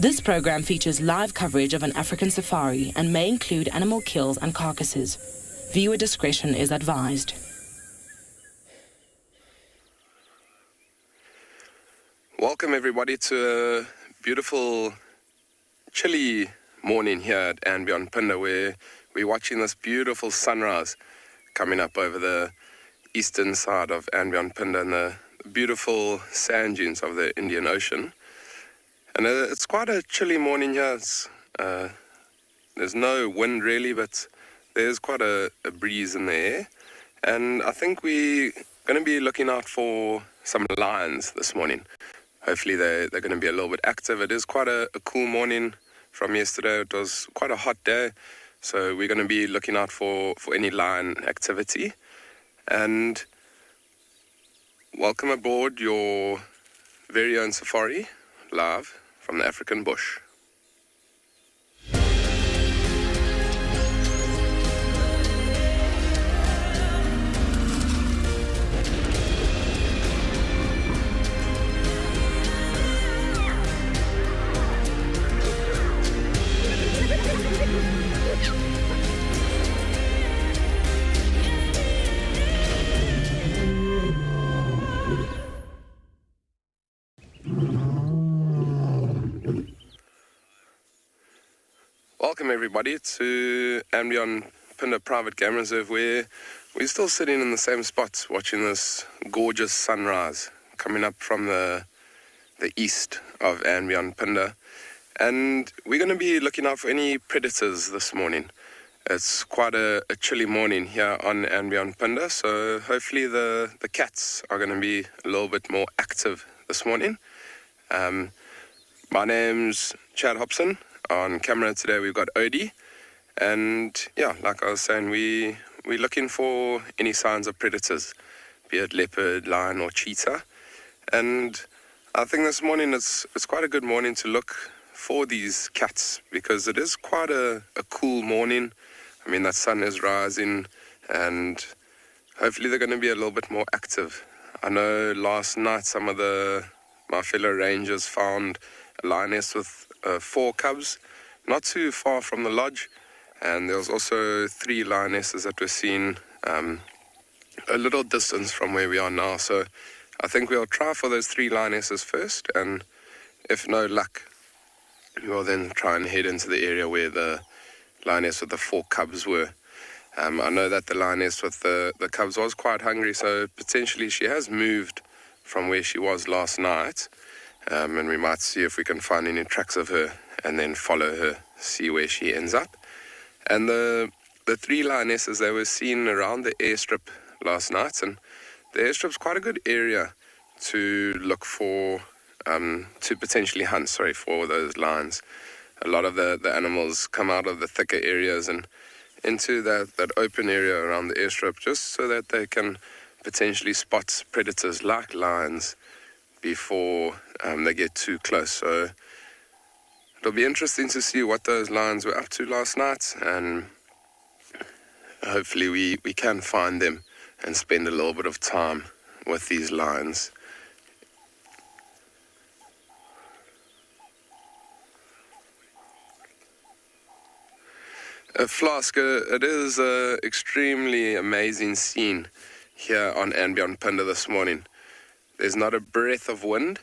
This program features live coverage of an African safari and may include animal kills and carcasses. Viewer discretion is advised. Welcome everybody to a beautiful, chilly morning here at Anbionpinda, where we're watching this beautiful sunrise coming up over the eastern side of Anbionpinda and the beautiful sand dunes of the Indian Ocean. And it's quite a chilly morning here. There's no wind really, but there's quite a breeze in the air. And I think we're going to be looking out for some lions this morning. Hopefully they're going to be a little bit active. It is quite a cool morning from yesterday. It was quite a hot day. So we're going to be looking out for any lion activity. And welcome aboard your very own safari, live from the African bush. Welcome everybody to Anbionpinda Private Game Reserve, where we're still sitting in the same spot watching this gorgeous sunrise coming up from the east of Anbionpinda. And we're going to be looking out for any predators this morning. It's quite a chilly morning here on Anbionpinda, so hopefully the cats are going to be a little bit more active this morning. My name's Chad Hobson. On camera today we've got Odie, and yeah, like I was saying, we're looking for any signs of predators, be it leopard, lion or cheetah. And I think this morning it's quite a good morning to look for these cats, because it is quite a cool morning. I mean, that sun is rising and hopefully they're going to be a little bit more active. I know last night some of my fellow rangers found a lioness with 4 cubs, not too far from the lodge, and there was also 3 lionesses that were seen a little distance from where we are now. So I think we'll try for those 3 lionesses first, and if no luck, we'll then try and head into the area where the lioness with the 4 cubs were. I know that the lioness with the cubs was quite hungry, so potentially she has moved from where she was last night. And we might see if we can find any tracks of her and then follow her, see where she ends up. And the 3 lionesses, they were seen around the airstrip last night, and the airstrip's quite a good area to look for, to potentially hunt, for those lions. A lot of the animals come out of the thicker areas and into that open area around the airstrip, just so that they can potentially spot predators like lions before they get too close. So it'll be interesting to see what those lions were up to last night, and hopefully we can find them and spend a little bit of time with these lions. Flask, it is an extremely amazing scene here on Anbionpinda this morning. There's not a breath of wind.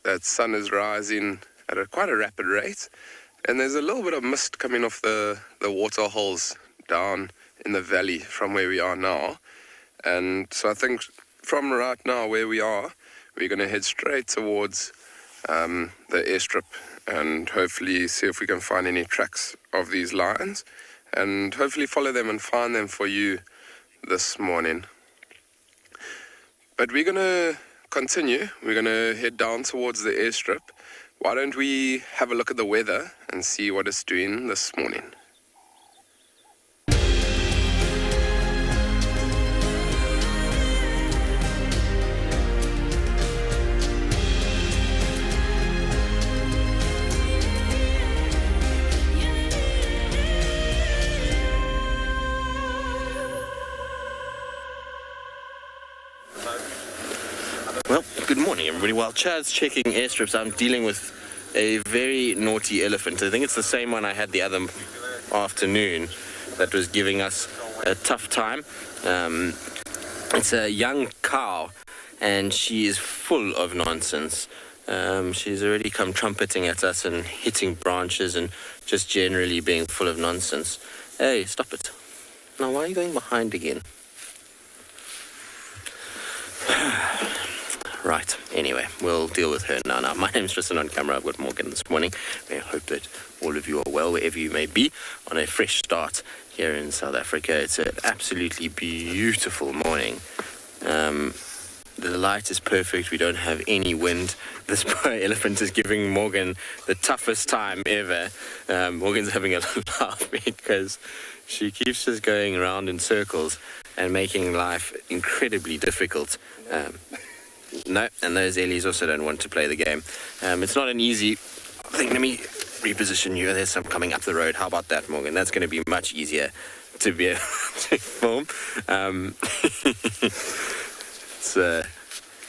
That sun is rising at quite a rapid rate. And there's a little bit of mist coming off the water holes down in the valley from where we are now. And so I think from right now where we are, we're going to head straight towards the airstrip and hopefully see if we can find any tracks of these lions and hopefully follow them and find them for you this morning. But we're going to continue. We're going to head down towards the airstrip. Why don't we have a look at the weather and see what it's doing this morning? Well, good morning everybody. While Chad's checking airstrips, I'm dealing with a very naughty elephant. I think it's the same one I had the other afternoon that was giving us a tough time. It's a young cow, and she is full of nonsense. She's already come trumpeting at us and hitting branches and just generally being full of nonsense. Hey, stop it. Now, why are you going behind again? Right, anyway, we'll deal with her now. My name's Tristan on camera. I've got Morgan this morning. I hope that all of you are well, wherever you may be, on a fresh start here in South Africa. It's an absolutely beautiful morning. The light is perfect. We don't have any wind. This poor elephant is giving Morgan the toughest time ever. Morgan's having a laugh because she keeps just going around in circles and making life incredibly difficult. No, and those Ellies also don't want to play the game. It's not an easy thing. Let me reposition you. There's some coming up the road. How about that, Morgan? That's going to be much easier to be able to film. It's a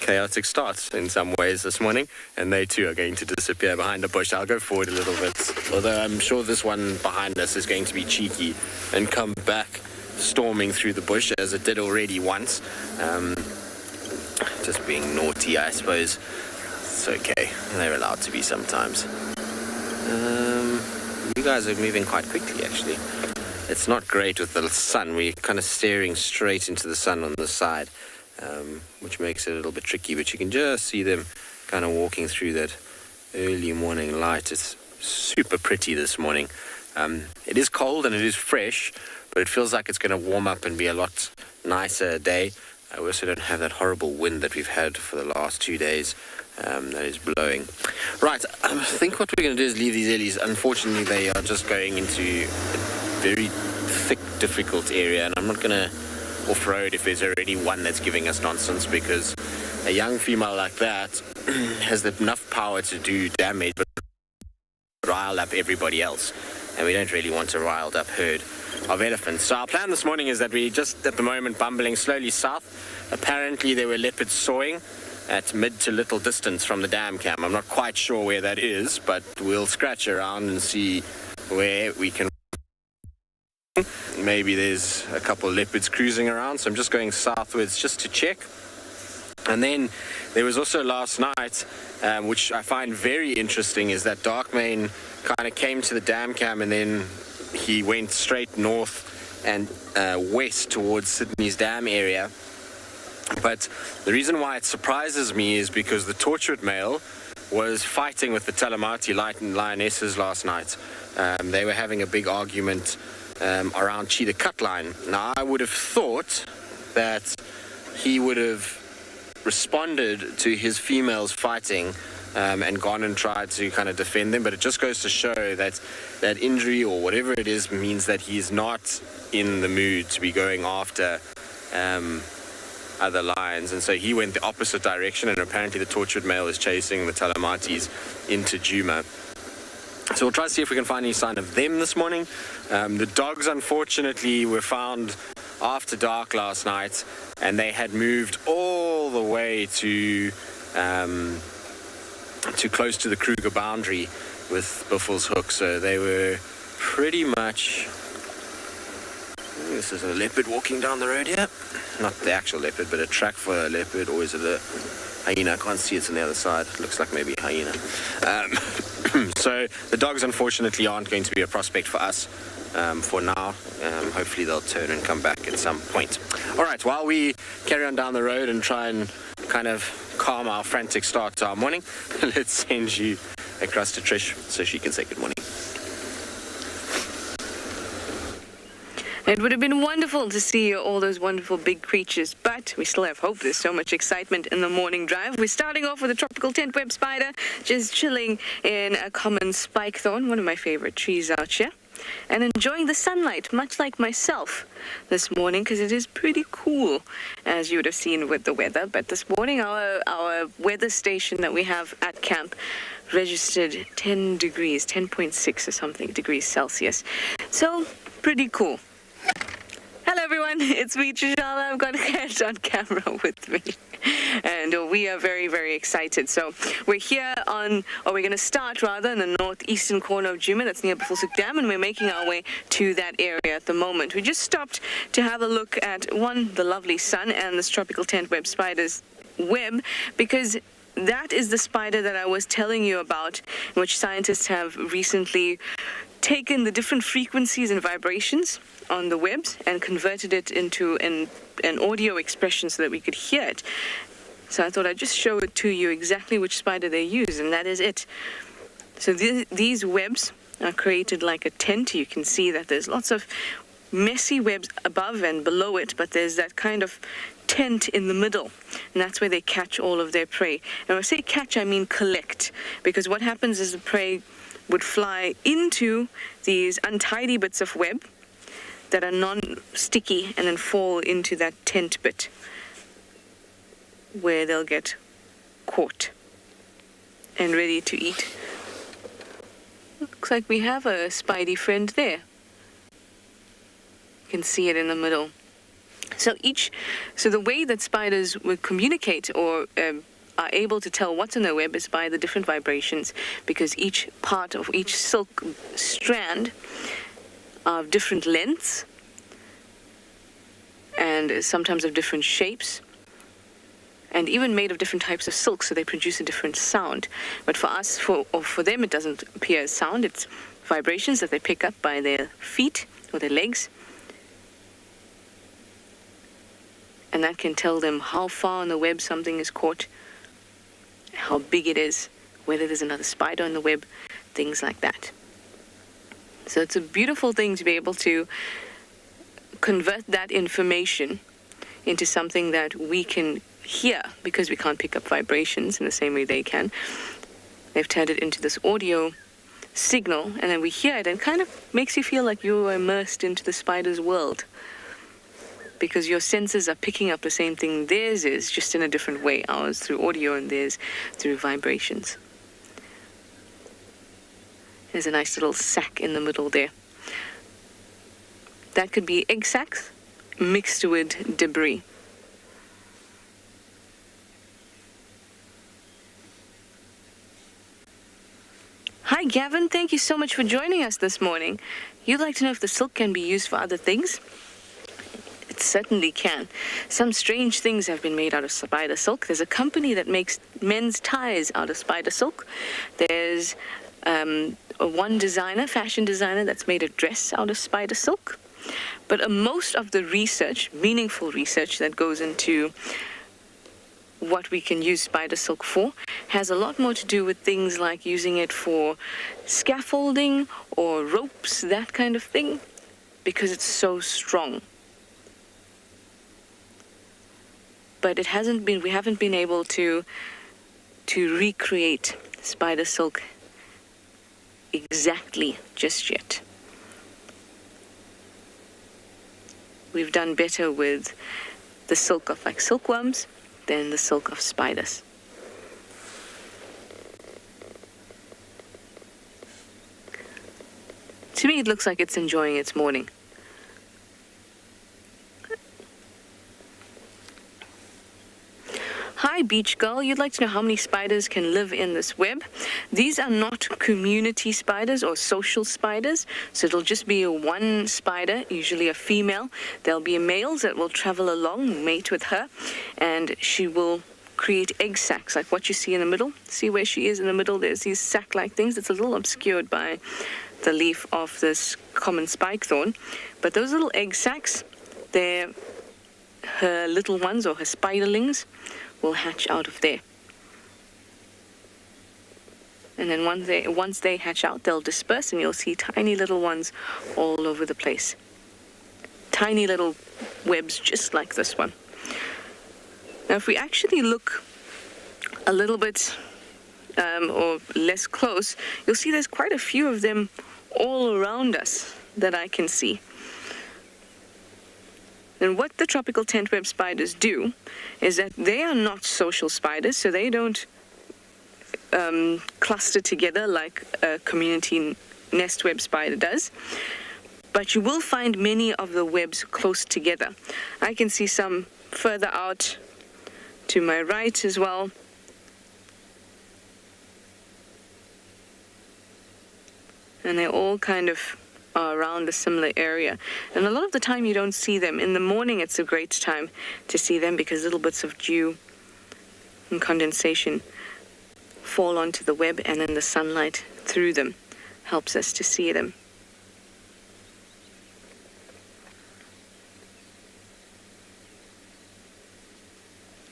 chaotic start in some ways this morning, and they too are going to disappear behind a bush. I'll go forward a little bit, although I'm sure this one behind us is going to be cheeky and come back storming through the bush as it did already once. Just being naughty, I suppose. It's okay. They're allowed to be sometimes. You guys are moving quite quickly, actually. It's not great with the sun. We're kind of staring straight into the sun on the side, which makes it a little bit tricky. But you can just see them kind of walking through that early morning light. It's super pretty this morning. It is cold and it is fresh, but it feels like it's going to warm up and be a lot nicer day. We also don't have that horrible wind that we've had for the last 2 days that is blowing. Right, I think what we're going to do is leave these Ellies. Unfortunately, they are just going into a very thick, difficult area, and I'm not going to off-road if there's already one that's giving us nonsense, because a young female like that has enough power to do damage, but rile up everybody else, and we don't really want a riled up herd of elephants. So our plan this morning is that we just at the moment bumbling slowly south. Apparently there were leopards sawing at mid to little distance from the dam camp. I'm not quite sure where that is, but we'll scratch around and see where we can. Maybe there's a couple of leopards cruising around, so I'm just going southwards just to check. And then there was also last night, which I find very interesting, is that Darkmane kind of came to the dam cam and then he went straight north and west towards Sydney's dam area. But the reason why it surprises me is because the tortured male was fighting with the Talamati lionesses last night. They were having a big argument around Cheetah Cut Line. Now, I would have thought that he would have responded to his females fighting and gone and tried to kind of defend them, but it just goes to show that that injury or whatever it is means that he's not in the mood to be going after other lions, and so he went the opposite direction, and apparently the tortured male is chasing the Talamatis into Djuma. So we'll try to see if we can find any sign of them this morning. The dogs, unfortunately, were found after dark last night, and they had moved all the way to close to the Kruger boundary with Buffels Hook, so they were pretty much. This is a leopard walking down the road here. Not the actual leopard, but a track for a leopard, or is it a hyena? I can't see, it's on the other side. It looks like maybe a hyena. So the dogs unfortunately aren't going to be a prospect for us for now. Hopefully they'll turn and come back at some point. All right, while we carry on down the road and try and kind of calm our frantic start to our morning, let's send you across to Trish so she can say good morning. It would have been wonderful to see all those wonderful big creatures, but we still have hope. There's so much excitement in the morning drive. We're starting off with a tropical tent web spider, just chilling in a common spike thorn, one of my favorite trees out here, and enjoying the sunlight, much like myself this morning, because it is pretty cool, as you would have seen with the weather. But this morning, our weather station that we have at camp registered 10 degrees, 10.6 or something degrees Celsius. So, pretty cool. Hello everyone. everyone. It's me, Tswalu. I've got Kat on camera with me. And we are very, very excited. So we're here we're going to start rather in the northeastern corner of Djuma, that's near Buffelshoek Dam, and we're making our way to that area at the moment. We just stopped to have a look at, the lovely sun and this tropical tent web spider's web, because that is the spider that I was telling you about, which scientists have recently taken the different frequencies and vibrations on the webs and converted it into an audio expression so that we could hear it. So I thought I'd just show it to you exactly which spider they use, and that is it. So these webs are created like a tent. You can see that there's lots of messy webs above and below it, but there's that kind of tent in the middle, and that's where they catch all of their prey. And when I say catch, I mean collect, because what happens is the prey would fly into these untidy bits of web that are non-sticky and then fall into that tent bit where they'll get caught and ready to eat. Looks like we have a spidey friend there. You can see it in the middle. So the way that spiders would communicate or are able to tell what's in their web is by the different vibrations, because each part of each silk strand are of different lengths and sometimes of different shapes, and even made of different types of silk, so they produce a different sound. But for us, for them, it doesn't appear as sound. It's vibrations that they pick up by their feet or their legs, and that can tell them how far on the web something is caught, how big it is, whether there's another spider on the web, things like that. So it's a beautiful thing to be able to convert that information into something that we can hear, because we can't pick up vibrations in the same way they can. They've turned it into this audio signal, and then we hear it, and it kind of makes you feel like you're immersed into the spider's world, because your senses are picking up the same thing theirs is, just in a different way. Ours through audio and theirs through vibrations. There's a nice little sack in the middle there. That could be egg sacs mixed with debris. Hi Gavin, thank you so much for joining us this morning. You'd like to know if the silk can be used for other things? It certainly can. Some strange things have been made out of spider silk. There's a company that makes men's ties out of spider silk. There's one fashion designer, that's made a dress out of spider silk. But most of the research, meaningful research that goes into what we can use spider silk for, has a lot more to do with things like using it for scaffolding or ropes, that kind of thing, because it's so strong. But we haven't been able to recreate spider silk exactly just yet. We've done better with the silk of like silkworms than the silk of spiders. To me, it looks like it's enjoying its morning. Hi, beach girl. You'd like to know how many spiders can live in this web. These are not community spiders or social spiders, so it'll just be one spider, usually a female. There'll be males that will travel along, mate with her, and she will create egg sacs, like what you see in the middle. See where she is in the middle? There's these sac-like things. It's a little obscured by the leaf of this common spike thorn, but those little egg sacs, they're her little ones, or her spiderlings, will hatch out of there. And then once they hatch out, they'll disperse, and you'll see tiny little ones all over the place. Tiny little webs just like this one. Now, if we actually look a little bit or less close, you'll see there's quite a few of them all around us that I can see. And what the tropical tent web spiders do is that they are not social spiders, so they don't cluster together like a community nest web spider does. but you will find many of the webs close together. I can see some further out to my right as well. And they all kind of are around a similar area. And a lot of the time you don't see them. In the morning it's a great time to see them because little bits of dew and condensation fall onto the web, and then the sunlight through them helps us to see them.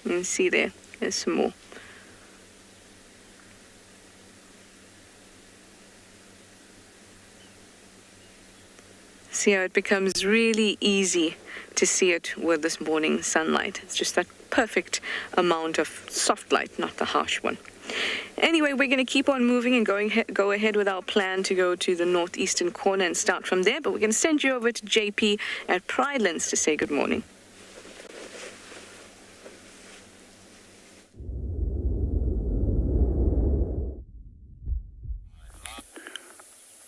You can see there's some more. See how it becomes really easy to see it with this morning sunlight. It's just that perfect amount of soft light, not the harsh one. Anyway, we're going to keep on moving and go ahead with our plan to go to the northeastern corner and start from there. But we're going to send you over to JP at Pridelands to say good morning.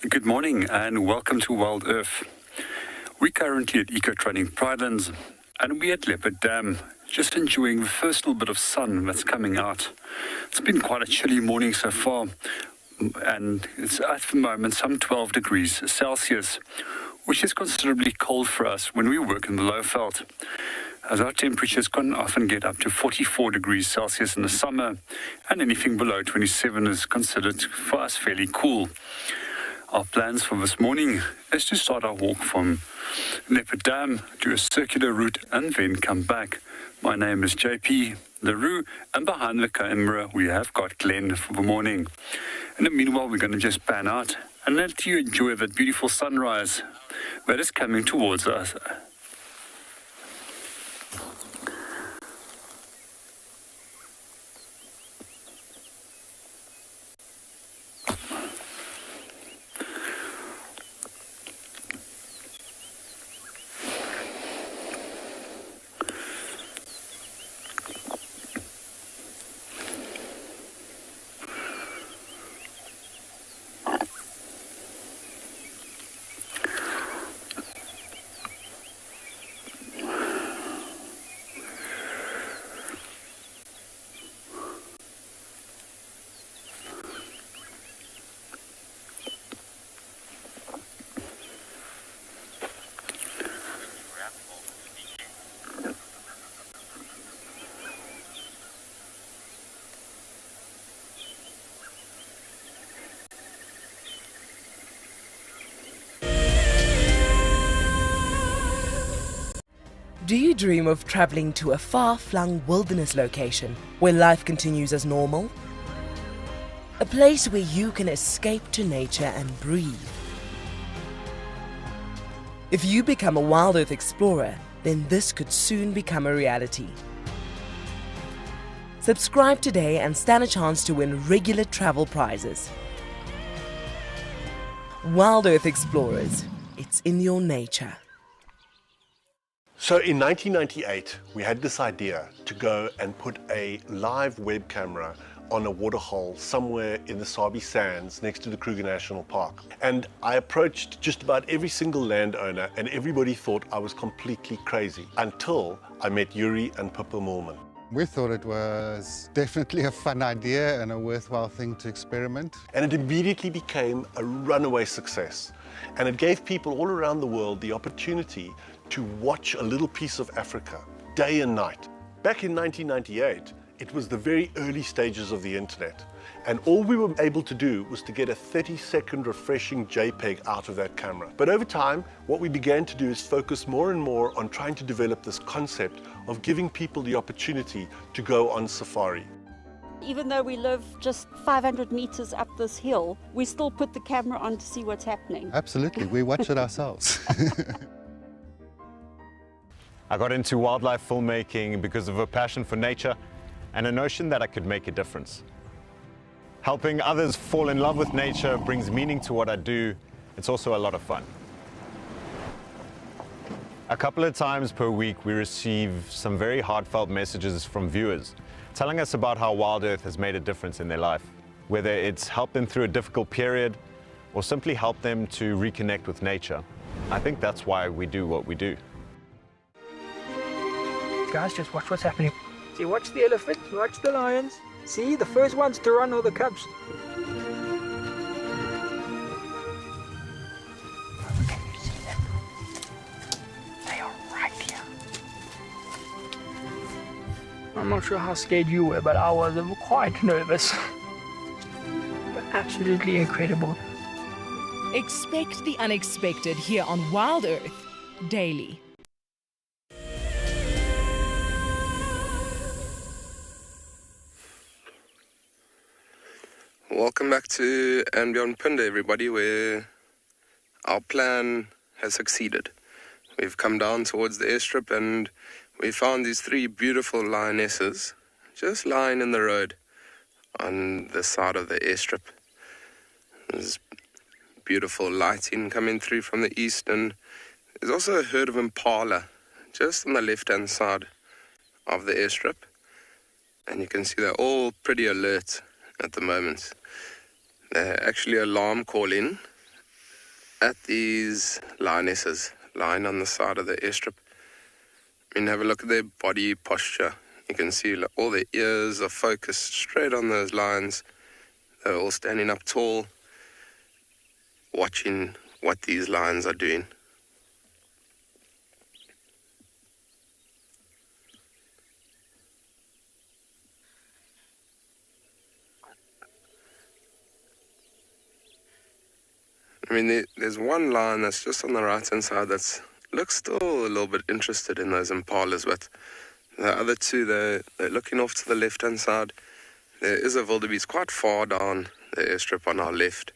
Good morning and welcome to Wild Earth. We're currently at Eco Training Pridelands and we're at Leopard Dam, just enjoying the first little bit of sun that's coming out. It's been quite a chilly morning so far, and it's at the moment some 12 degrees Celsius, which is considerably cold for us when we work in the Lowveld, as our temperatures can often get up to 44 degrees Celsius in the summer, and anything below 27 is considered for us fairly cool. Our plans for this morning is to start our walk from Leopard Dam, do a circular route and then come back. My name is JP LaRue, and behind the camera we have got Glenn for the morning. In the meanwhile, we're going to just pan out and let you enjoy that beautiful sunrise that is coming towards us. Do you dream of traveling to a far-flung wilderness location where life continues as normal? A place where you can escape to nature and breathe. If you become a Wild Earth explorer, then this could soon become a reality. Subscribe today and stand a chance to win regular travel prizes. Wild Earth Explorers, it's in your nature. So in 1998, we had this idea to go and put a live web camera on a waterhole somewhere in the Sabi Sands next to the Kruger National Park. And I approached just about every single landowner and everybody thought I was completely crazy until I met Yuri and Pippa Moorman. We thought it was definitely a fun idea and a worthwhile thing to experiment. And it immediately became a runaway success. And it gave people all around the world the opportunity to watch a little piece of Africa day and night. Back in 1998, it was the very early stages of the internet. And all we were able to do was to get a 30-second refreshing JPEG out of that camera. But over time, what we began to do is focus more and more on trying to develop this concept of giving people the opportunity to go on safari. Even though we live just 500 meters up this hill, we still put the camera on to see what's happening. Absolutely, we watch it ourselves. I got into wildlife filmmaking because of a passion for nature and a notion that I could make a difference. Helping others fall in love with nature brings meaning to what I do. It's also a lot of fun. A couple of times per week, we receive some very heartfelt messages from viewers telling us about how Wild Earth has made a difference in their life, whether it's helped them through a difficult period or simply helped them to reconnect with nature. I think that's why we do what we do. Guys, just watch what's happening. See, watch the elephants, watch the lions. See, the first ones to run are the cubs. Can you see them? They are right here. I'm not sure how scared you were, but I was quite nervous. But absolutely incredible. Expect the unexpected here on Wild Earth daily. Welcome back to And Beyond Punda, everybody, where our plan has succeeded. We've come down towards the airstrip and we found these 3 beautiful lionesses just lying in the road on the side of the airstrip. There's beautiful lighting coming through from the east, and there's also a herd of impala just on the left-hand side of the airstrip. And you can see they're all pretty alert at the moment. They're actually alarm calling at these lionesses lying on the side of the airstrip. I mean, have a look at their body posture. You can see all their ears are focused straight on those lions. They're all standing up tall, watching what these lions are doing. I mean, there's one lion that's just on the right-hand side that looks still a little bit interested in those impalas, but the other 2, they're looking off to the left-hand side. There is a wildebeest quite far down the airstrip on our left.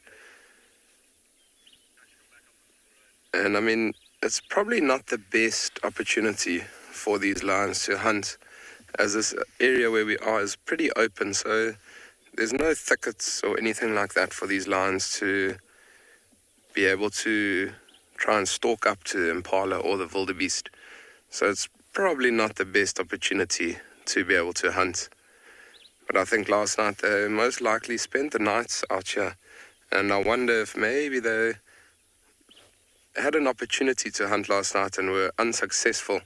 And I mean, it's probably not the best opportunity for these lions to hunt, as this area where we are is pretty open, so there's no thickets or anything like that for these lions to be able to try and stalk up to the impala or the wildebeest. So it's probably not the best opportunity to be able to hunt. But I think last night they most likely spent the nights out here, and I wonder if maybe they had an opportunity to hunt last night and were unsuccessful.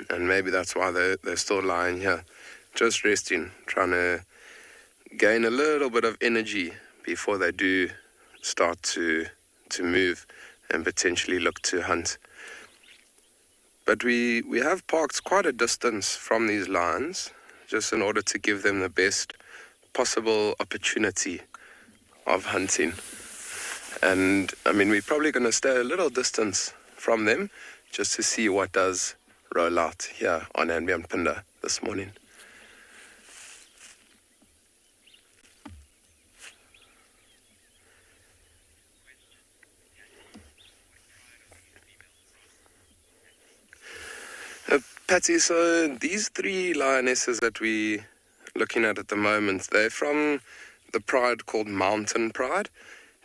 And maybe that's why they're still lying here, just resting, trying to gain a little bit of energy before they do start to move and potentially look to hunt. But we have parked quite a distance from these lions, just in order to give them the best possible opportunity of hunting. And I mean, we're probably going to stay a little distance from them just to see what does roll out here on And Beyond Punda this morning. Patsy, so these 3 lionesses that we're looking at the moment, they're from the pride called Mountain Pride,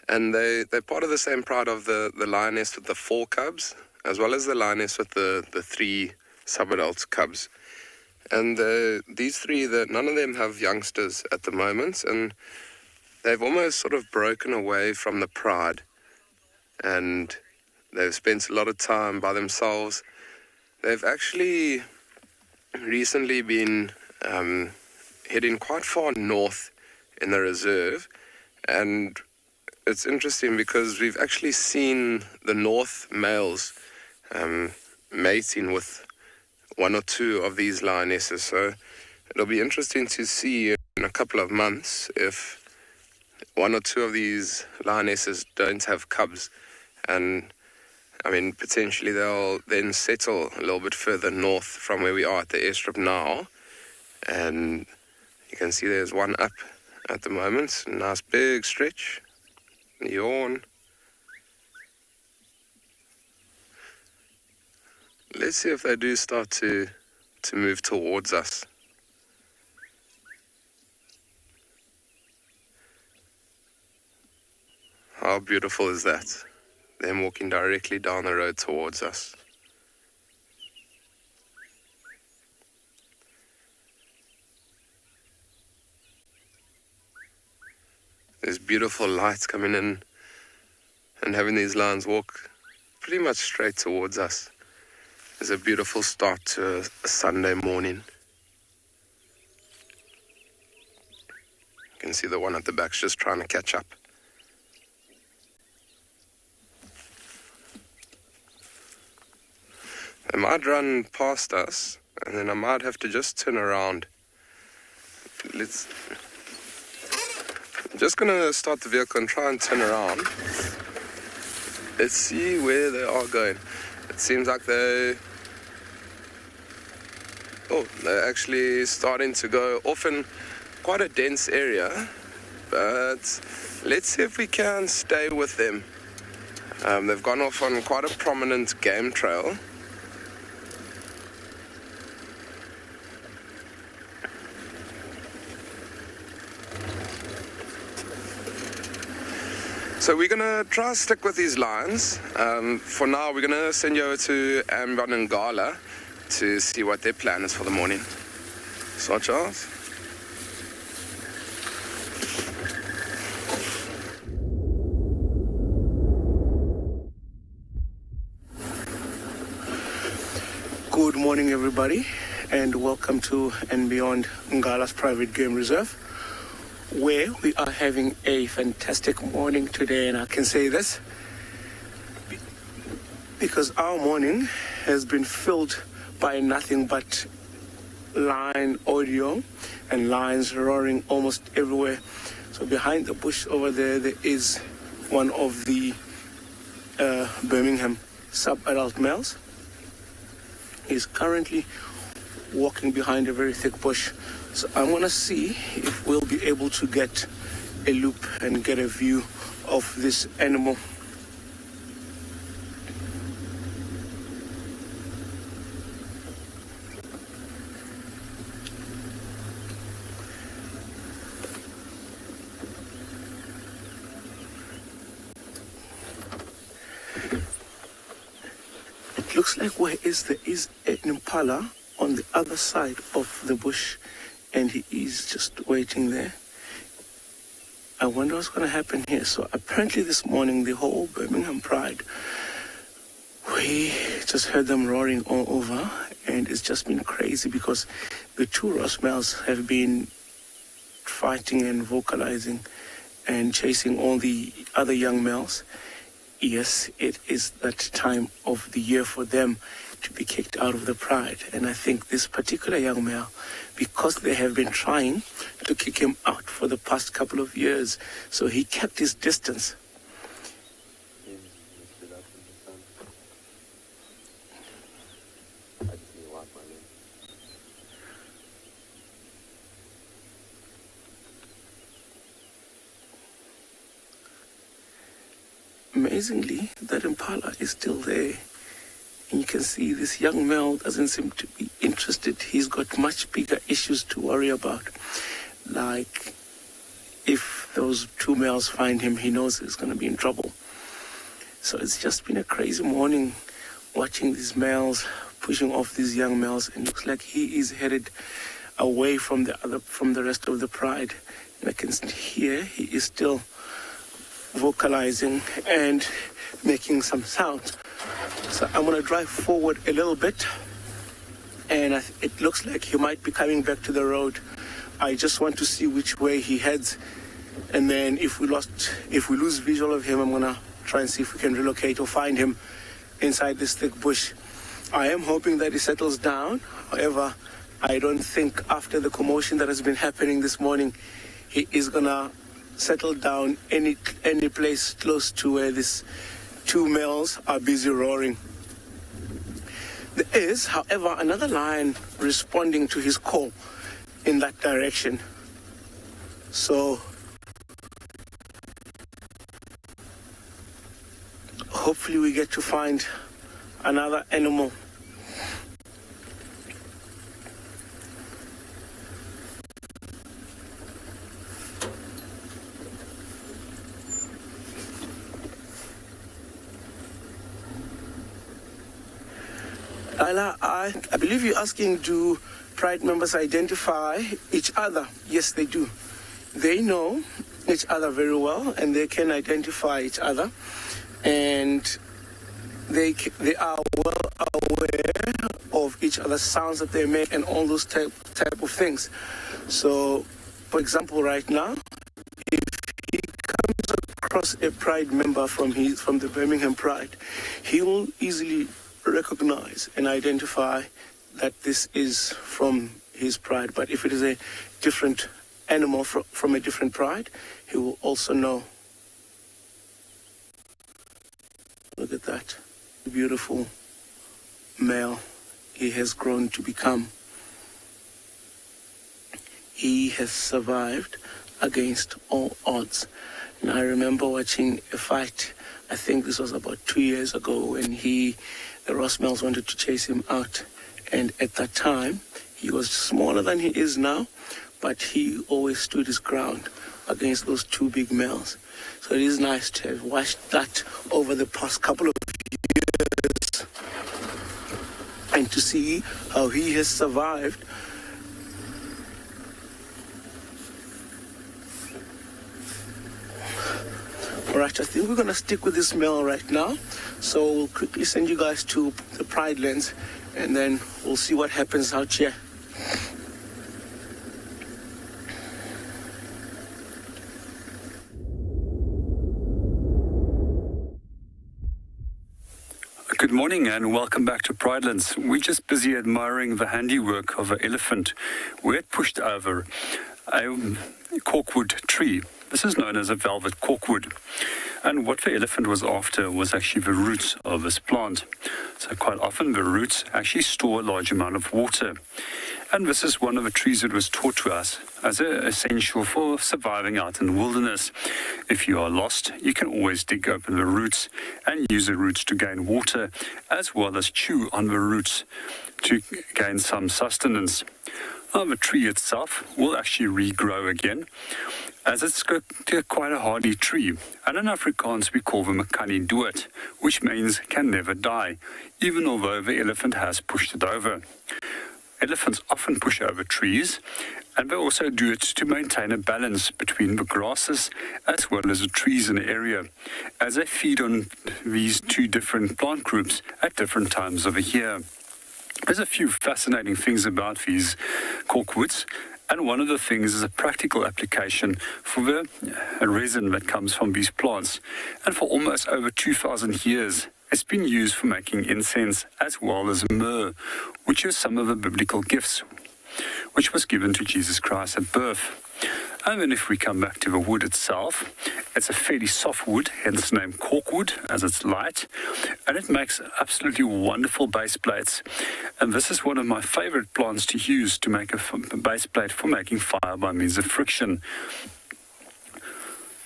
and they're part of the same pride of the lioness with the 4 cubs, as well as the lioness with the 3 subadult cubs. And these 3, none of them have youngsters at the moment, and they've almost sort of broken away from the pride, and they've spent a lot of time by themselves. They've actually recently been heading quite far north in the reserve, and it's interesting because we've actually seen the north males mating with 1 or 2 of these lionesses. So it'll be interesting to see in a couple of months if 1 or 2 of these lionesses don't have cubs, and I mean, potentially they'll then settle a little bit further north from where we are at the airstrip now. And you can see there's one up at the moment. Nice big stretch. Yawn. Let's see if they do start to move towards us. How beautiful is that? Them walking directly down the road towards us. There's beautiful lights coming in, and having these lions walk pretty much straight towards us is a beautiful start to a Sunday morning. You can see the one at the back's just trying to catch up. They might run past us, and then I might have to just turn around. I'm just going to start the vehicle and try and turn around. Let's see where they are going. It seems like they're actually starting to go off in quite a dense area, but let's see if we can stay with them. They've gone off on quite a prominent game trail. So we're going to try to stick with these lions. For now, we're going to send you over to Ambon and Gala to see what their plan is for the morning. So, Charles? Good morning, everybody, and welcome to and beyond Ngala's Private Game Reserve, where we are having a fantastic morning today. And I can say this because our morning has been filled by nothing but lion audio and lions roaring almost everywhere. So behind the bush over there, there is one of the Birmingham sub-adult males. He's currently walking behind a very thick bush. So I'm going to see if we'll be able to get a loop and get a view of this animal. It looks like there is an impala on the other side of the bush, and he is just waiting there. I wonder what's going to happen here. So apparently this morning, the whole Birmingham Pride, we just heard them roaring all over, and it's just been crazy because the two Ross males have been fighting and vocalizing and chasing all the other young males. Yes, it is that time of the year for them to be kicked out of the pride. And I think this particular young male, because they have been trying to kick him out for the past couple of years, so he kept his distance. Amazingly, that impala is still there. And you can see this young male doesn't seem to be interested. He's got much bigger issues to worry about. Like, if those two males find him, he knows he's going to be in trouble. So it's just been a crazy morning watching these males pushing off these young males. And it looks like he is headed away from the rest of the pride. And I can hear he is still vocalizing and making some sounds. So I'm going to drive forward a little bit, and it looks like he might be coming back to the road. I just want to see which way he heads, and then if we lose visual of him, I'm going to try and see if we can relocate or find him inside this thick bush. I am hoping that he settles down. However, I don't think after the commotion that has been happening this morning, he is going to settle down any place close to where these two males are busy roaring. There is, however, another lion responding to his call in that direction. So hopefully we get to find another animal. I believe you're asking, do Pride members identify each other? Yes, they do. They know each other very well, and they can identify each other. and they are well aware of each other's sounds that they make and all those type of things. So, for example, right now, if he comes across a Pride member from the Birmingham Pride, he will easily recognize and identify that this is from his Pride. But if it is a different animal from a different Pride, he will also know. Look at that beautiful male he has grown to become. He has survived against all odds. And I remember watching a fight, I think this was about 2 years ago, when the Ross males wanted to chase him out. And at that time, he was smaller than he is now, but he always stood his ground against those two big males. So it is nice to have watched that over the past couple of years and to see how he has survived. All right, I think we're going to stick with this male right now. So we'll quickly send you guys to the Pride Lens, and then we'll see what happens out here. Good morning and welcome back to Pridelands. We're just busy admiring the handiwork of an elephant where it pushed over a corkwood tree. This is known as a velvet corkwood. And what the elephant was after was actually the roots of this plant. So quite often the roots actually store a large amount of water. And this is one of the trees that was taught to us as essential for surviving out in the wilderness. If you are lost, you can always dig open the roots and use the roots to gain water, as well as chew on the roots to gain some sustenance. Now, the tree itself will actually regrow again, as it's quite a hardy tree. And in Afrikaans, we call them a kani dood, which means can never die, even although the elephant has pushed it over. Elephants often push over trees, and they also do it to maintain a balance between the grasses as well as the trees in the area, as they feed on these two different plant groups at different times of the year. There's a few fascinating things about these corkwoods, and one of the things is a practical application for the resin that comes from these plants. And for almost over 2,000 years, it's been used for making incense as well as myrrh, which is some of the biblical gifts which was given to Jesus Christ at birth. And then if we come back to the wood itself, it's a fairly soft wood, hence the name corkwood, as it's light, and it makes absolutely wonderful base plates. And this is one of my favorite plants to use to make a base plate for making fire by means of friction.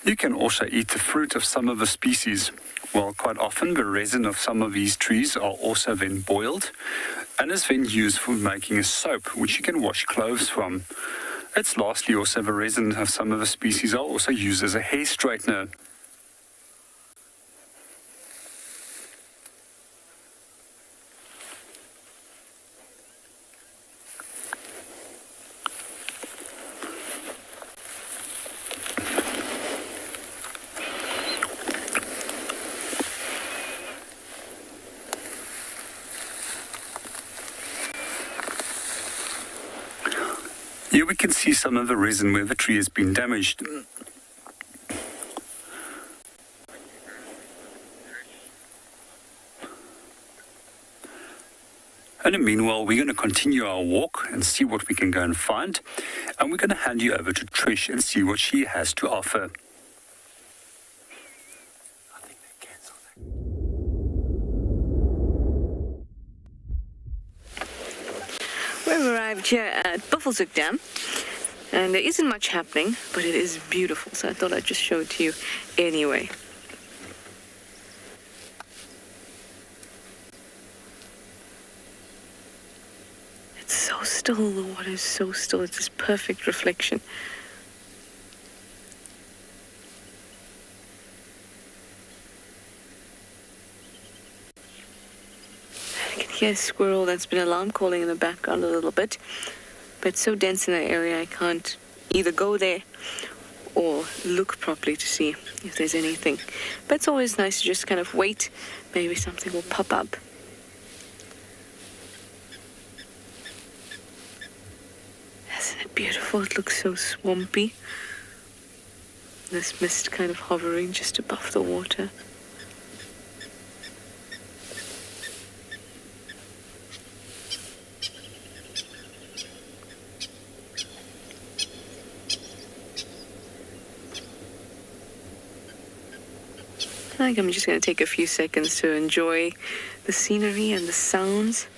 You can also eat the fruit of some of the species. Well, quite often the resin of some of these trees are also then boiled and is then used for making a soap, which you can wash clothes from. It's lastly also the resin of some of the species are also used as a hair straightener. Here we can see some of the resin where the tree has been damaged. And meanwhile, we're going to continue our walk and see what we can go and find. And we're going to hand you over to Trish and see what she has to offer. We've arrived here at Buffelshoek Dam, and there isn't much happening, but it is beautiful, so I thought I'd just show it to you anyway. It's so still, the water is so still, it's this perfect reflection. A squirrel that's been alarm calling in the background a little bit, but it's so dense in that area I can't either go there or look properly to see if there's anything. But it's always nice to just kind of wait. Maybe something will pop up. Isn't it beautiful? It looks so swampy. This mist kind of hovering just above the water. I think I'm just going to take a few seconds to enjoy the scenery and the sounds.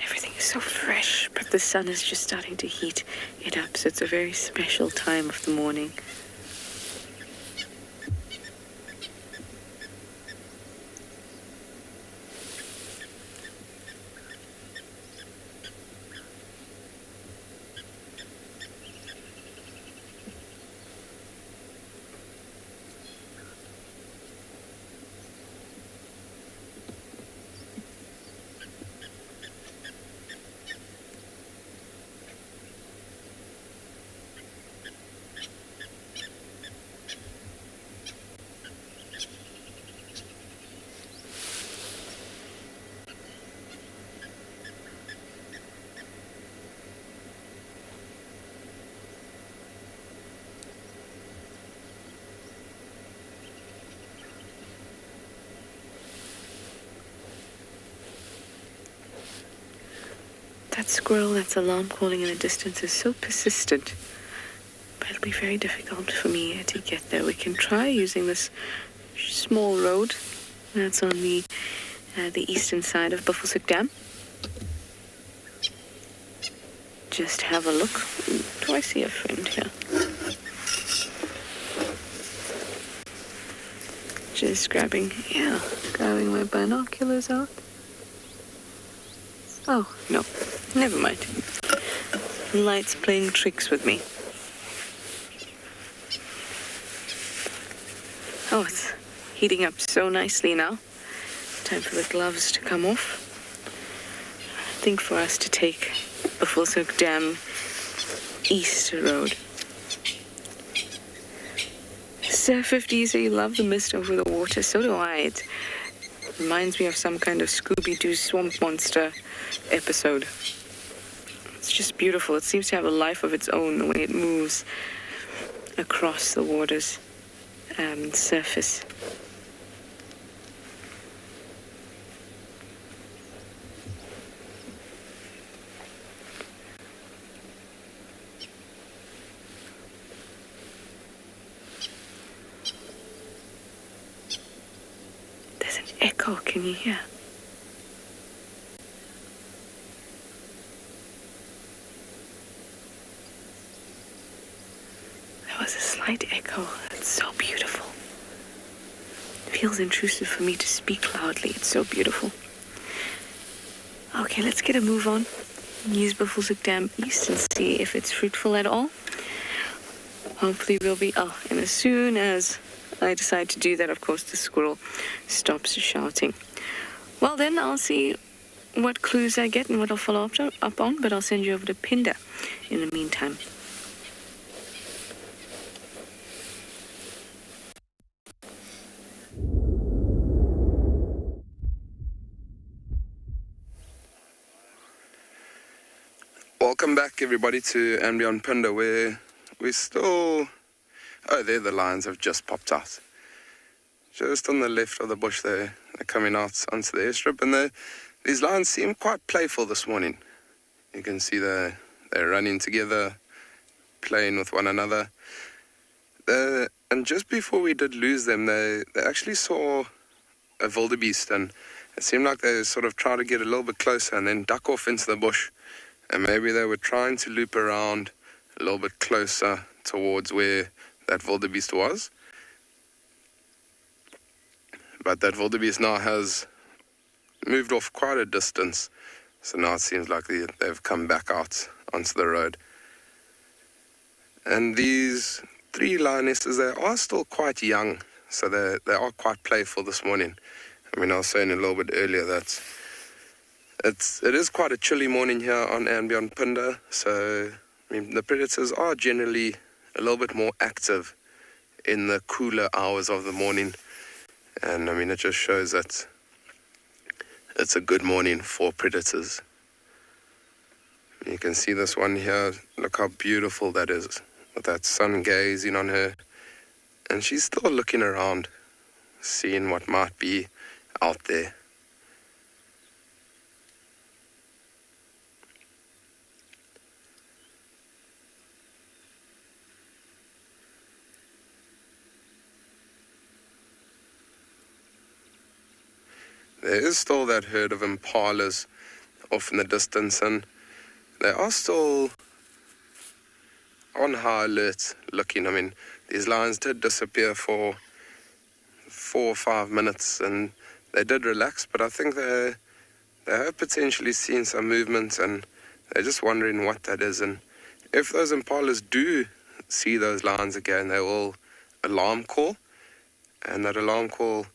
Everything is so fresh, but the sun is just starting to heat it up, so it's a very special time of the morning. That squirrel that's alarm calling in the distance is so persistent. But it'll be very difficult for me to get there. We can try using this small road that's on the eastern side of Buffelshoek Dam. Just have a look. Do I see a friend here? Just grabbing my binoculars out. Oh, no. Never mind. The light's playing tricks with me. Oh, it's heating up so nicely now. Time for the gloves to come off. I think for us to take Buffelshoek Dam East Road. Sir 50, you say you love the mist over the water. So do I. It reminds me of some kind of Scooby-Doo swamp monster episode. It's just beautiful. It seems to have a life of its own the way it moves across the water's surface. There's an echo, can you hear? Was a slight echo. It's so beautiful. It feels intrusive for me to speak loudly. It's so beautiful. Okay, let's get a move on. Use Buffelshoek Dam East and see if it's fruitful at all. Hopefully we'll be... Oh, and as soon as I decide to do that, of course, the squirrel stops shouting. Well, then I'll see what clues I get and what I'll follow up on, but I'll send you over to Pinda in the meantime. Welcome back, everybody, to Ambient Pinda, where we're still... Oh, there the lions have just popped out. Just on the left of the bush there. They're coming out onto the airstrip, and these lions seem quite playful this morning. You can see they're running together, playing with one another. And just before we did lose them, they actually saw a wildebeest, and it seemed like they sort of tried to get a little bit closer and then duck off into the bush. And maybe they were trying to loop around a little bit closer towards where that wildebeest was. But that wildebeest now has moved off quite a distance. So now it seems like they've come back out onto the road. And these three lionesses, they are still quite young. So they are quite playful this morning. I mean, I was saying a little bit earlier that it is quite a chilly morning here on Ambient Pinda, so I mean, the predators are generally a little bit more active in the cooler hours of the morning. And I mean, it just shows that it's a good morning for predators. You can see this one here. Look how beautiful that is, with that sun gazing on her. And she's still looking around, seeing what might be out there. There is still that herd of impalas off in the distance, and they are still on high alert looking. I mean, these lions did disappear for 4 or 5 minutes, and they did relax, but I think they have potentially seen some movement, and they're just wondering what that is. And if those impalas do see those lions again, they will alarm call, and that alarm call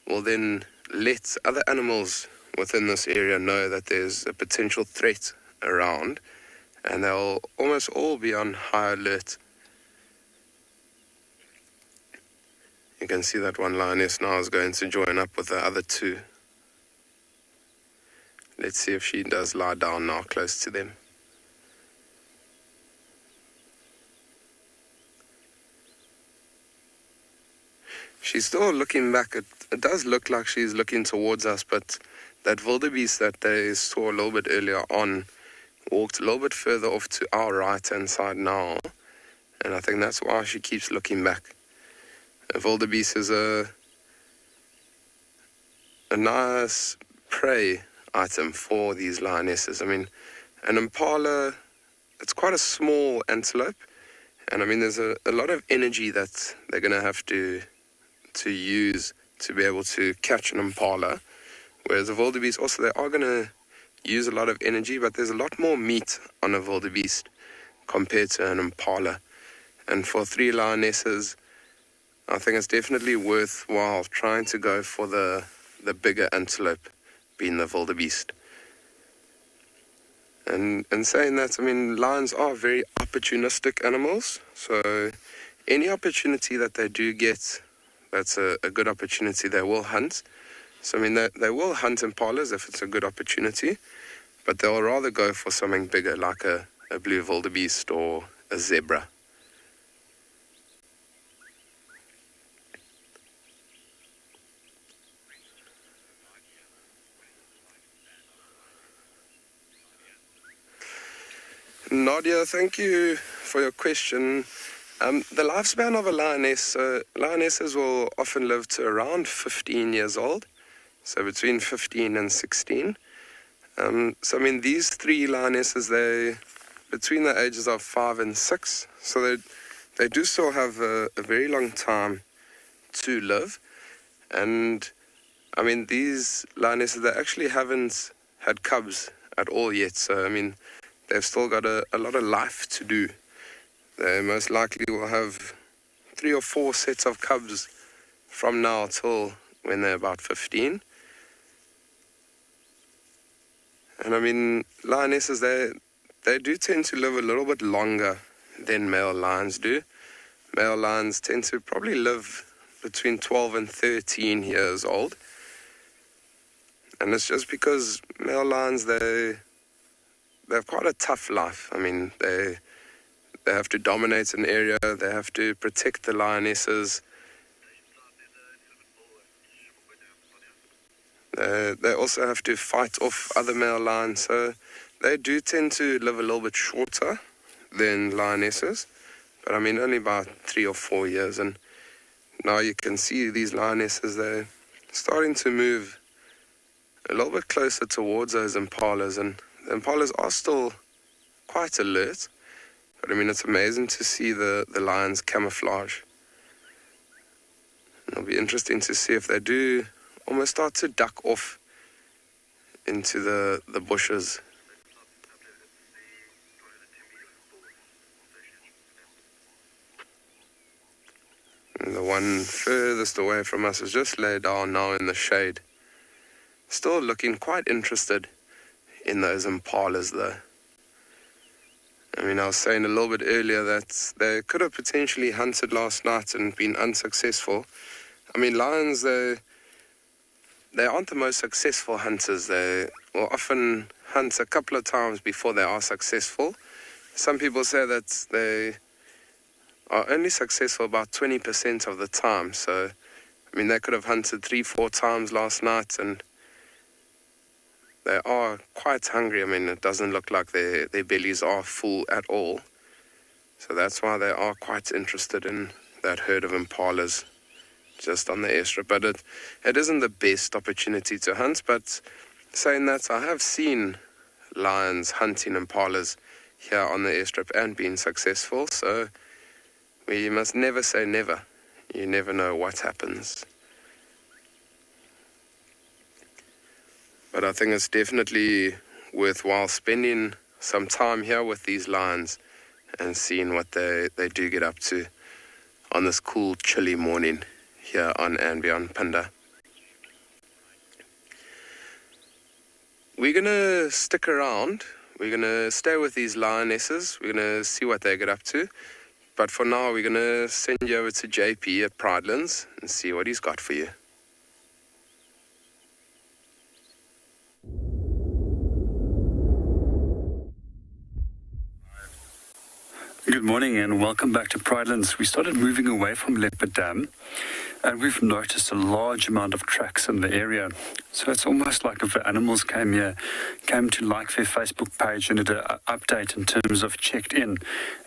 will then let other animals within this area know that there's a potential threat around, and they'll almost all be on high alert. You can see that one lioness now is going to join up with the other two. Let's see if she does lie down now close to them. She's still looking back. It does look like she's looking towards us, but that wildebeest that they saw a little bit earlier on walked a little bit further off to our right-hand side now, and I think that's why she keeps looking back. A wildebeest is a nice prey item for these lionesses. I mean, an impala, it's quite a small antelope, and I mean, there's a lot of energy that they're going to have to use to be able to catch an impala, whereas a wildebeest also, they are going to use a lot of energy, but there's a lot more meat on a wildebeest compared to an impala. And for 3 lionesses, I think it's definitely worthwhile trying to go for the bigger antelope, being the wildebeest. And saying that, I mean, lions are very opportunistic animals, so any opportunity that they do get, that's a good opportunity, they will hunt. So I mean, they will hunt impalas if it's a good opportunity, but they'll rather go for something bigger, like a blue wildebeest or a zebra. Nadia, thank you for your question. The lifespan of a lioness, lionesses will often live to around 15 years old, so between 15 and 16. So I mean, these 3 lionesses, they between the ages of 5 and 6, so they do still have a very long time to live. And I mean, these lionesses, they actually haven't had cubs at all yet, so I mean, they've still got a lot of life to do. They most likely will have 3 or 4 sets of cubs from now till when they're about 15. And I mean, lionesses, they do tend to live a little bit longer than male lions do. Male lions tend to probably live between 12 and 13 years old. And it's just because male lions, they have quite a tough life. I mean, they have to dominate an area, they have to protect the lionesses. They also have to fight off other male lions, so they do tend to live a little bit shorter than lionesses, but I mean only about 3 or 4 years. And now you can see these lionesses, they're starting to move a little bit closer towards those impalas, and the impalas are still quite alert. But I mean, it's amazing to see the lions camouflage. It'll be interesting to see if they do almost start to duck off into the bushes. And the one furthest away from us is just laid down now in the shade. Still looking quite interested in those impalas though. I mean, I was saying a little bit earlier that they could have potentially hunted last night and been unsuccessful. I mean, lions, they aren't the most successful hunters. They will often hunt a couple of times before they are successful. Some people say that they are only successful about 20% of the time. So, I mean, they could have hunted 3-4 times last night, and they are quite hungry. I mean, it doesn't look like their bellies are full at all. So that's why they are quite interested in that herd of impalas just on the airstrip. But it isn't the best opportunity to hunt. But saying that, I have seen lions hunting impalas here on the airstrip and been successful. So we must never say never. You never know what happens. But I think it's definitely worthwhile spending some time here with these lions and seeing what they do get up to on this cool, chilly morning here on and beyond Panda. We're going to stick around. We're going to stay with these lionesses. We're going to see what they get up to. But for now, we're going to send you over to JP at Pridelands and see what he's got for you. Good morning and welcome back to Pridelands. We started moving away from Leopard Dam and we've noticed a large amount of tracks in the area. So it's almost like if the animals came to like their Facebook page and did an update in terms of checked in.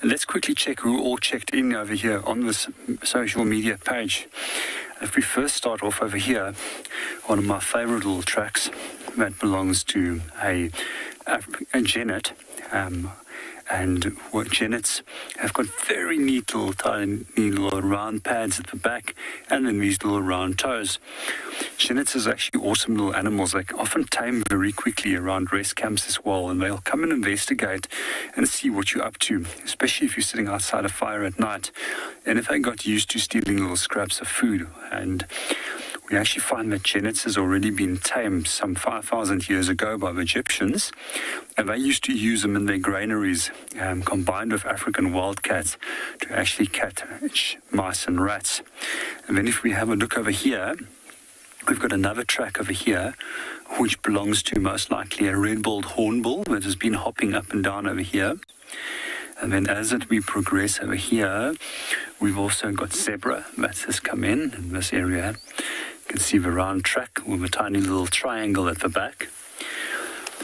And let's quickly check who all checked in over here on this social media page. If we first start off over here, one of my favorite little tracks that belongs to a genet. And what genets have got very neat little tiny little round pads at the back and then these little round toes. Genets is actually awesome little animals. They often tame very quickly around rest camps as well, and they'll come and investigate and see what you're up to, especially if you're sitting outside a fire at night. And if they got used to stealing little scraps of food, and we actually find that genets has already been tamed some 5,000 years ago by the Egyptians, and they used to use them in their granaries, combined with African wildcats to actually catch mice and rats. And then if we have a look over here, we've got another track over here, which belongs to most likely a red-billed hornbill that has been hopping up and down over here. And then as we progress over here, we've also got zebra that has come in this area. You can see the round track with a tiny little triangle at the back.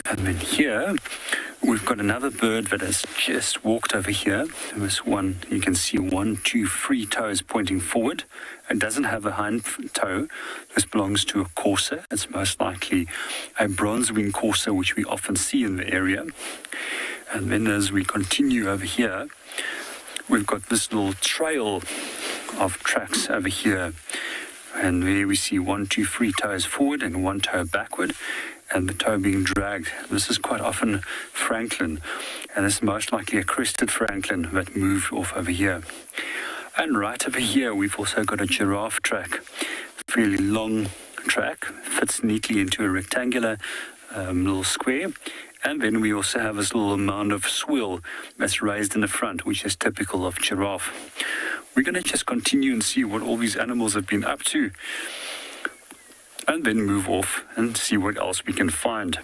And then here, we've got another bird that has just walked over here. And this one, you can see 1, 2, 3 toes pointing forward. It doesn't have a hind toe. This belongs to a corsair. It's most likely a bronze-winged corsair, which we often see in the area. And then as we continue over here, we've got this little trail of tracks over here. And there we see 1, 2, 3 toes forward and 1 toe backward, and the toe being dragged. This is quite often francolin, and it's most likely a crested francolin that moved off over here. And right over here, we've also got a giraffe track, fairly long track, fits neatly into a rectangular little square. And then we also have this little mound of swill that's raised in the front, which is typical of giraffe. We're going to just continue and see what all these animals have been up to, and then move off and see what else we can find.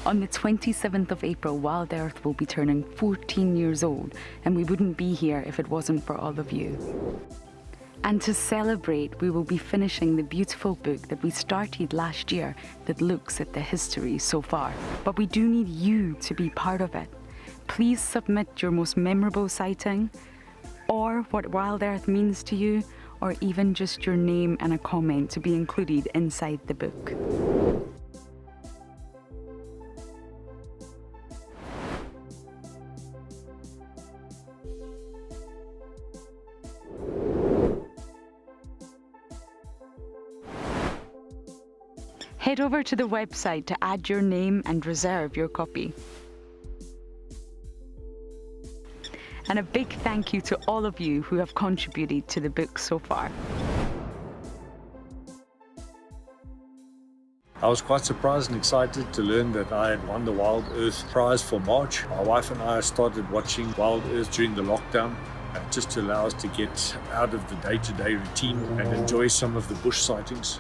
On the 27th of April, Wild Earth will be turning 14 years old, and we wouldn't be here if it wasn't for all of you. And to celebrate, we will be finishing the beautiful book that we started last year that looks at the history so far. But we do need you to be part of it. Please submit your most memorable sighting, or what Wild Earth means to you, or even just your name and a comment to be included inside the book. Head over to the website to add your name and reserve your copy. And a big thank you to all of you who have contributed to the book so far. I was quite surprised and excited to learn that I had won the Wild Earth prize for March. My wife and I started watching Wild Earth during the lockdown, just to allow us to get out of the day-to-day routine and enjoy some of the bush sightings.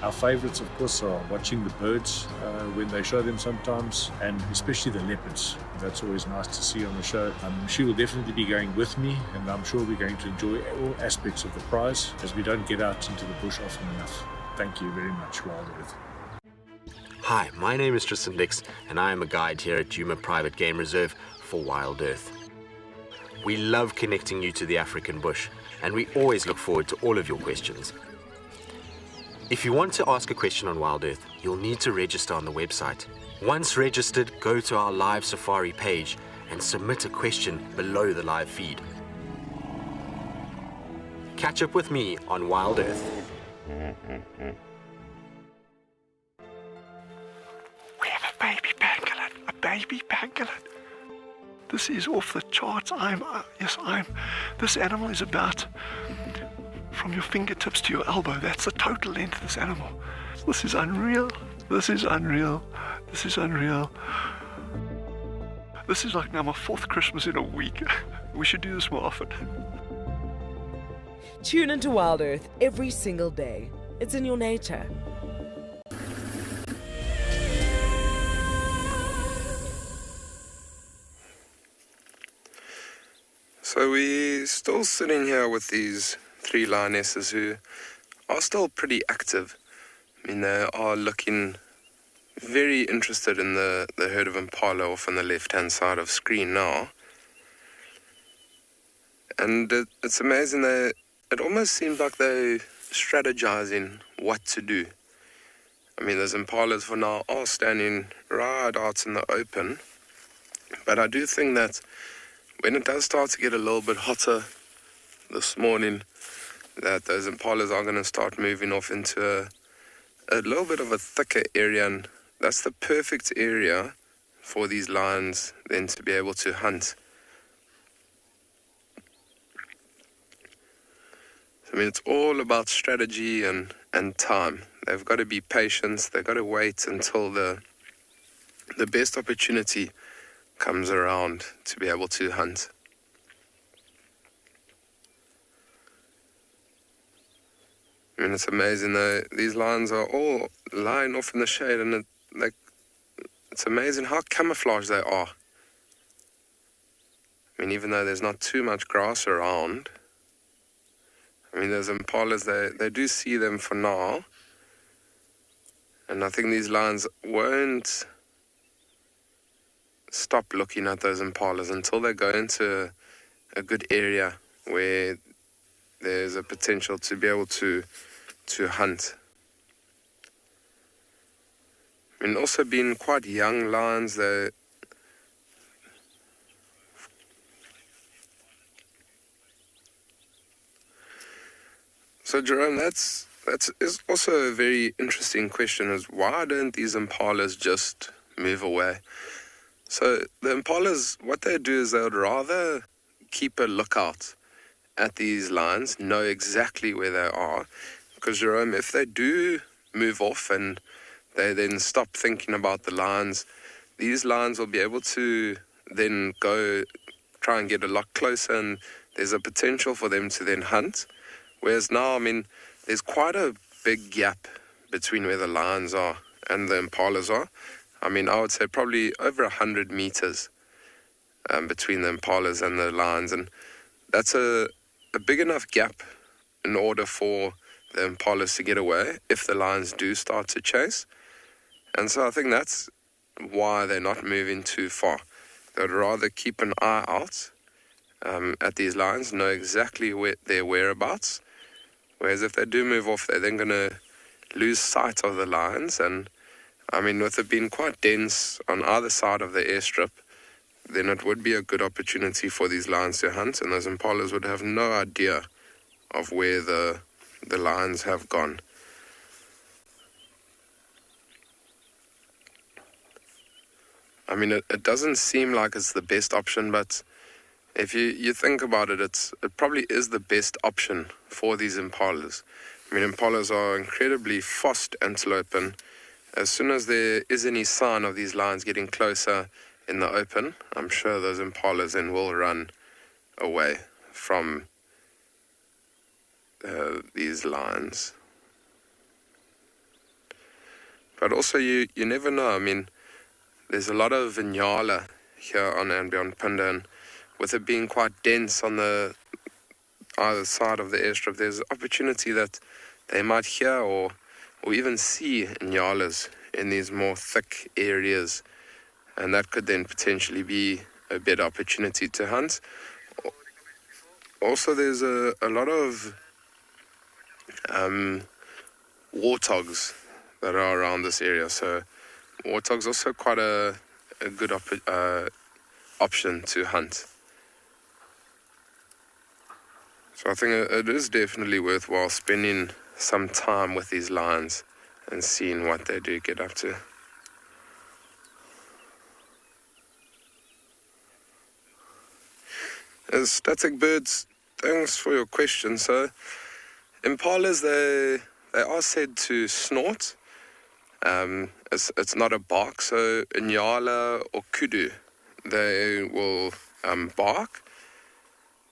Our favorites, of course, are watching the birds when they show them sometimes, and especially the leopards. That's always nice to see on the show. She will definitely be going with me, and I'm sure we're going to enjoy all aspects of the prize, as we don't get out into the bush often enough. Thank you very much, Wild Earth. Hi, my name is Tristan Dix, and I am a guide here at Djuma Private Game Reserve for Wild Earth. We love connecting you to the African bush, and we always look forward to all of your questions. If you want to ask a question on Wild Earth, you'll need to register on the website. Once registered, go to our live safari page and submit a question below the live feed. Catch up with me on Wild Earth. We have a baby pangolin, a baby pangolin. This is off the charts. This animal is about from your fingertips to your elbow. That's the total length of this animal. This is unreal. This is unreal. This is unreal. This is like now my 4th Christmas in a week. We should do this more often. Tune into Wild Earth every single day. It's in your nature. So we're still sitting here with these 3 lionesses who are still pretty active. I mean, they are looking very interested in the herd of impala off on the left-hand side of screen now. And it's amazing, it almost seems like they're strategizing what to do. I mean, those impalas for now are standing right out in the open, but I do think that when it does start to get a little bit hotter this morning, that those impalas are going to start moving off into a little bit of a thicker area, and that's the perfect area for these lions then to be able to hunt. I mean, it's all about strategy and time. They've got to be patient. They've got to wait until the best opportunity comes around to be able to hunt. I mean, it's amazing though. These lions are all lying off in the shade, and it's amazing how camouflaged they are. I mean, even though there's not too much grass around, I mean, those impalas, they do see them for now. And I think these lions won't stop looking at those impalas until they go into a good area where there's a potential to be able to hunt. I mean, also being quite young lions, So Jerome, that's is also a very interesting question, is why don't these impalas just move away? So the impalas, what they do is they would rather keep a lookout at these lions, know exactly where they are, because Jerome, if they do move off and they then stop thinking about the lions, these lions will be able to then go try and get a lot closer, and there's a potential for them to then hunt. Whereas now, I mean, there's quite a big gap between where the lions are and the impalas are. I mean, I would say probably over 100 meters between the impalas and the lions, and that's a big enough gap in order for the impalas to get away if the lions do start to chase. And so I think that's why they're not moving too far. They'd rather keep an eye out at these lions, know exactly their whereabouts. Whereas if they do move off, they're then going to lose sight of the lions. And I mean, with it being quite dense on either side of the airstrip, then it would be a good opportunity for these lions to hunt, and those impalas would have no idea of where the lions have gone. I mean, it doesn't seem like it's the best option, but if you think about it, it probably is the best option for these impalas. I mean, impalas are incredibly fast antelope, and as soon as there is any sign of these lions getting closer in the open, I'm sure those impalas then will run away from these lions. But also, you never know. I mean, there's a lot of Inyala here on and beyond Punda, and with it being quite dense on the either side of the airstrip, there's opportunity that they might hear or even see Inyalas in these more thick areas, and that could then potentially be a better opportunity to hunt. Also, there's a lot of warthogs that are around this area, so warthogs also quite a good option to hunt. So I think it is definitely worthwhile spending some time with these lions and seeing what they do get up to. As Static Birds, thanks for your question. So impalas, they are said to snort. It's not a bark. So Inyala or Kudu, they will bark.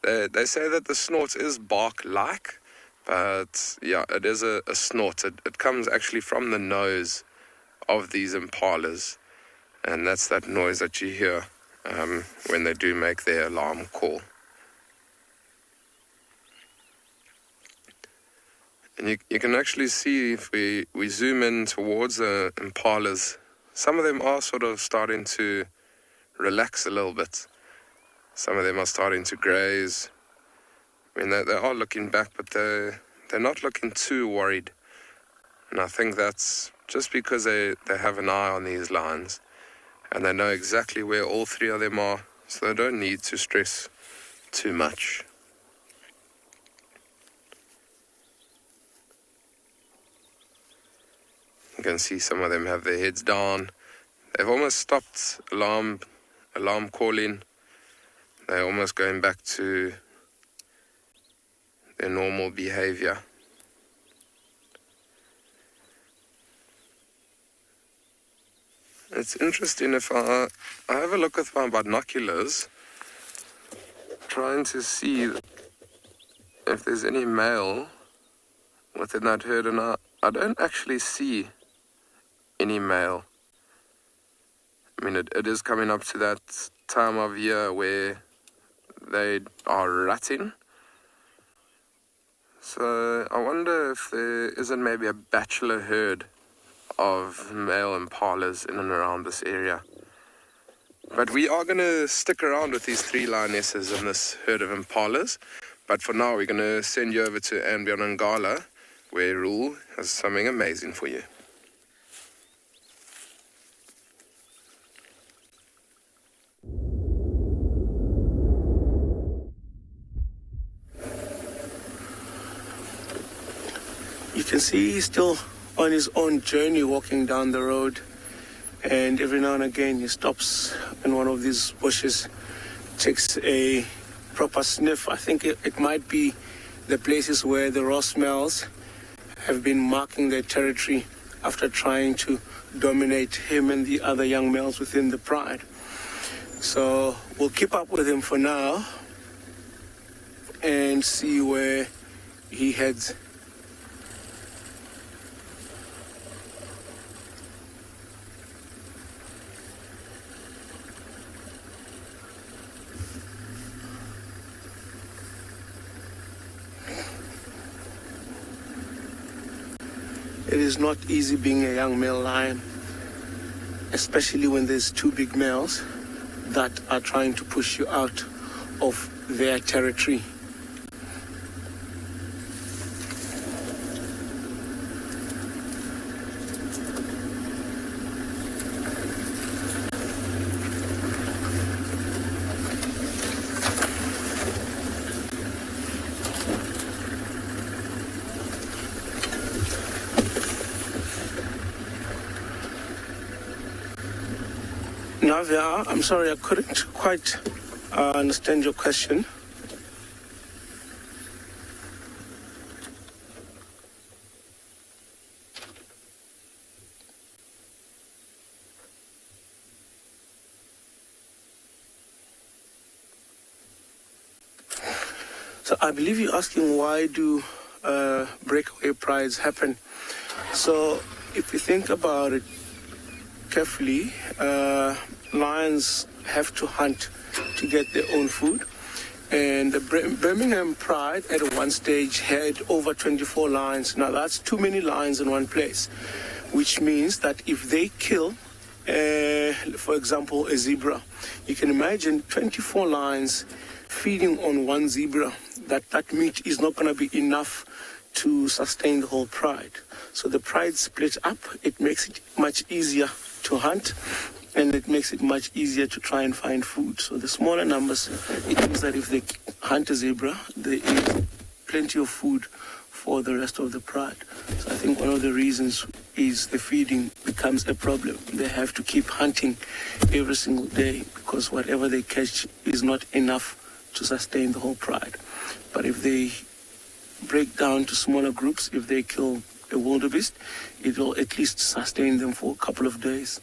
They say that the snort is bark-like, but yeah, it is a snort. It comes actually from the nose of these impalas, and that's that noise that you hear when they do make their alarm call. And you can actually see, if we zoom in towards the impalas, some of them are sort of starting to relax a little bit. Some of them are starting to graze. I mean, they are looking back, but they're not looking too worried. And I think that's just because they have an eye on these lions, and they know exactly where all three of them are, so they don't need to stress too much. You can see some of them have their heads down. They've almost stopped alarm calling. They're almost going back to their normal behavior. It's interesting, if I have a look with my binoculars, trying to see if there's any male within that herd, and I don't actually see any male. I mean, it is coming up to that time of year where they are rutting. So I wonder if there isn't maybe a bachelor herd of male impalas in and around this area. But we are going to stick around with these three lionesses and this herd of impalas. But for now, we're going to send you over to Ngala, where Rule has something amazing for you. You can see he's still on his own journey walking down the road, and every now and again he stops in one of these bushes, takes a proper sniff. I think it might be the places where the raw smells have been marking their territory after trying to dominate him and the other young males within the pride. So we'll keep up with him for now and see where he heads. It is not easy being a young male lion, especially when there's two big males that are trying to push you out of their territory. Navia, I'm sorry, I couldn't quite I understand your question. So I believe you're asking why do breakaway prides happen. So if you think about it carefully, lions have to hunt to get their own food. And the Birmingham Pride at one stage had over 24 lions. Now that's too many lions in one place, which means that if they kill, for example, a zebra, you can imagine 24 lions feeding on one zebra. That meat is not going to be enough to sustain the whole pride. So the pride split up. It makes it much easier to hunt, and it makes it much easier to try and find food. So the smaller numbers, it means that if they hunt a zebra, there is plenty of food for the rest of the pride. So I think one of the reasons is the feeding becomes a problem. They have to keep hunting every single day because whatever they catch is not enough to sustain the whole pride. But if they break down to smaller groups, if they kill a wildebeest, it will at least sustain them for a couple of days.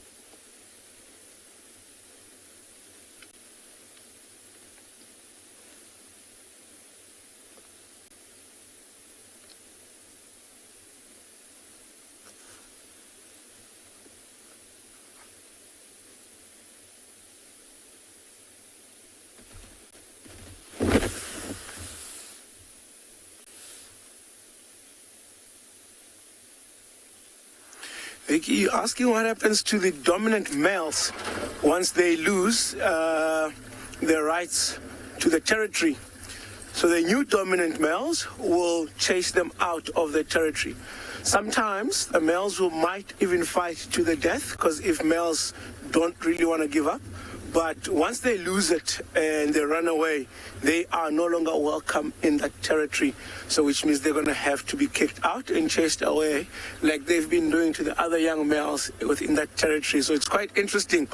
Vicky, you're asking what happens to the dominant males once they lose their rights to the territory. So the new dominant males will chase them out of the territory. Sometimes the males might even fight to the death, because if males don't really want to give up, but once they lose it and they run away, they are no longer welcome in that territory. So which means they're going to have to be kicked out and chased away like they've been doing to the other young males within that territory. So it's quite interesting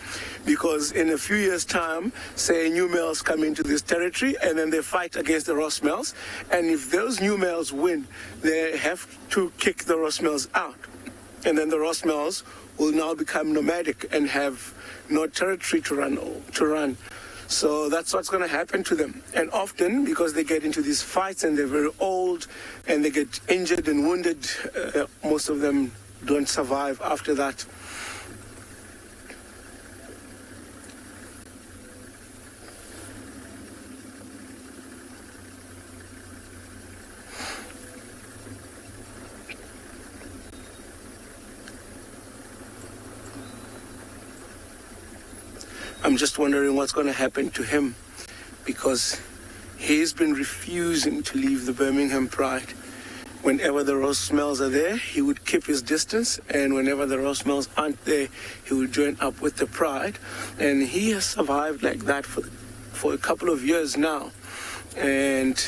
because in a few years' time, say new males come into this territory and then they fight against the Ross males. And if those new males win, they have to kick the Ross males out. And then the Ross males will now become nomadic and have no territory to run. So that's what's going to happen to them. And often, because they get into these fights and they're very old and they get injured and wounded, most of them don't survive after that. I'm just wondering what's going to happen to him, because he's been refusing to leave the Birmingham Pride. Whenever the Ross males are there, he would keep his distance, and whenever the Ross males aren't there, he would join up with the Pride. And he has survived like that for a couple of years now. And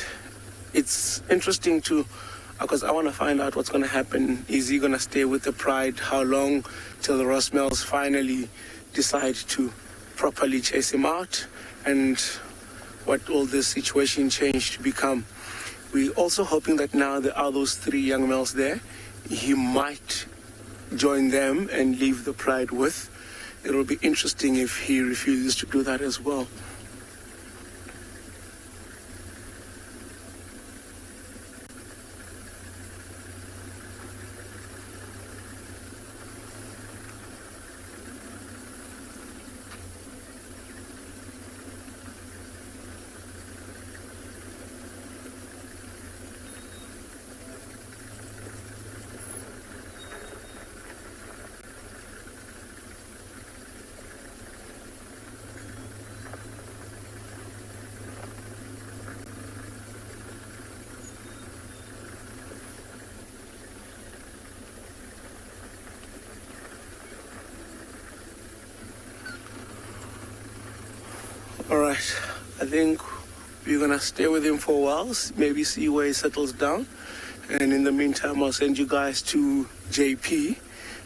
it's interesting because I want to find out what's going to happen. Is he going to stay with the Pride? How long till the Ross males finally decide to properly chase him out, and what will this situation change to become? We're also hoping that now there are those 3 young males there, he might join them and leave the Pride with. It will be interesting if he refuses to do that as well. All right, I think we're going to stay with him for a while, maybe see where he settles down. And in the meantime, I'll send you guys to JP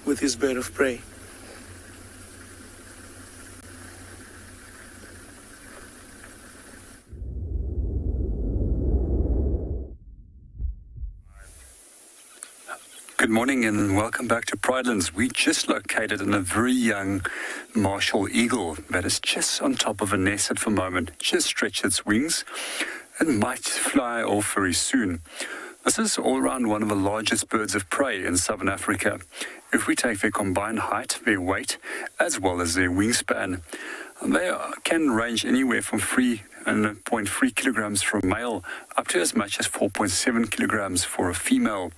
with his bird of prey. Good morning and welcome back to Pridelands. We just located in a very young martial eagle that is just on top of a nest at the moment, just stretched its wings and might fly off very soon. This is all around one of the largest birds of prey in southern Africa. If we take their combined height, their weight, as well as their wingspan, they can range anywhere from 3.3 kilograms for a male up to as much as 4.7 kilograms for a female.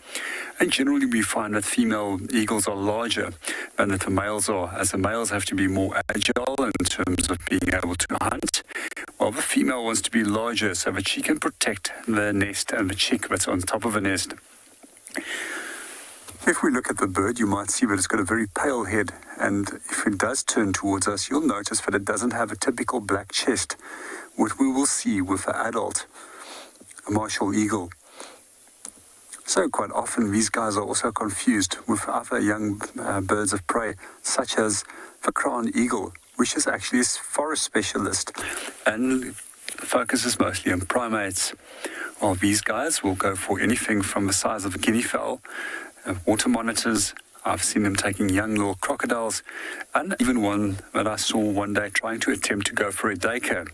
And generally we find that female eagles are larger than that the males are, as the males have to be more agile in terms of being able to hunt, while the female wants to be larger so that she can protect the nest and the chick that's on top of the nest. If we look at the bird, you might see that it's got a very pale head, and if it does turn towards us, you'll notice that it doesn't have a typical black chest, what we will see with an adult, a martial eagle. So quite often these guys are also confused with other young birds of prey, such as the crowned eagle, which is actually a forest specialist and focuses mostly on primates, while these guys will go for anything from the size of a guinea fowl, water monitors. I've seen them taking young little crocodiles, and even one that I saw one day trying to attempt to go for a duiker.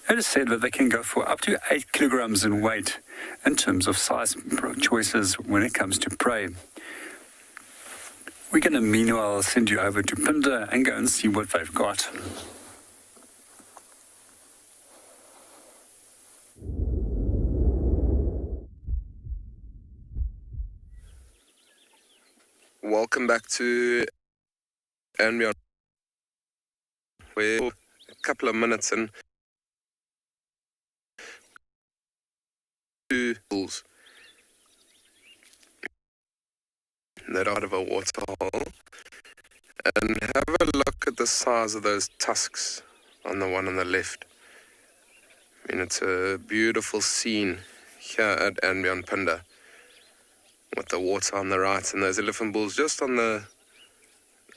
It is said that they can go for up to 8 kilograms in weight in terms of size choices when it comes to prey. We're going to meanwhile send you over to Pinda and go and see what they've got. Welcome back to and beyond. We're a couple of minutes in. Two bulls that out of a waterhole, and have a look at the size of those tusks on the one on the left. I mean, it's a beautiful scene here at Anbion Pinda, with the water on the right and those elephant bulls just on a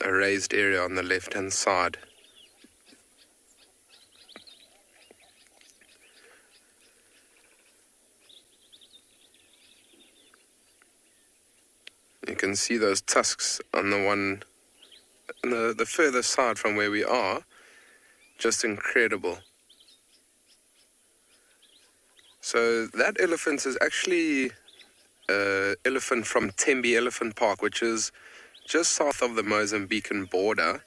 raised area on the left-hand side. You can see those tusks on the one, the further side from where we are, just incredible. So that elephant is actually elephant from Tembe Elephant Park, which is just south of the Mozambican border,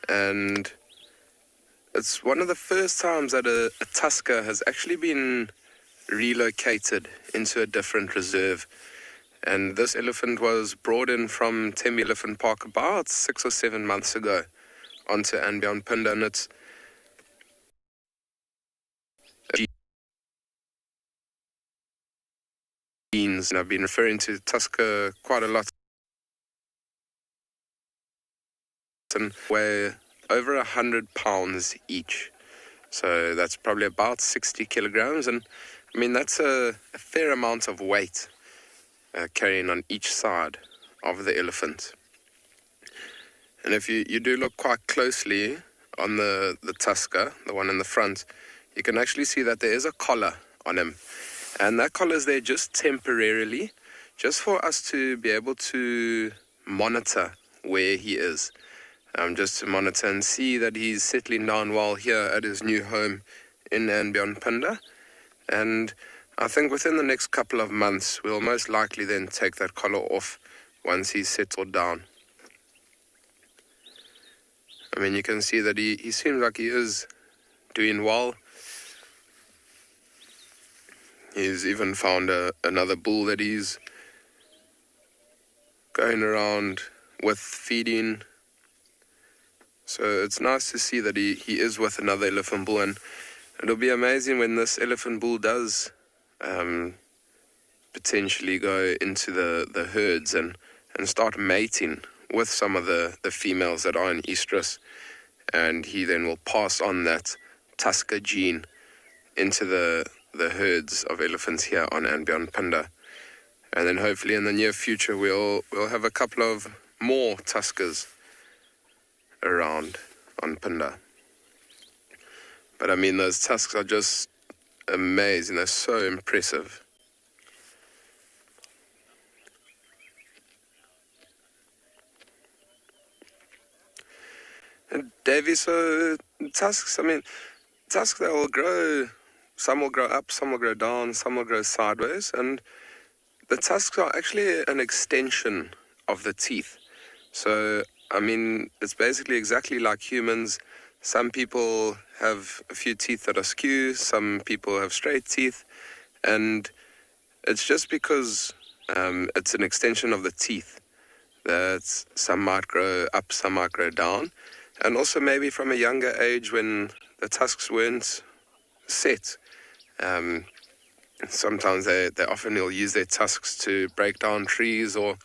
and it's one of the first times that a tusker has actually been relocated into a different reserve. And this elephant was brought in from Tembe Elephant Park about 6 or 7 months ago onto Anbion Pinda, and it's genes, and I've been referring to tusker quite a lot, and weigh over 100 pounds each, so that's probably about 60 kilograms, and I mean that's a fair amount of weight carrying on each side of the elephant. And if you do look quite closely on the tusker, the one in the front, you can actually see that there is a collar on him. And that collar is there just temporarily, just for us to be able to monitor where he is. Just to monitor and see that he's settling down well here at his new home in Anbion Pinda. And I think within the next couple of months, we'll most likely then take that collar off once he's settled down. I mean, you can see that he seems like he is doing well. He's even found another bull that he's going around with feeding. So it's nice to see that he is with another elephant bull, and it'll be amazing when this elephant bull does potentially go into the herds and start mating with some of the females that are in estrus, and he then will pass on that tusker gene into the herds of elephants here on Anbion Pinda. And then hopefully in the near future we'll have a couple of more tuskers around on Pinda. But I mean, those tusks are just amazing. They're so impressive. Davey, so tusks, tusks, they will grow, some will grow up, some will grow down, some will grow sideways, and the tusks are actually an extension of the teeth. So, it's basically exactly like humans. Some people have a few teeth that are skew, some people have straight teeth, and it's just because it's an extension of the teeth that some might grow up, some might grow down. And also maybe from a younger age when the tusks weren't set. Sometimes they often will use their tusks to break down trees or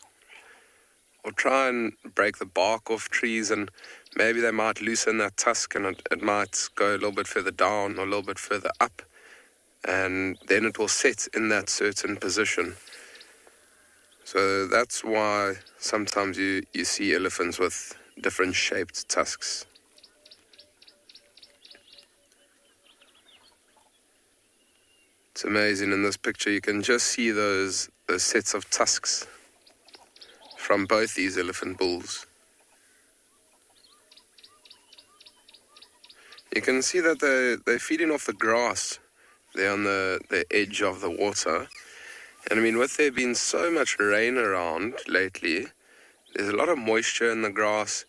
try and break the bark off trees, and maybe they might loosen that tusk and it might go a little bit further down or a little bit further up, and then it will set in that certain position. So that's why sometimes you see elephants with different shaped tusks. It's amazing in this picture, you can just see those sets of tusks from both these elephant bulls. You can see that they're feeding off the grass there on the edge of the water. And with there being so much rain around lately, there's a lot of moisture in the grass,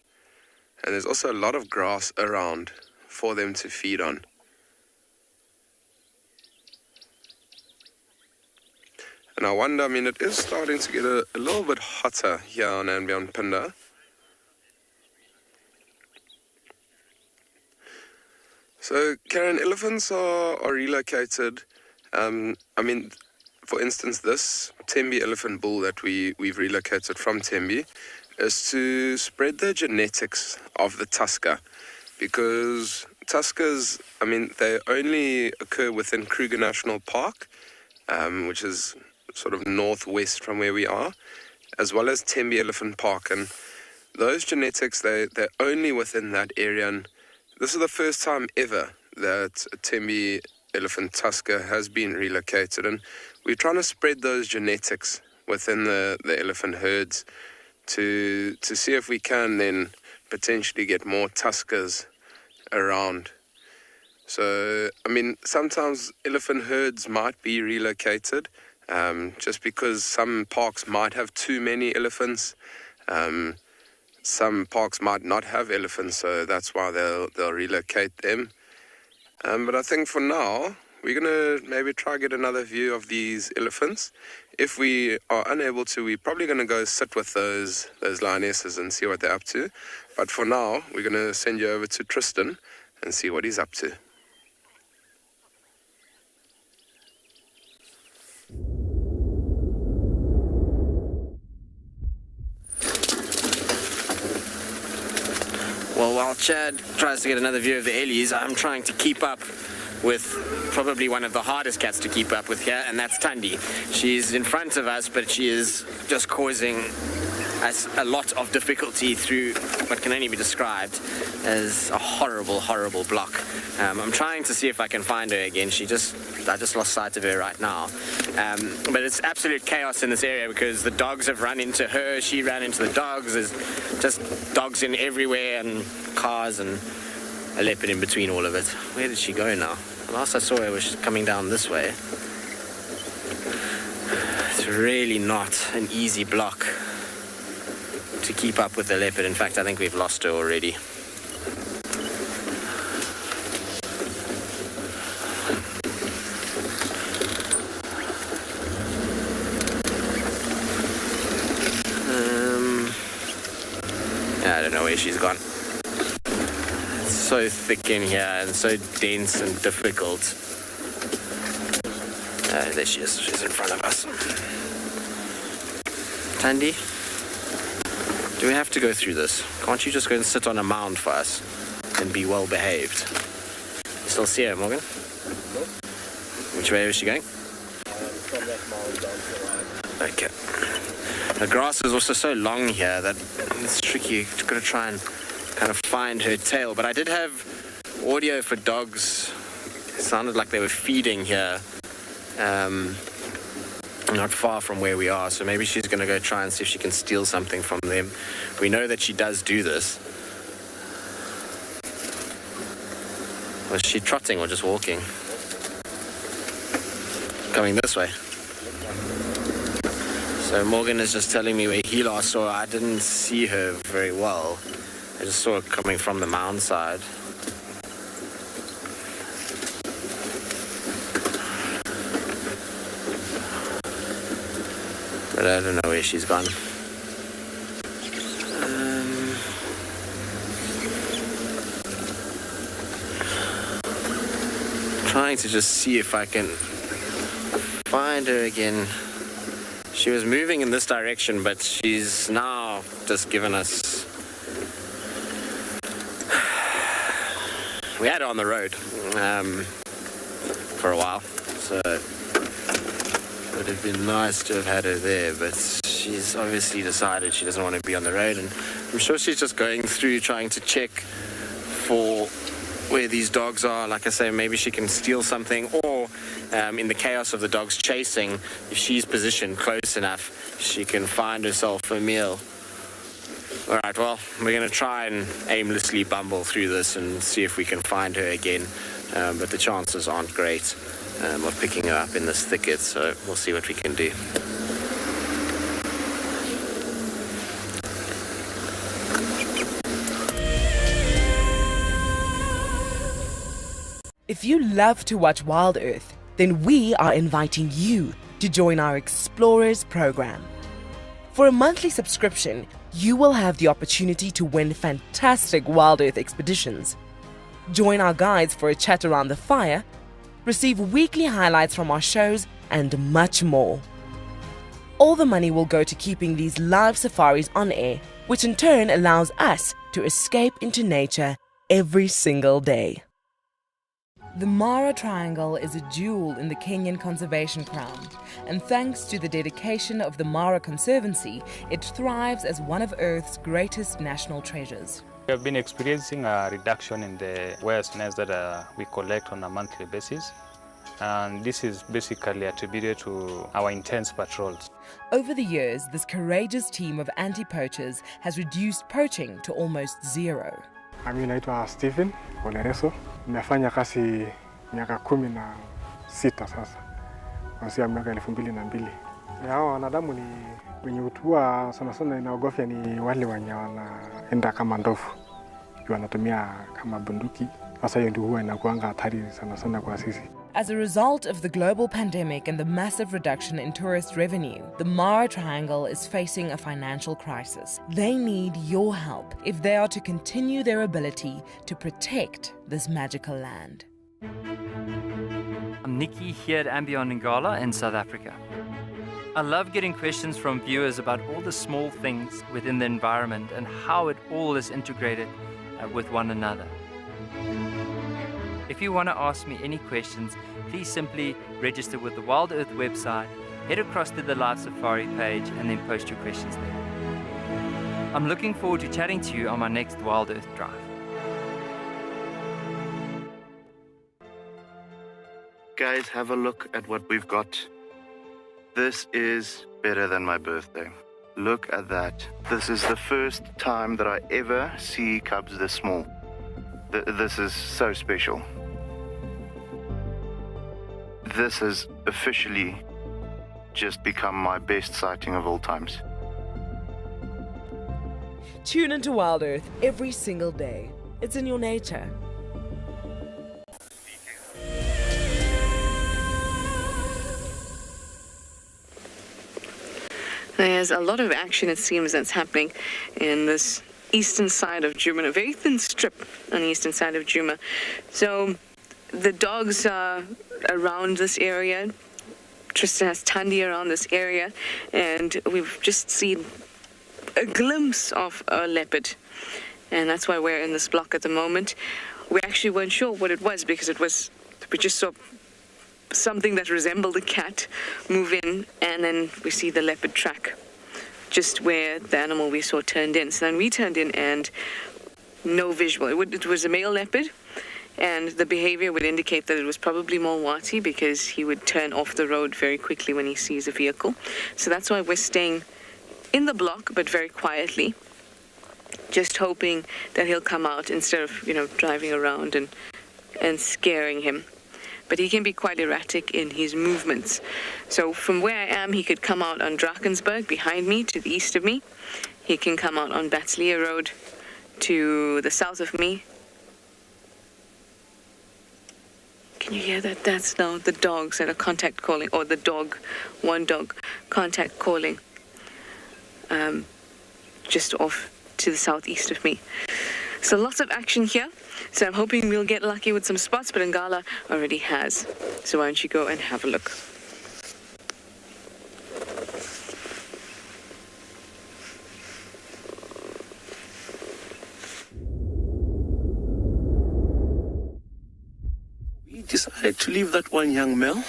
and there's also a lot of grass around for them to feed on. And I wonder, it is starting to get a little bit hotter here on Nambiyana. So, Karen, elephants are relocated. For instance, this Tembe elephant bull that we've relocated from Tembe is to spread the genetics of the tusker, because tuskers, they only occur within Kruger National Park, which is sort of northwest from where we are, as well as Tembe Elephant Park, and those genetics, they're only within that area. And this is the first time ever that a Tembe elephant tusker has been relocated, and we're trying to spread those genetics within the elephant herds to see if we can then potentially get more tuskers around. So, sometimes elephant herds might be relocated, just because some parks might have too many elephants. Some parks might not have elephants, so that's why they'll relocate them. But I think for now, we're going to maybe try get another view of these elephants. If we are unable to, we're probably going to go sit with those lionesses and see what they're up to. But for now, we're going to send you over to Tristan and see what he's up to. Well, while Chad tries to get another view of the Ellies, I'm trying to keep up with probably one of the hardest cats to keep up with here, and that's Thandi. She's in front of us, but she is just causing us a lot of difficulty through what can only be described as a horrible, horrible block. I'm trying to see if I can find her again. I just lost sight of her right now. But it's absolute chaos in this area because the dogs have run into her, she ran into the dogs. There's just dogs in everywhere and cars and a leopard in between all of it. Where did she go now? Last I saw her was coming down this way. It's really not an easy block to keep up with the leopard. In fact, I think we've lost her already. I don't know where she's gone. It's so thick in here and so dense and difficult. There she is. She's in front of us. Thandi, do we have to go through this? Can't you just go and sit on a mound for us and be well behaved? You still see her, Morgan? No. Which way is she going? From that mound down to the right. Okay. The grass is also so long here that it's tricky. You've got to try and kind of find her tail. But I did have audio for dogs. It sounded like they were feeding here, not far from where we are. So maybe she's going to go try and see if she can steal something from them. We know that she does do this. Was she trotting or just walking? Coming this way. So Morgan is just telling me where he last saw her. I didn't see her very well. I just saw her coming from the mound side. But I don't know where she's gone. Trying to just see if I can find her again. She was moving in this direction, but she's now just given us... We had her on the road for a while, so it would have been nice to have had her there, but she's obviously decided she doesn't want to be on the road, and I'm sure she's just going through trying to check for where these dogs are. Like I say, maybe she can steal something, or in the chaos of the dogs chasing, if she's positioned close enough, she can find herself a meal. All right, well, we're going to try and aimlessly bumble through this and see if we can find her again, but the chances aren't great of picking her up in this thicket, so we'll see what we can do. If you love to watch Wild Earth, then we are inviting you to join our Explorers program. For a monthly subscription, you will have the opportunity to win fantastic Wild Earth expeditions. Join our guides for a chat around the fire, receive weekly highlights from our shows, and much more. All the money will go to keeping these live safaris on air, which in turn allows us to escape into nature every single day. The Mara Triangle is a jewel in the Kenyan conservation crown, and thanks to the dedication of the Mara Conservancy, it thrives as one of Earth's greatest national treasures. We have been experiencing a reduction in the whale snails that we collect on a monthly basis, and this is basically attributed to our intense patrols. Over the years, this courageous team of anti-poachers has reduced poaching to almost zero. Mimi naitwa Stephen Olereso. Nimefanya kazi miaka 16 sasa. Kuanzia mwaka 2002. Hao wanadamu ni wenye utua sana sana inaogofya ni wale wenye wanaenda kama ndovu. Wanatumia kama bunduki. Sasa hiyo ndio huwa inakuanga hatari sana sana kwa sisi. As a result of the global pandemic and the massive reduction in tourist revenue, the Mara Triangle is facing a financial crisis. They need your help if they are to continue their ability to protect this magical land. I'm Nikki here at Ambion Ngala in South Africa. I love getting questions from viewers about all the small things within the environment and how it all is integrated with one another. If you want to ask me any questions, please simply register with the Wild Earth website, head across to the Live Safari page, and then post your questions there. I'm looking forward to chatting to you on my next Wild Earth drive. Guys, have a look at what we've got. This is better than my birthday. Look at that. This is the first time that I ever see cubs this small. This is so special. This has officially just become my best sighting of all times. Tune into Wild Earth every single day. It's in your nature. There's a lot of action, it seems, that's happening in this eastern side of Djuma, a very thin strip on the eastern side of Djuma. So the dogs are around this area. Tristan has Tandy around this area, and we've just seen a glimpse of a leopard, and that's why we're in this block at the moment. We actually weren't sure what it was because we just saw something that resembled a cat move in, and then we see the leopard track just where the animal we saw turned in. So then we turned in and no visual. It was a male leopard, and the behavior would indicate that it was probably Mulwati because he would turn off the road very quickly when he sees a vehicle. So that's why we're staying in the block, but very quietly, just hoping that he'll come out instead of, driving around and and scaring him. But he can be quite erratic in his movements. So from where I am, he could come out on Drakensberg behind me to the east of me. He can come out on Batsleer Road to the south of me. Can you hear that? That's now the dogs that are contact calling, or the dog, one dog, contact calling, just off to the southeast of me. So lots of action here. So I'm hoping we'll get lucky with some spots, but Ngala already has. So why don't you go and have a look. We decided to leave that one young male.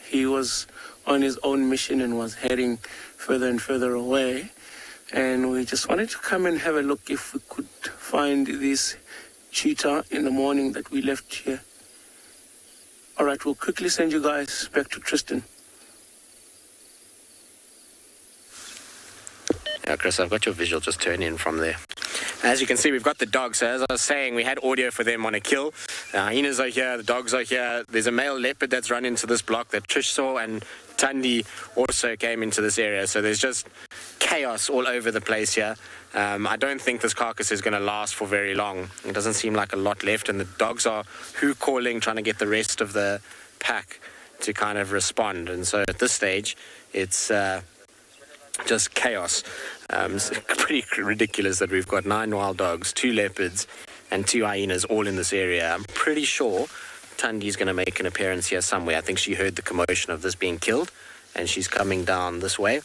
He was on his own mission and was heading further and further away. And we just wanted to come and have a look if we could find this cheetah in the morning that we left here. All right, we'll quickly send you guys back to Tristan. Yeah, Chris, I've got your visual just turn in from there. As you can see, we've got the dogs. So as I was saying, we had audio for them on a kill. The hyenas are here, the dogs are here. There's a male leopard that's run into this block that Trish saw, and Thandi also came into this area. So there's just chaos all over the place here. I don't think this carcass is going to last for very long. It doesn't seem like a lot left, and the dogs are calling, trying to get the rest of the pack to kind of respond. And so at this stage, it's just chaos. It's pretty ridiculous that we've got 9 wild dogs, 2 leopards, and 2 hyenas all in this area. I'm pretty sure Thandi's going to make an appearance here somewhere. I think she heard the commotion of this being killed, and she's coming down this way,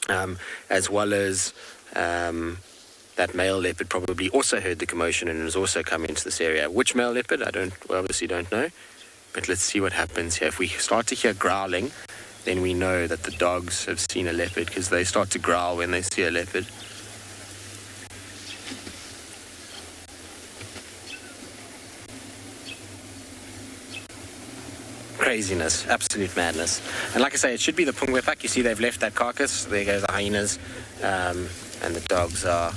as well as that male leopard probably also heard the commotion and is also coming into this area. Which male leopard? We obviously don't know, but let's see what happens here. If we start to hear growling, then we know that the dogs have seen a leopard, because they start to growl when they see a leopard. Craziness, absolute madness. And like I say, it should be the Pungwe pack. You see they've left that carcass. There goes the hyenas, and the dogs are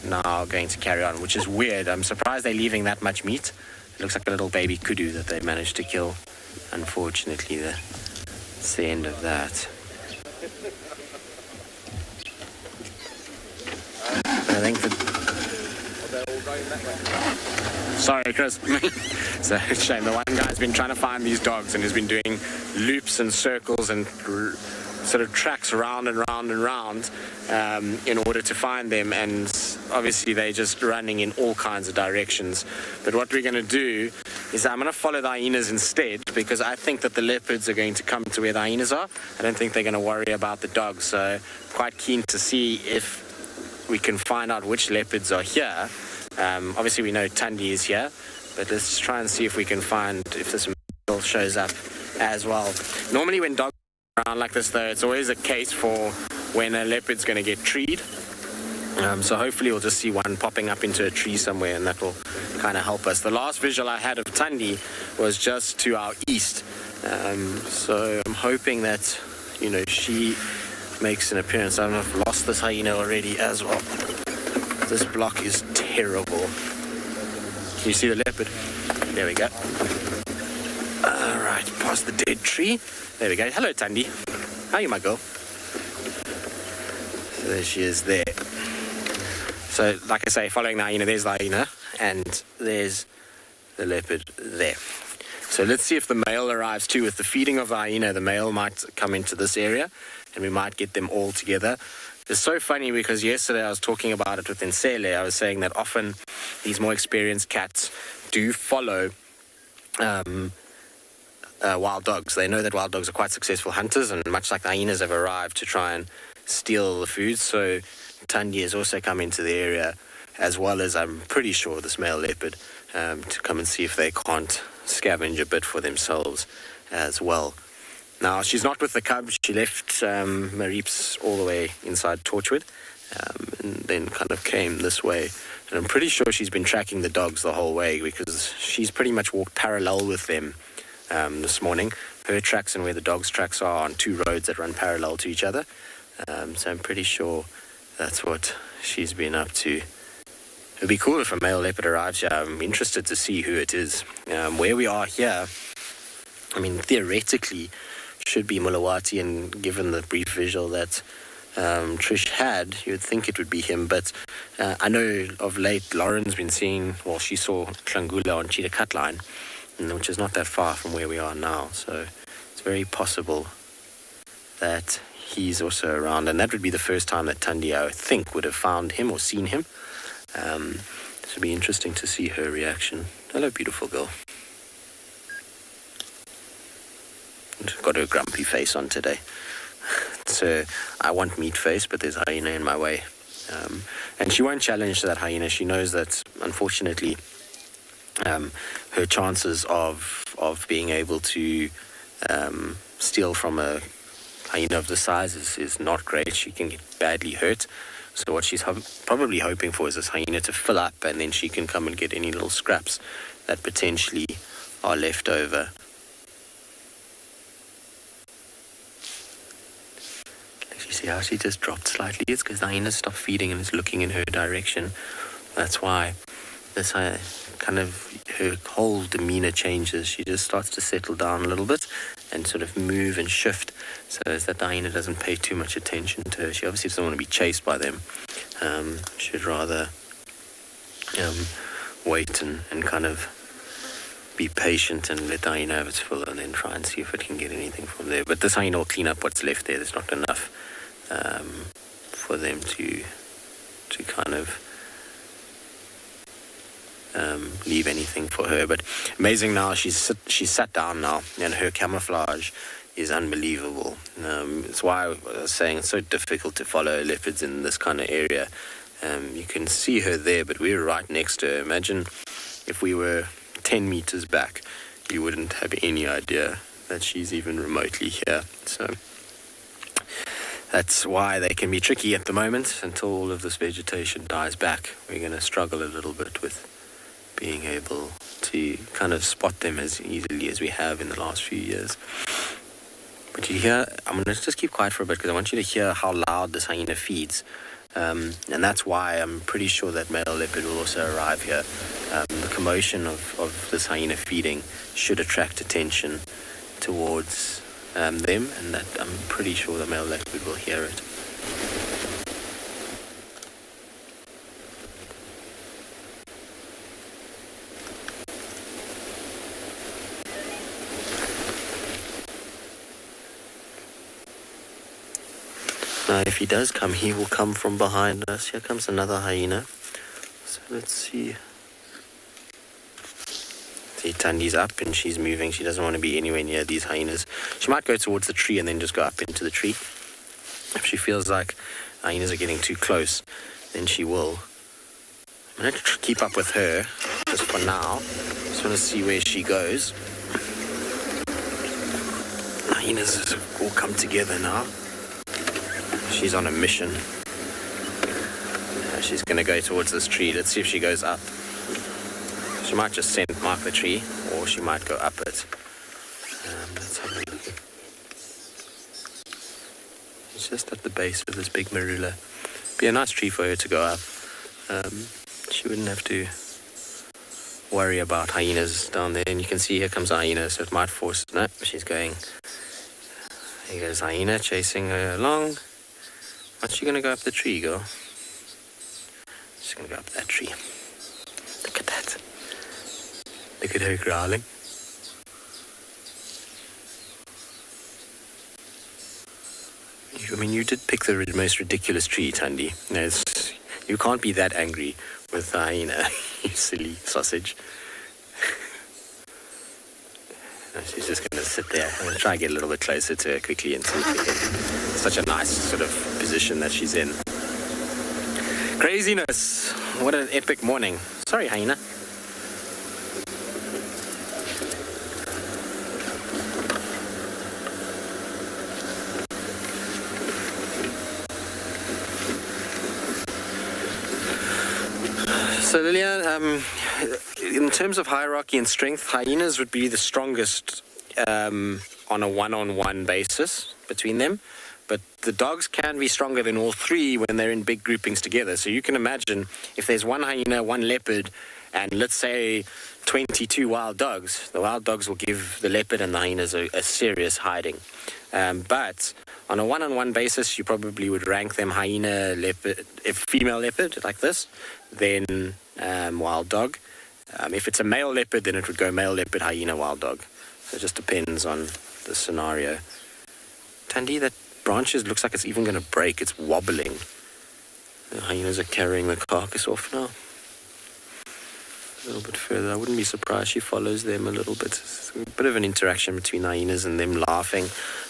now going to carry on, which is weird. I'm surprised they're leaving that much meat. It looks like a little baby kudu that they managed to kill. Unfortunately, it's the end of that. I think Sorry, Chris. It's a shame. The one guy's been trying to find these dogs and has been doing loops and circles and sort of tracks round and round and round in order to find them, and obviously they're just running in all kinds of directions. But what we're going to do is I'm going to follow the hyenas instead, because I think that the leopards are going to come to where the hyenas are. I don't think they're going to worry about the dogs, so I'm quite keen to see if we can find out which leopards are here. Obviously we know Thandi is here, but let's try and see if we can find if this male shows up as well. Normally when dogs are around like this though, it's always a case for when a leopard's going to get treed. So hopefully we'll just see one popping up into a tree somewhere, and that will kind of help us. The last visual I had of Thandi was just to our east. So I'm hoping that, you know, she makes an appearance. I don't know if I've lost this hyena already as well. This block is terrible. Can you see the leopard? There we go. All right, past the dead tree. There we go. Hello, Thandi. How are you, my girl? So there she is there. So, like I say, following the hyena, there's the hyena, and there's the leopard there. So let's see if the male arrives too. With the feeding of the hyena, the male might come into this area, and we might get them all together. It's so funny because yesterday I was talking about it with Nsele. I was saying that often these more experienced cats do follow wild dogs. They know that wild dogs are quite successful hunters, and much like the hyenas have arrived to try and steal the food. So Thandi has also come into the area, as well as, I'm pretty sure, this male leopard, to come and see if they can't scavenge a bit for themselves as well. Now, she's not with the cubs. She left Marips all the way inside Torchwood, and then kind of came this way. And I'm pretty sure she's been tracking the dogs the whole way, because she's pretty much walked parallel with them this morning. Her tracks and where the dogs' tracks are on 2 roads that run parallel to each other. So I'm pretty sure that's what she's been up to It'd be cool if a male leopard arrives here. I'm interested to see who it is. Where we are here, I mean, theoretically, should be Mulawati, and given the brief visual that Trish had, you would think it would be him. But I know of late, Lauren's been seeing, well, she saw Klangula on Cheetah Cut Line, which is not that far from where we are now. So it's very possible that he's also around. And that would be the first time that Thandi, I think, would have found him or seen him. It would be interesting to see her reaction. Hello, beautiful girl. Got her grumpy face on today. So I want meat face, but there's a hyena in my way. And she won't challenge that hyena. She knows that, unfortunately, her chances of being able to steal from a hyena of the size is not great. She can get badly hurt. So what she's probably hoping for is this hyena to fill up, and then she can come and get any little scraps that potentially are left over. You see how she just dropped slightly? It's because the hyena stopped feeding and is looking in her direction. That's why this kind of, her whole demeanor changes. She just starts to settle down a little bit and sort of move and shift so as that the hyena doesn't pay too much attention to her. She obviously doesn't want to be chased by them. She'd rather wait and kind of be patient and let the hyena have its fill, and then try and see if it can get anything from there. But this hyena will clean up what's left there. There's not enough for them to kind of leave anything for her. But amazing now, she's sat down now, and her camouflage is unbelievable. It's why I was saying it's so difficult to follow leopards in this kind of area. You can see her there, but we're right next to her. Imagine if we were 10 meters back, you wouldn't have any idea that she's even remotely here. So that's why they can be tricky at the moment. Until all of this vegetation dies back, we're going to struggle a little bit with being able to kind of spot them as easily as we have in the last few years. But you hear, I'm going to just keep quiet for a bit because I want you to hear how loud this hyena feeds. And that's why I'm pretty sure that male leopard will also arrive here. The commotion of this hyena feeding should attract attention towards them, and that I'm pretty sure the male leopard will hear it. Now, if he does come, he will come from behind us. Here comes another hyena. So let's see. See, Thandi's up and she's moving. She doesn't want to be anywhere near these hyenas. She might go towards the tree and then just go up into the tree. If she feels like hyenas are getting too close, then she will. I'm going to keep up with her just for now. Just want to see where she goes. Hyenas all come together now. She's on a mission. She's going to go towards this tree. Let's see if she goes up. She might just mark the tree, or she might go up it. Let's have a look. It's just at the base of this big marula. Be a nice tree for her to go up. She wouldn't have to worry about hyenas down there. And you can see here comes a hyena, so it might force... No, she's going... Here goes hyena chasing her along. What's she going to go up the tree, girl? She's going to go up that tree. Look at that. Look at her growling. I mean, you did pick the most ridiculous tree, Thandi. You can't be that angry with the hyena, you silly sausage. She's just going to sit there. I'm going to try and get a little bit closer to her quickly and see if we can. Such a nice sort of position that she's in. Craziness. What an epic morning. Sorry, hyena. So Lillian, in terms of hierarchy and strength, hyenas would be the strongest on a one-on-one basis between them. but the dogs can be stronger than all three when they're in big groupings together. So you can imagine if there's one hyena, one leopard, and let's say 22 wild dogs, the wild dogs will give the leopard and the hyenas a serious hiding. But on a one-on-one basis, you probably would rank them hyena, leopard, if female leopard like this, then wild dog. If it's a male leopard, then it would go male leopard, hyena, wild dog. So it just depends on the scenario. Tandy, that branches looks like it's even going to break. It's wobbling. The hyenas are carrying the carcass off now. A little bit further. I wouldn't be surprised she follows them a little bit. It's a bit of an interaction between hyenas and them laughing.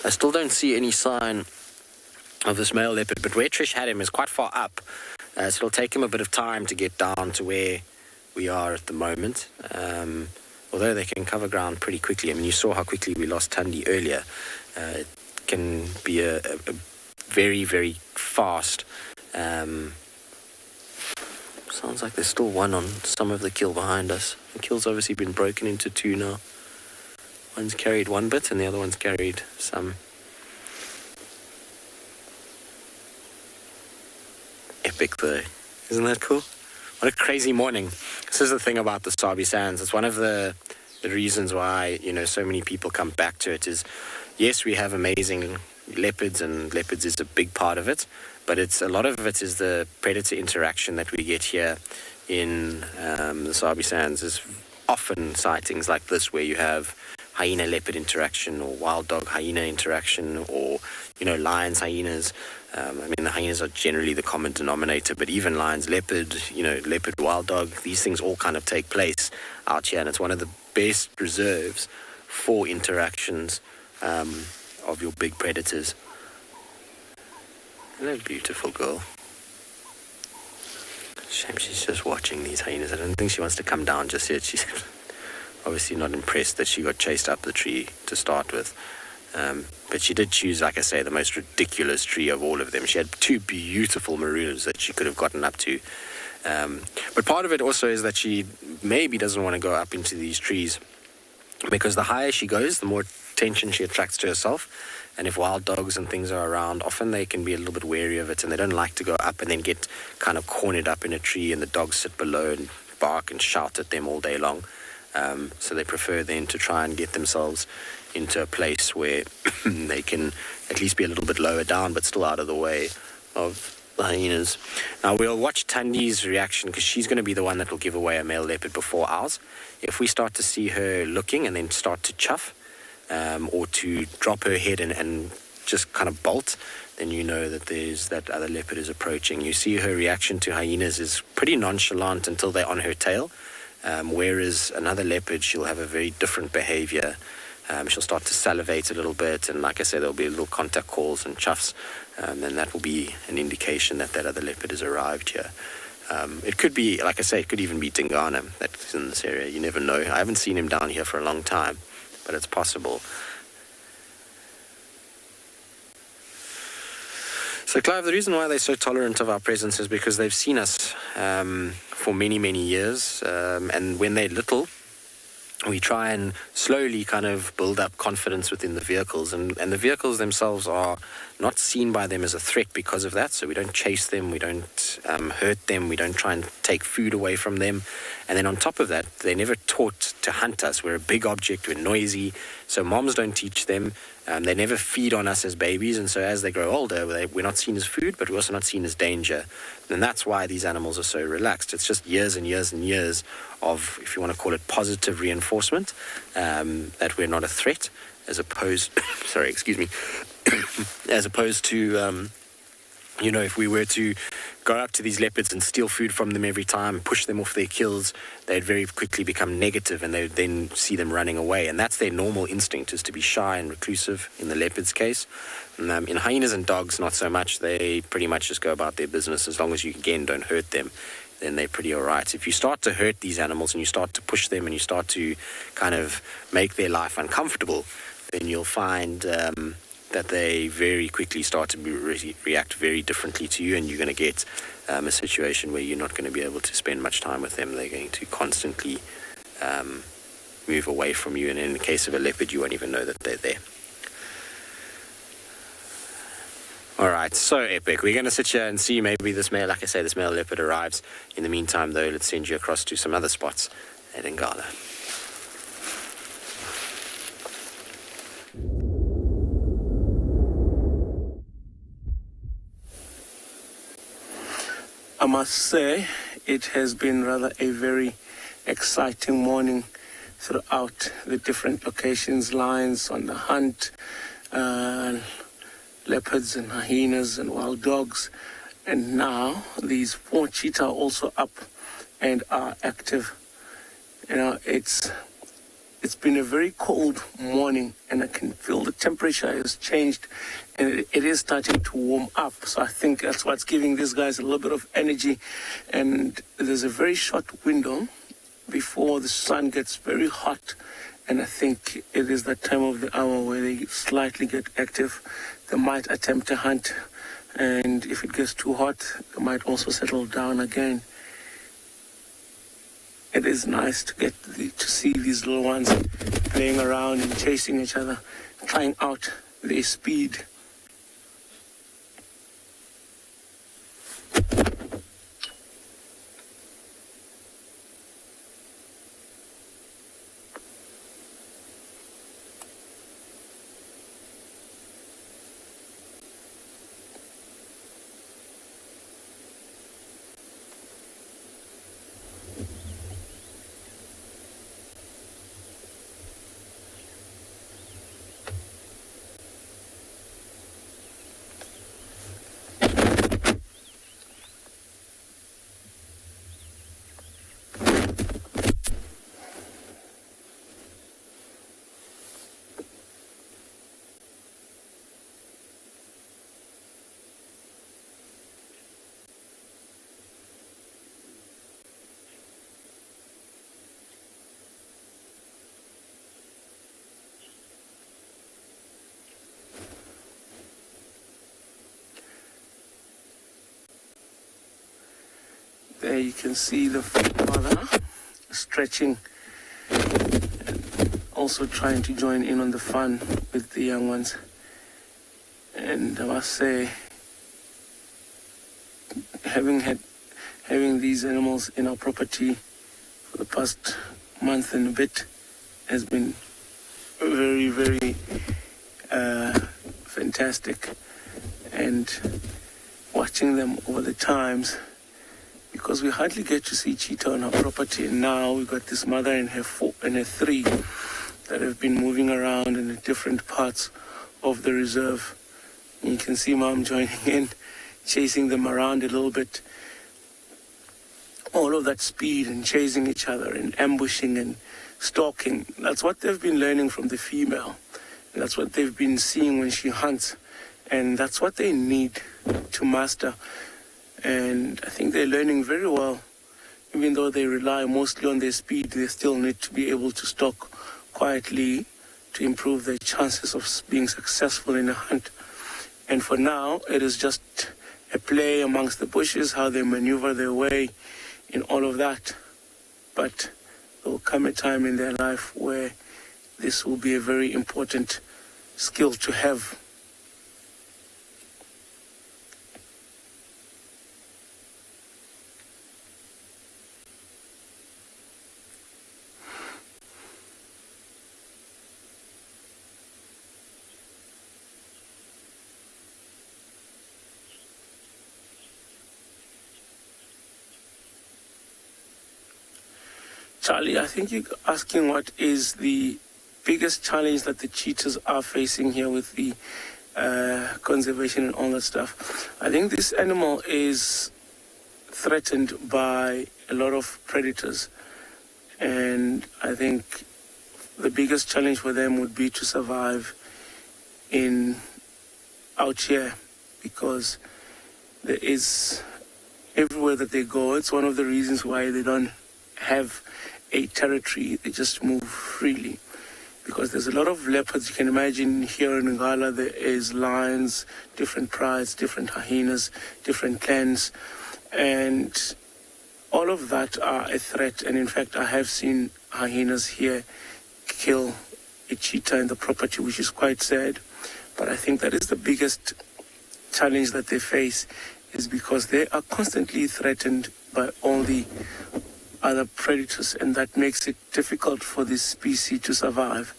I still don't see any sign of this male leopard, but where Trish had him is quite far up. So it'll take him a bit of time to get down to where we are at the moment. Although they can cover ground pretty quickly. I mean, you saw how quickly we lost Tandy earlier. It can be a very, very fast. Sounds like there's still one on some of the kill behind us. The kill's obviously been broken into two now. One's carried one bit and the other one's carried some. Epic though. Isn't that cool? What a crazy morning. This is the thing about the Sabi Sands. It's one of the reasons why, so many people come back to it is, yes, we have amazing leopards, and leopards is a big part of it, but a lot of it is the predator interaction that we get here in the Sabi Sands. Is often sightings like this where you have hyena leopard interaction or wild dog hyena interaction or lions hyenas. I mean, the hyenas are generally the common denominator, but even lions, leopard, leopard, wild dog, these things all kind of take place out here, and it's one of the best reserves for interactions of your big predators. Hello, beautiful girl. Shame she's just watching these hyenas. I don't think she wants to come down just yet. She's obviously not impressed that she got chased up the tree to start with. But she did choose, like I say, the most ridiculous tree of all of them. She had two beautiful maroons that she could have gotten up to. But part of it also is that she maybe doesn't want to go up into these trees because the higher she goes, the more attention she attracts to herself. And if wild dogs and things are around, often they can be a little bit wary of it and they don't like to go up and then get kind of cornered up in a tree and the dogs sit below and bark and shout at them all day long. So they prefer then to try and get themselves into a place where they can at least be a little bit lower down but still out of the way of the hyenas. Now we'll watch Tandy's reaction because she's going to be the one that will give away a male leopard before ours. If we start to see her looking and then start to chuff or to drop her head and just kind of bolt, then you know that there's that other leopard is approaching. You see her reaction to hyenas is pretty nonchalant until they're on her tail. Whereas another leopard, she'll have a very different behavior. She'll start to salivate a little bit, and like I said, there'll be little contact calls and chuffs, and that will be an indication that other leopard has arrived here. It could be, like I say, it could even be Tingana that's in this area. You never know. I haven't seen him down here for a long time, but it's possible. So, Clive, the reason why they're so tolerant of our presence is because they've seen us for many, many years. And when they're little, we try and slowly kind of build up confidence within the vehicles. And the vehicles themselves are not seen by them as a threat because of that. So we don't chase them, we don't hurt them, we don't try and take food away from them. And then on top of that, they're never taught to hunt us. We're a big object, we're noisy. So moms don't teach them. They never feed on us as babies, and so as they grow older, we're not seen as food, but we're also not seen as danger. And that's why these animals are so relaxed. It's just years and years and years of, if you want to call it, positive reinforcement, that we're not a threat, as opposed, as opposed to, if we were to go up to these leopards and steal food from them every time, push them off their kills, they'd very quickly become negative and they'd then see them running away. And that's their normal instinct, is to be shy and reclusive in the leopard's case. And, in hyenas and dogs, not so much. They pretty much just go about their business. As long as you, again, don't hurt them, then they're pretty all right. If you start to hurt these animals and you start to push them and you start to kind of make their life uncomfortable, then you'll find that they very quickly start to react very differently to you, and you're going to get a situation where you're not going to be able to spend much time with them. They're going to constantly move away from you, and in the case of a leopard, you won't even know that they're there. All right, so epic. We're going to sit here and see maybe this male, like I say, this male leopard arrives. In the meantime, though, let's send you across to some other spots at Ngala. I must say, it has been rather a very exciting morning throughout the different locations, lions on the hunt, leopards and hyenas and wild dogs. And now these 4 cheetah are also up and are active. You know, it's been a very cold morning, and I can feel the temperature has changed, and it is starting to warm up. So I think that's what's giving these guys a little bit of energy. And there's a very short window before the sun gets very hot, and I think it is that time of the hour where they slightly get active. They might attempt a hunt, and if it gets too hot, they might also settle down again. It is nice to see these little ones playing around and chasing each other, trying out their speed. There you can see the mother stretching, and also trying to join in on the fun with the young ones. And I must say, having these animals in our property for the past month and a bit has been very, very fantastic. And watching them over the times, because we hardly get to see cheetah on our property, and now we've got this mother and her 3 that have been moving around in the different parts of the reserve. And you can see mom joining in, chasing them around a little bit. All of that speed and chasing each other and ambushing and stalking, that's what they've been learning from the female. And that's what they've been seeing when she hunts. And that's what they need to master. And I think they're learning very well. Even though they rely mostly on their speed, they still need to be able to stalk quietly to improve their chances of being successful in a hunt. And for now, it is just a play amongst the bushes, how they maneuver their way in all of that. But there will come a time in their life where this will be a very important skill to have. Charlie, I think you're asking what is the biggest challenge that the cheetahs are facing here with the conservation and all that stuff. I think this animal is threatened by a lot of predators, and I think the biggest challenge for them would be to survive out here, because there is, everywhere that they go, it's one of the reasons why they don't have a territory. They just move freely, because there's a lot of leopards. You can imagine here in Ngala there is lions, different prides, different hyenas, different clans, and all of that are a threat. And in fact, I have seen hyenas here kill a cheetah in the property, which is quite sad. But I think that is the biggest challenge that they face is because they are constantly threatened by all the other predators, and that makes it difficult for this species to survive.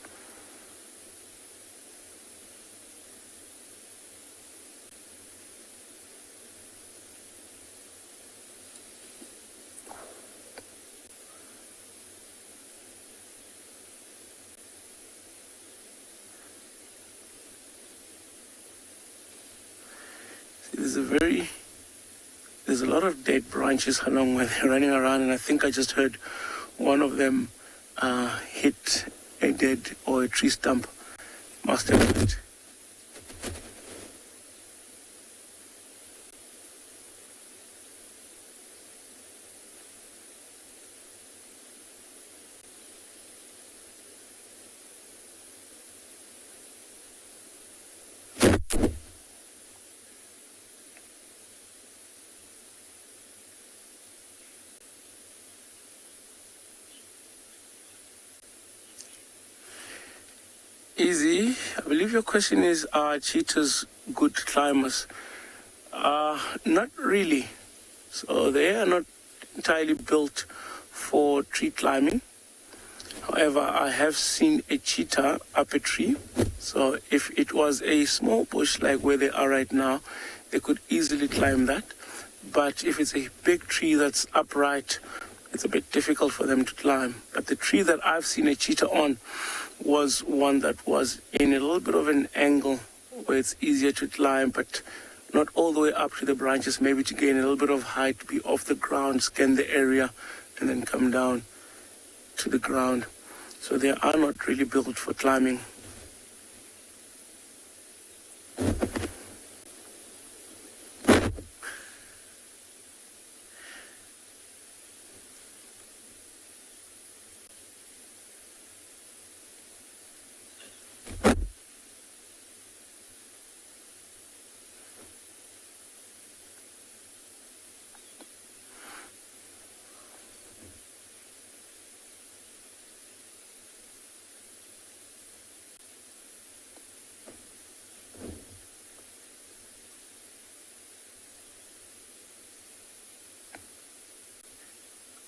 There's a lot of dead branches along where they're running around, and I think I just heard one of them hit a dead or a tree stump. Must have hit it. Easy. I believe your question is, are cheetahs good climbers? Not really. So they are not entirely built for tree climbing. However, I have seen a cheetah up a tree. So if it was a small bush like where they are right now, they could easily climb that. But if it's a big tree that's upright, it's a bit difficult for them to climb. But the tree that I've seen a cheetah on was one that was in a little bit of an angle where it's easier to climb, but not all the way up to the branches, maybe to gain a little bit of height, be off the ground, scan the area, and then come down to the ground. So they are not really built for climbing.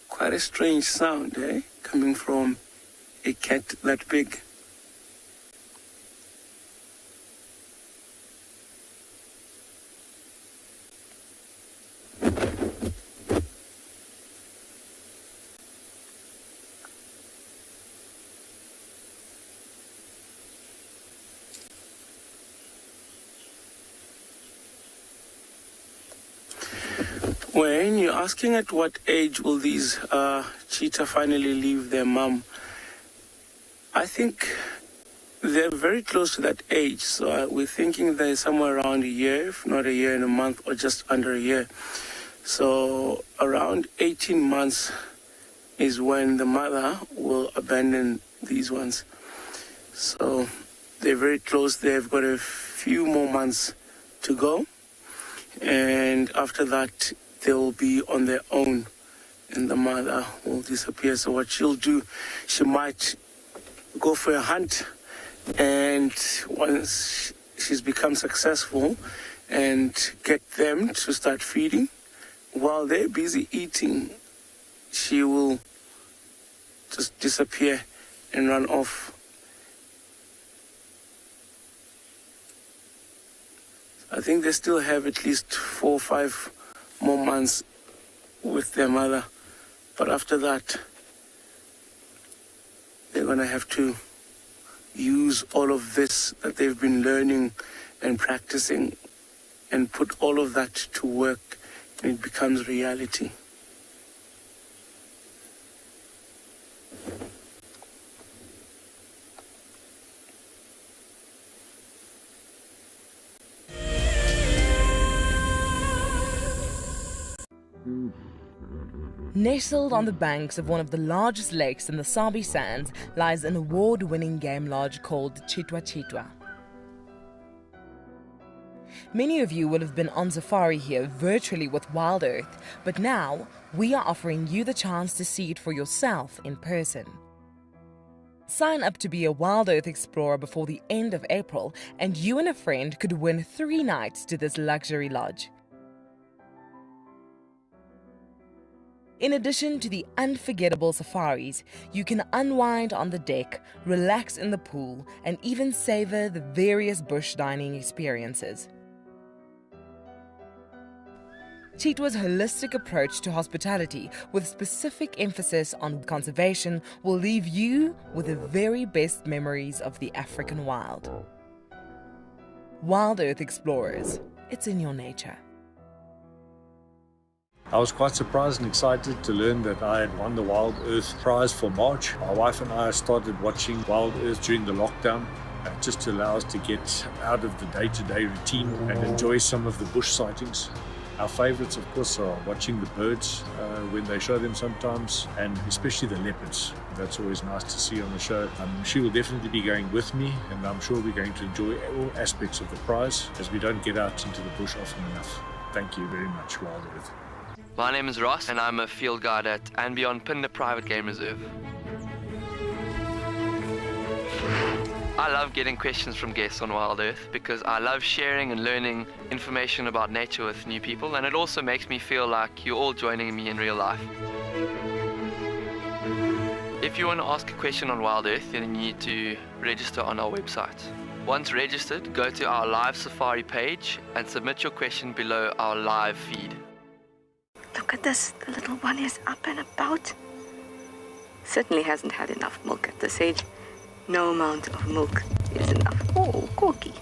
Quite a strange sound, eh? Coming from a cat that big. When you're asking at what age will these cheetah finally leave their mum, I think they're very close to that age. So we're thinking they're somewhere around a year, if not a year and a month, or just under a year. So around 18 months is when the mother will abandon these ones. So they're very close. They've got a few more months to go. And after that, they will be on their own, and the mother will disappear. So what she'll do, she might go for a hunt, and once she's become successful, and get them to start feeding, while they're busy eating, she will just disappear and run off. I think they still have at least 4 or 5 more months with their mother, but after that they're going to have to use all of this that they've been learning and practicing and put all of that to work, and it becomes reality. Nestled on the banks of one of the largest lakes in the Sabi Sands lies an award-winning game lodge called Tswalu. Many of you will have been on safari here virtually with Wild Earth, but now we are offering you the chance to see it for yourself in person. Sign up to be a Wild Earth Explorer before the end of April, and you and a friend could win 3 nights to this luxury lodge. In addition to the unforgettable safaris, you can unwind on the deck, relax in the pool, and even savor the various bush dining experiences. Chitwa's holistic approach to hospitality, with specific emphasis on conservation, will leave you with the very best memories of the African wild. Wild Earth Explorers, it's in your nature. I was quite surprised and excited to learn that I had won the Wild Earth prize for March. My wife and I started watching Wild Earth during the lockdown, just to allow us to get out of the day-to-day routine and enjoy some of the bush sightings. Our favorites, of course, are watching the birds when they show them sometimes, and especially the leopards. That's always nice to see on the show. She will definitely be going with me, and I'm sure we're going to enjoy all aspects of the prize, as we don't get out into the bush often enough. Thank you very much, Wild Earth. My name is Ross, and I'm a field guide at and beyond Pinde Private Game Reserve. I love getting questions from guests on Wild Earth because I love sharing and learning information about nature with new people, and it also makes me feel like you're all joining me in real life. If you want to ask a question on Wild Earth, then you need to register on our website. Once registered, go to our live safari page and submit your question below our live feed. Look at this, the little one is up and about. Certainly hasn't had enough milk at this age. No amount of milk is enough. Oh, Corky.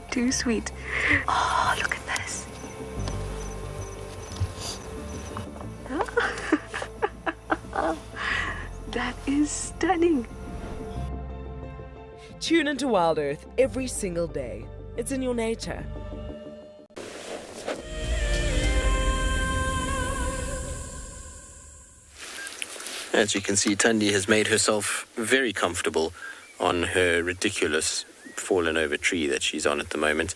Too sweet. Oh, look at this. That is stunning. Tune into Wild Earth every single day. It's in your nature. As you can see, Thandi has made herself very comfortable on her ridiculous fallen over tree that she's on at the moment.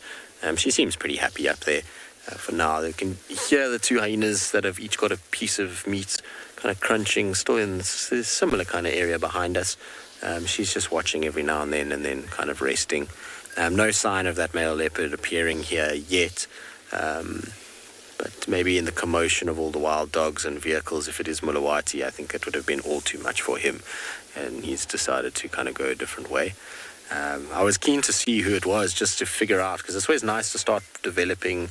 She seems pretty happy up there for now. You can hear the 2 hyenas that have each got a piece of meat kind of crunching, still in this similar kind of area behind us. She's just watching every now and then kind of resting. No sign of that male leopard appearing here yet. But maybe in the commotion of all the wild dogs and vehicles, if it is Mulawati, I think it would have been all too much for him. And he's decided to kind of go a different way. I was keen to see who it was, just to figure out, because it's always nice to start developing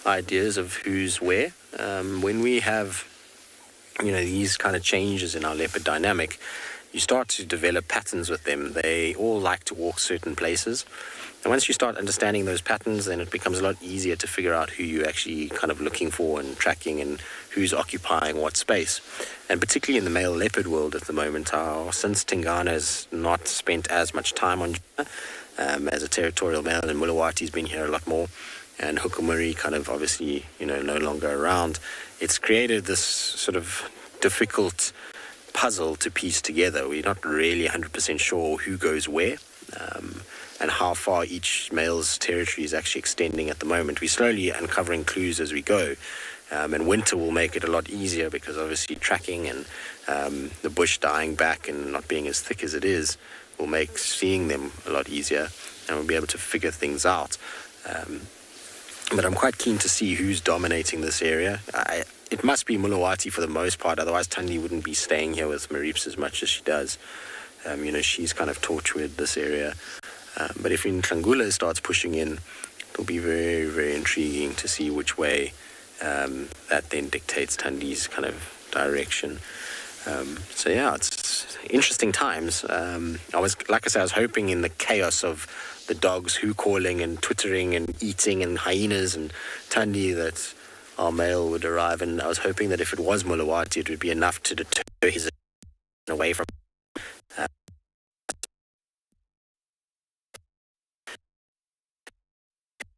ideas of who's where. When we have, these kind of changes in our leopard dynamic, you start to develop patterns with them. They all like to walk certain places. And once you start understanding those patterns, then it becomes a lot easier to figure out who you're actually kind of looking for and tracking and who's occupying what space. And particularly in the male leopard world at the moment, since Tingana has not spent as much time on as a territorial male, and Mulawati's been here a lot more, and Hukumuri kind of obviously, no longer around, it's created this sort of difficult puzzle to piece together. We're not really 100% sure who goes where. And how far each male's territory is actually extending at the moment. We're slowly uncovering clues as we go, and winter will make it a lot easier because obviously tracking and the bush dying back and not being as thick as it is will make seeing them a lot easier, and we'll be able to figure things out. But I'm quite keen to see who's dominating this area. It must be Mulawati for the most part, otherwise Thandi wouldn't be staying here with Marips as much as she does. She's kind of tortured this area. But if Ntlangula starts pushing in, it'll be very, very intriguing to see which way that then dictates Thandi's kind of direction. It's interesting times. I was hoping in the chaos of the dogs who calling and twittering and eating and hyenas and Thandi that our male would arrive, and I was hoping that if it was Mulawati, it would be enough to deter his away from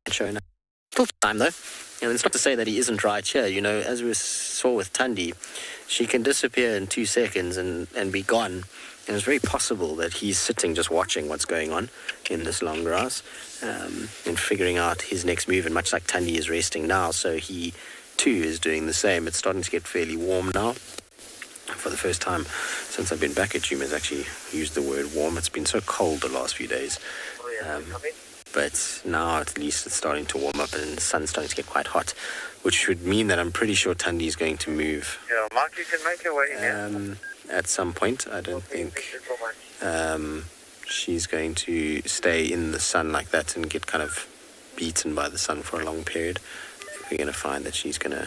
show. Still time though. It's not to say that he isn't right here. As we saw with Thandi, she can disappear in 2 seconds and be gone. And it's very possible that he's sitting just watching what's going on in this long grass and figuring out his next move. And much like Thandi is resting now, so he too is doing the same. It's starting to get fairly warm now. for the first time since I've been back at Yuma, has actually used the word warm. It's been so cold the last few days. But now at least it's starting to warm up and the sun's starting to get quite hot, which would mean that I'm pretty sure Thandi is going to move. Yeah, Mark, you can make your way in here. At some point. I don't think she's going to stay in the sun like that and get kind of beaten by the sun for a long period. I think we're going to find that she's going to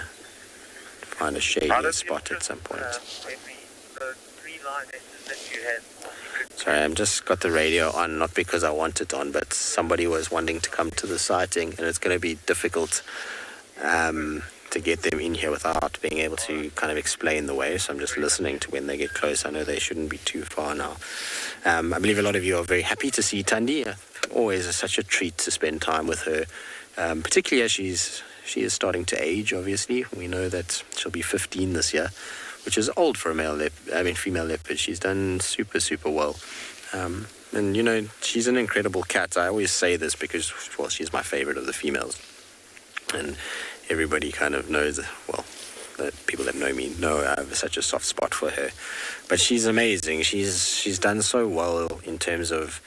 find a shady spot at some point. Sorry, I've just got the radio on, not because I want it on, but somebody was wanting to come to the sighting, and it's going to be difficult to get them in here without being able to kind of explain the way. So I'm just listening to when they get close. I know they shouldn't be too far now. I believe a lot of you are very happy to see Thandi. Always such a treat to spend time with her, particularly as she is starting to age, obviously. We know that she'll be 15 this year, which is old for a female leopard. She's done super, super well. And, you know, she's an incredible cat. I always say this because, well, she's my favorite of the females. And everybody kind of knows, well, the people that know me know I have such a soft spot for her. But she's amazing. She's done so well in terms of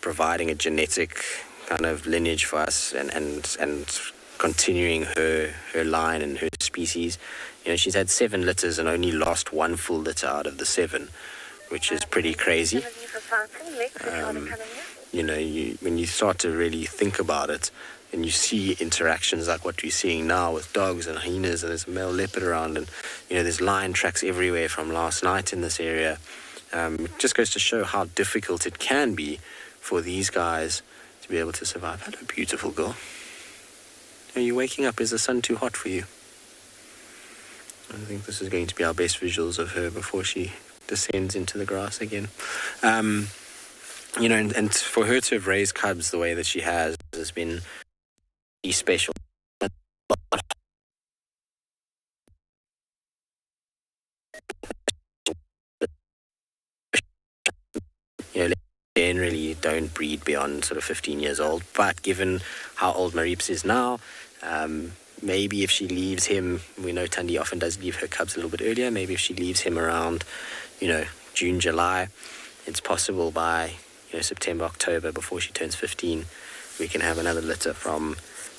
providing a genetic kind of lineage for us and continuing her line and her species. You know, she's had 7 litters and only lost 1 full litter out of the 7, which is pretty crazy. You know, when you start to really think about it, and you see interactions like what we're seeing now with dogs and hyenas, and there's a male leopard around, and, you know, there's lion tracks everywhere from last night in this area. It just goes to show how difficult it can be for these guys to be able to survive. Hello, beautiful girl. Are you waking up? Is the sun too hot for you? I think this is going to be our best visuals of her before she descends into the grass again. You know, and for her to have raised cubs the way that she has been special. You know, generally don't breed beyond sort of 15 years old, but given how old Marips is now, maybe if she leaves him, we know Thandi often does leave her cubs a little bit earlier, maybe if she leaves him around, you know, June, July, it's possible by, you know, September, October, before she turns 15, we can have another litter from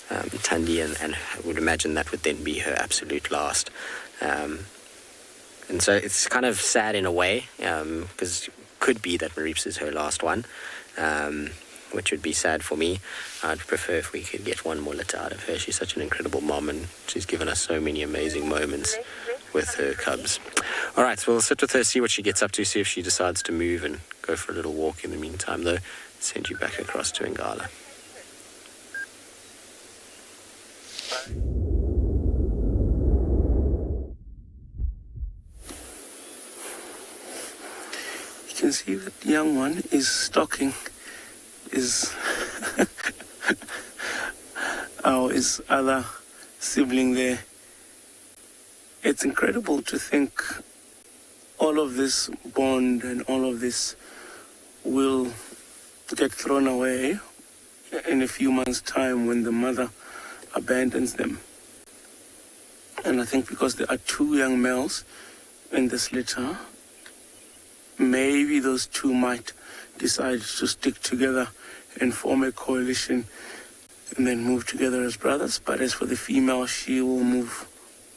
Thandi, and I would imagine that would then be her absolute last. And so it's kind of sad in a way, because it could be that Marips is her last one, which would be sad for me. I'd prefer if we could get one more litter out of her. She's such an incredible mom, and she's given us so many amazing moments with her cubs. All right, so we'll sit with her, see what she gets up to, see if she decides to move and go for a little walk in the meantime, though. Send you back across to Ngala. You can see that the young one is stalking his other sibling there. It's incredible to think all of this bond and all of this will get thrown away in a few months' time when the mother abandons them. And I think because there are 2 young males in this litter, maybe those 2 might decide to stick together and form a coalition and then move together as brothers. But as for the female, she will move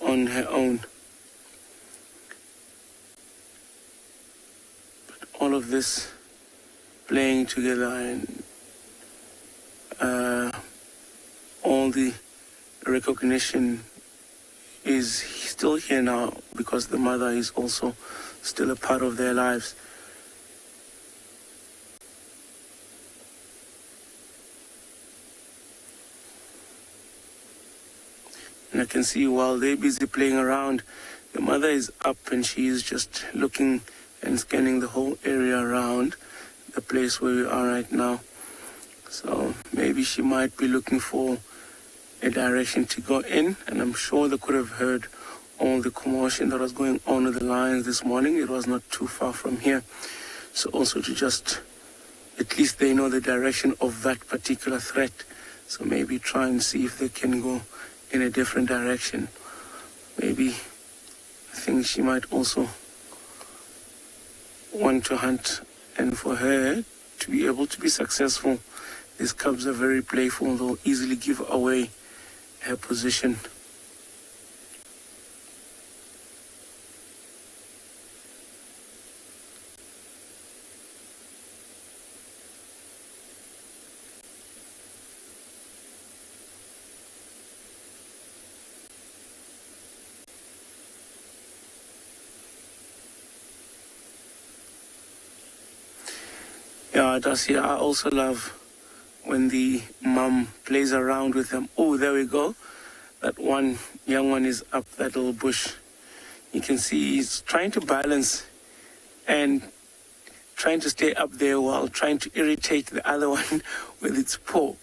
on her own. But all of this playing together and all the recognition is still here now because the mother is also still a part of their lives. And I can see while they're busy playing around, the mother is up and she is just looking and scanning the whole area around the place where we are right now. So maybe she might be looking for a direction to go in, and I'm sure they could have heard all the commotion that was going on with the lions this morning. It was not too far from here. So also to just, at least they know the direction of that particular threat. So maybe try and see if they can go in a different direction. Maybe I think she might also want to hunt, and for her to be able to be successful, these cubs are very playful. They'll easily give away her position. Yeah, Darcy, I also love when the mum plays around with them. Oh, there we go. That one young one is up that little bush. You can see he's trying to balance and trying to stay up there while trying to irritate the other one with its paw.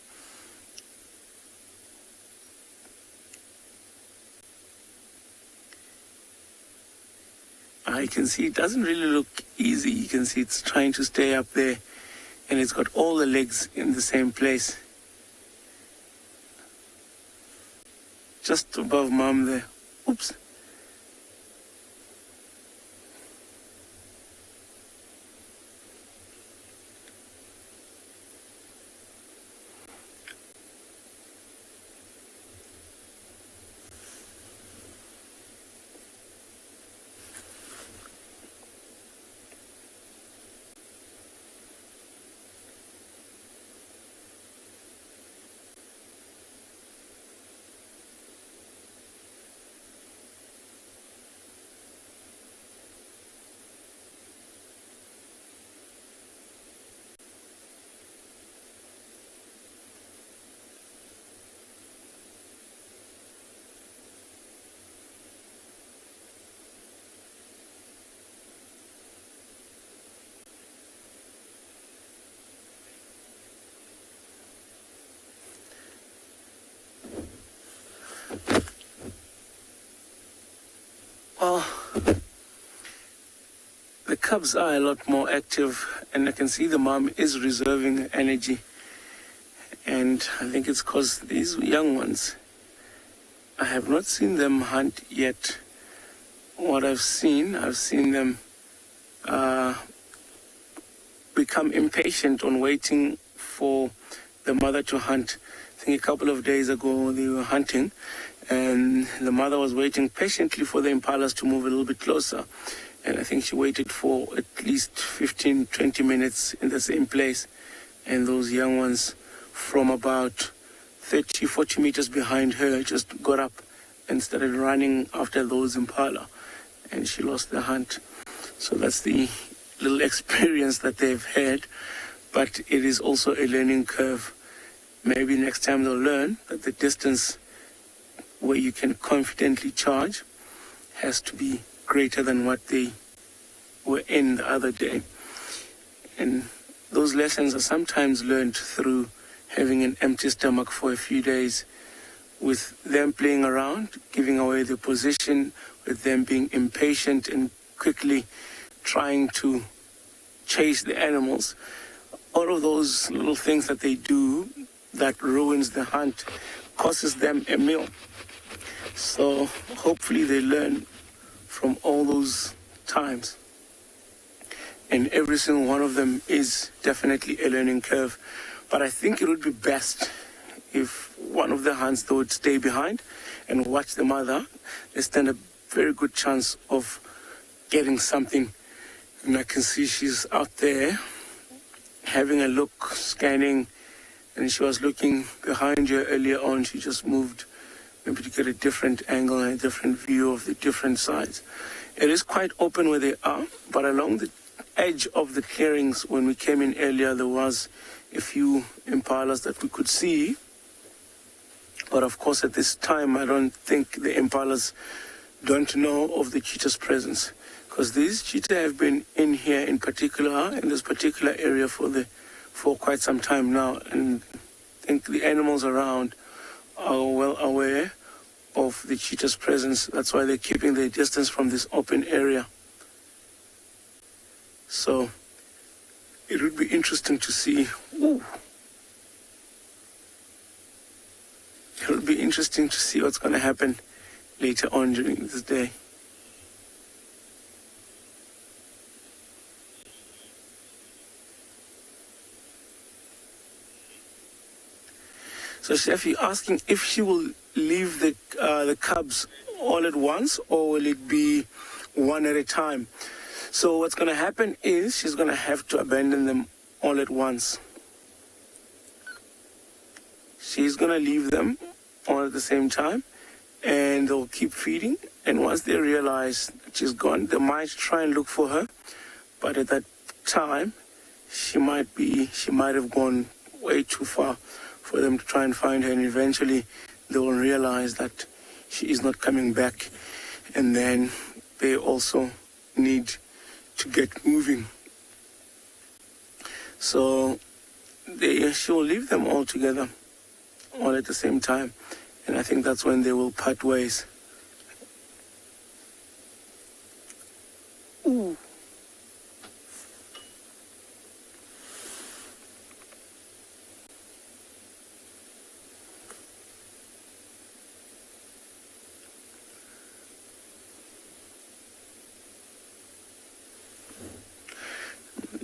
I can see it doesn't really look easy. You can see it's trying to stay up there, and it's got all the legs in the same place. Just above mom there. Oops. Well, the cubs are a lot more active, and I can see the mom is reserving energy. And I think it's because these young ones, I have not seen them hunt yet. What I've seen them become impatient on waiting for the mother to hunt. I think a couple of days ago they were hunting, and the mother was waiting patiently for the impalas to move a little bit closer. And I think she waited for at least 15, 20 minutes in the same place. And those young ones from about 30, 40 meters behind her just got up and started running after those impala. And she lost the hunt. So that's the little experience that they've had. But it is also a learning curve. Maybe next time they'll learn that the distance where you can confidently charge has to be greater than what they were in the other day. And those lessons are sometimes learned through having an empty stomach for a few days, with them playing around, giving away their position, with them being impatient and quickly trying to chase the animals. All of those little things that they do that ruins the hunt causes them a meal. So hopefully they learn from all those times. And every single one of them is definitely a learning curve. But I think it would be best if one of the hunts would stay behind and watch the mother. They stand a very good chance of getting something. And I can see she's out there having a look, scanning, and she was looking behind her earlier on. She just moved maybe to get a different angle and a different view of the different sides. It is quite open where they are, but along the edge of the clearings when we came in earlier, there was a few impalas that we could see. But of course, at this time, I don't think the impalas don't know of the cheetah's presence, because these cheetah have been in here in particular, in this particular area for quite some time now. And I think the animals around are well aware of the cheetah's presence. That's why they're keeping their distance from this open area. So it would be interesting to see. It would be interesting to see what's going to happen later on during this day. So Chef, you're asking if she will leave the cubs all at once, or will it be one at a time? So what's going to happen is she's going to have to abandon them all at once. She's going to leave them all at the same time, and they'll keep feeding. And once they realize that she's gone, they might try and look for her. But at that time, she might have gone way too far for them to try and find her. And eventually, they will realize that she is not coming back. And then they also need to get moving. So she will leave them all together, all at the same time. And I think that's when they will part ways. Ooh.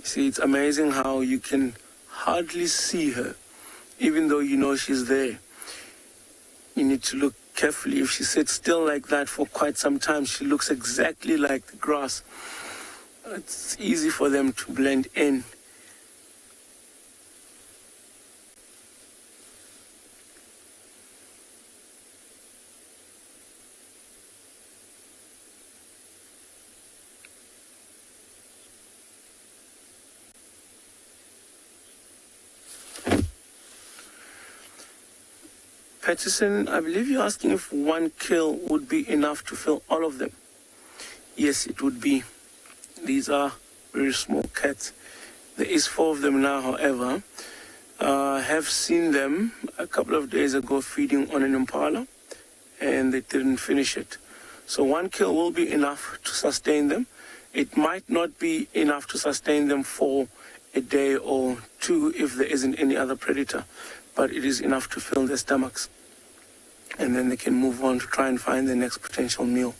See, it's amazing how you can hardly see her, even though you know she's there. You need to look carefully. If she sits still like that for quite some time, she looks exactly like the grass. It's easy for them to blend in. Patterson, I believe you're asking if one kill would be enough to fill all of them. Yes, it would be. These are very small cats. There is 4 of them now, however. I have seen them a couple of days ago feeding on an impala, and they didn't finish it. So 1 kill will be enough to sustain them. It might not be enough to sustain them for a day or 2 if there isn't any other predator, but it is enough to fill their stomachs. And then they can move on to try and find their next potential meal.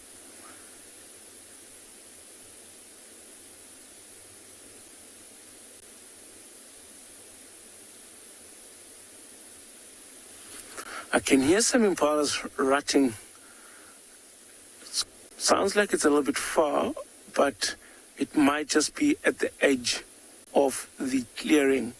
I can hear some impalas ratting. It sounds like it's a little bit far, but it might just be at the edge of the clearing.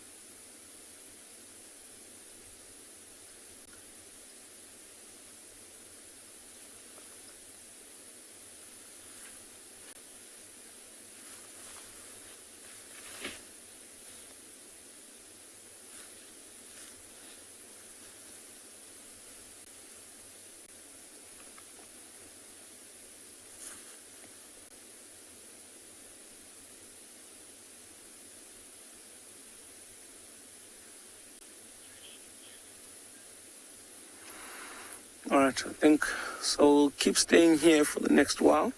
All right, I think so. We'll keep staying here for the next while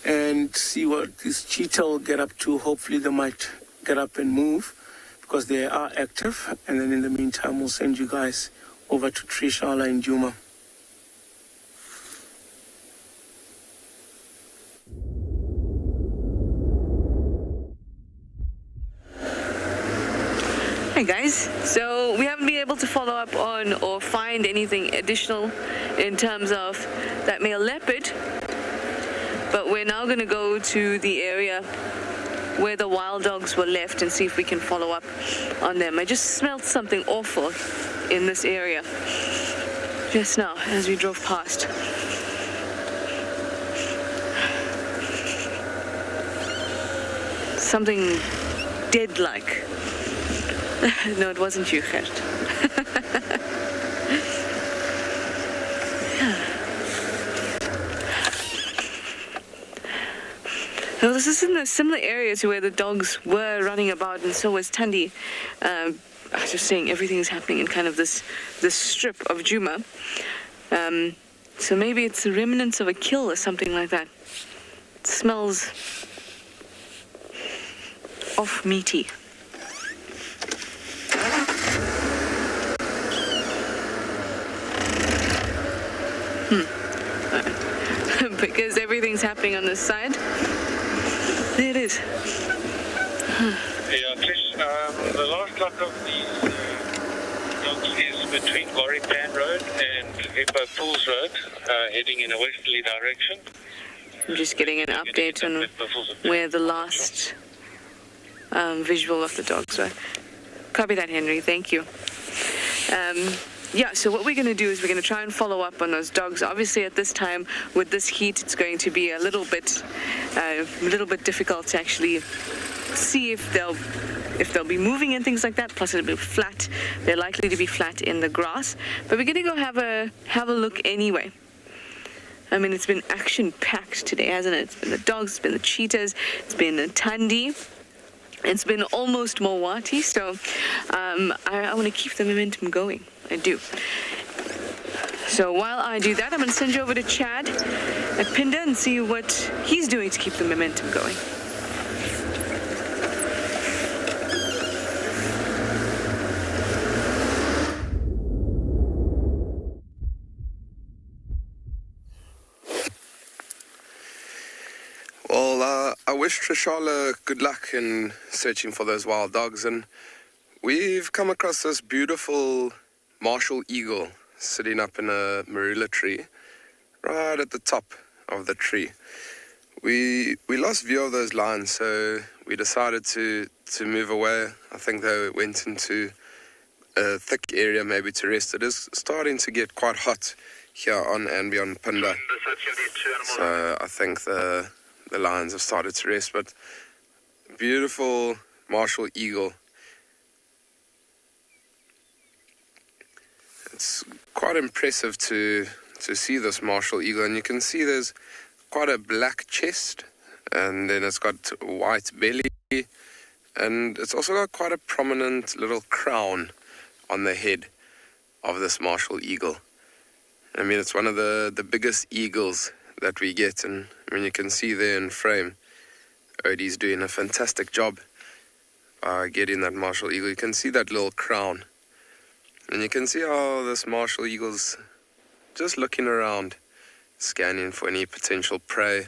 and see what this cheetah will get up to. Hopefully they might get up and move because they are active. And then in the meantime, we'll send you guys over to Trishala and Juma. Hi guys, so we haven't been able to follow up on or find anything additional in terms of that male leopard, but we're now going to go to the area where the wild dogs were left and see if we can follow up on them. I just smelled something awful in this area just now as we drove past. Something dead-like. No, it wasn't you, Gert. Well, this is in a similar area to where the dogs were running about, and so was Thandi. I was just saying everything is happening in kind of this strip of Juma. So maybe it's the remnants of a kill or something like that. It smells off meaty. Because everything's happening on this side. There it is. Yeah, Trish, the last lot of these dogs is between Goripan Road and Hippo Pools Road, heading in a westerly direction. I'm just getting an update on where the last visual of the dogs were. Copy that, Henry. Thank you. Yeah, so what we're going to do is we're going to try and follow up on those dogs. Obviously, at this time, with this heat, it's going to be a little bit difficult to actually see if they'll be moving and things like that. Plus, it'll be flat. They're likely to be flat in the grass. But we're going to go have a look anyway. I mean, it's been action-packed today, hasn't it? It's been the dogs, it's been the cheetahs, it's been the Thandi. It's been almost Mowati, so I want to keep the momentum going. I do. So while I do that, I'm going to send you over to Chad at Pinda and see what he's doing to keep the momentum going. Well, I wish Trishala good luck in searching for those wild dogs, and we've come across this beautiful martial eagle sitting up in a marula tree right at the top of the tree. We lost view of those lions, so we decided to move away. I think they went into a thick area maybe to rest. It is starting to get quite hot here on and beyond Pinda, so I think the lions have started to rest. But beautiful martial eagle. It's quite impressive to see this martial eagle, and you can see there's quite a black chest, and then it's got white belly, and it's also got quite a prominent little crown on the head of this martial eagle. I mean, it's one of the biggest eagles that we get, and I mean, you can see there in frame, Odie's doing a fantastic job getting that martial eagle. You can see that little crown, and you can see how this martial eagle's just looking around, scanning for any potential prey.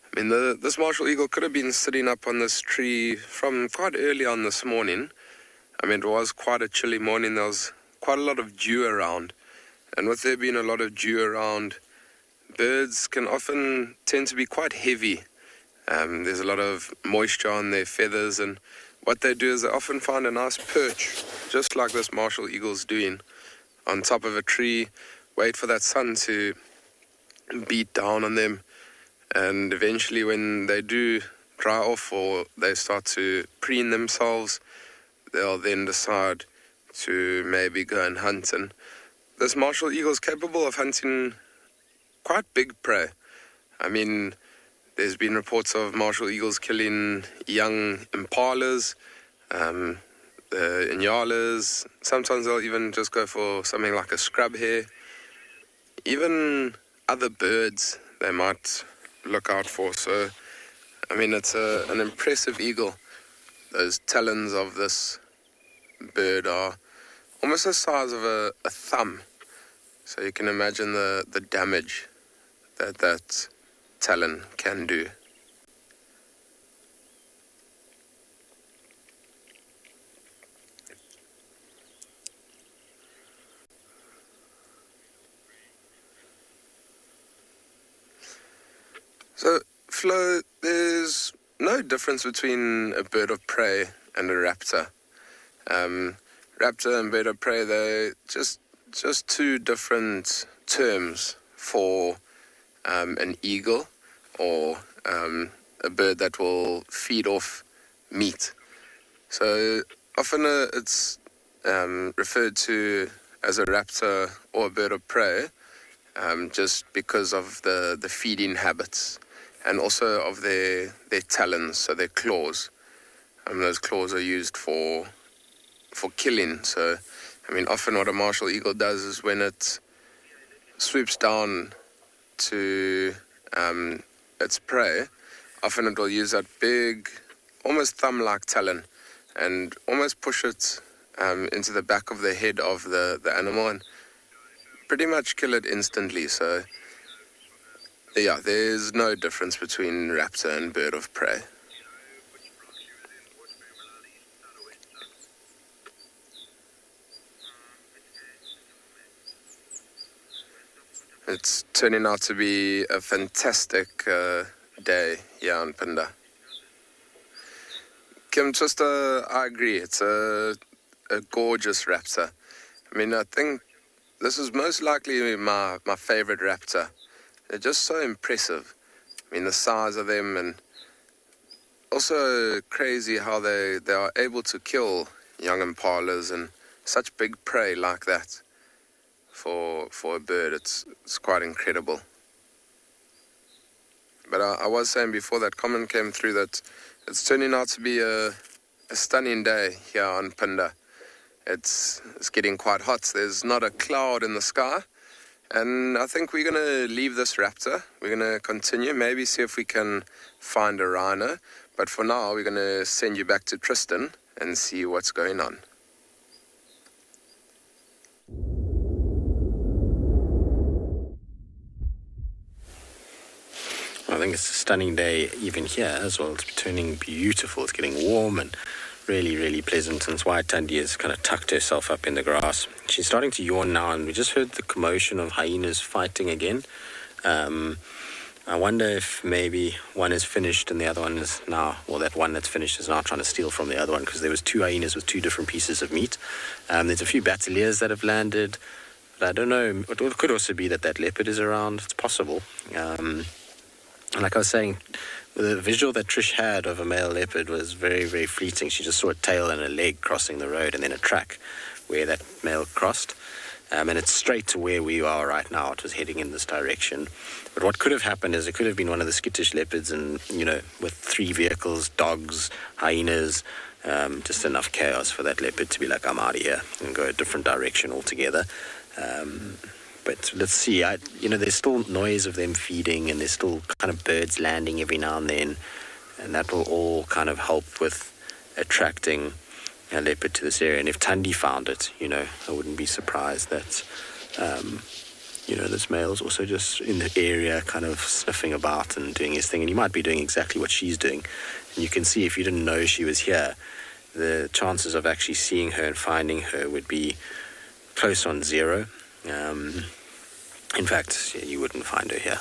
I mean, this martial eagle could have been sitting up on this tree from quite early on this morning. I mean, it was quite a chilly morning. There was quite a lot of dew around. And with there being a lot of dew around, birds can often tend to be quite heavy. There's a lot of moisture on their feathers, and what they do is they often find a nice perch, just like this martial eagle's doing, on top of a tree, wait for that sun to beat down on them, and eventually when they do dry off or they start to preen themselves, they'll then decide to maybe go and hunt. And this martial eagle is capable of hunting quite big prey. I mean, there's been reports of martial eagles killing young impalas, the inyalas. Sometimes they'll even just go for something like a scrub hare. Even other birds they might look out for. So, I mean, it's an impressive eagle. Those talons of this bird are almost the size of a thumb. So you can imagine the damage that talon can do. So, Flo, there's no difference between a bird of prey and a raptor. Raptor and bird of prey, they're just two different terms for an eagle or a bird that will feed off meat. So often it's referred to as a raptor or a bird of prey just because of the feeding habits and also of their talons, so their claws. Those claws are used for killing. So, I mean, often what a martial eagle does is when it swoops down to its prey, often it will use that big, almost thumb-like talon and almost push it into the back of the head of the animal and pretty much kill it instantly. So, yeah, there's no difference between raptor and bird of prey. It's turning out to be a fantastic day here on Pinda. Kim, I agree. It's a gorgeous raptor. I mean, I think this is most likely my favorite raptor. They're just so impressive. I mean, the size of them, and also crazy how they are able to kill young impalas and such big prey like that. For a bird, it's quite incredible. But I was saying before that comment came through that it's turning out to be a stunning day here on Pinda. It's getting quite hot. There's not a cloud in the sky. And I think we're going to leave this raptor. We're going to continue, maybe see if we can find a rhino. But for now, we're going to send you back to Tristan and see what's going on. I think it's a stunning day even here as well. It's turning beautiful. It's getting warm and really, really pleasant. And Tswalu Tandi has kind of tucked herself up in the grass. She's starting to yawn now, and we just heard the commotion of hyenas fighting again. I wonder if maybe one is finished and the other one is now, well, that one that's finished is now trying to steal from the other one, because there was 2 hyenas with 2 different pieces of meat. There's a few battaliers that have landed, but I don't know. It could also be that leopard is around. It's possible. And like I was saying, the visual that Trish had of a male leopard was very, very fleeting. She just saw a tail and a leg crossing the road and then a track where that male crossed. And it's straight to where we are right now. It was heading in this direction. But what could have happened is it could have been one of the skittish leopards, and, with 3 vehicles, dogs, hyenas, just enough chaos for that leopard to be like, I'm out of here, and go a different direction altogether. But let's see, there's still noise of them feeding, and there's still kind of birds landing every now and then, and that will all kind of help with attracting a leopard to this area. And if Tandi found it, I wouldn't be surprised that, this male's also just in the area kind of sniffing about and doing his thing, and he might be doing exactly what she's doing. And you can see, if you didn't know she was here, the chances of actually seeing her and finding her would be close on 0. In fact, you wouldn't find her here.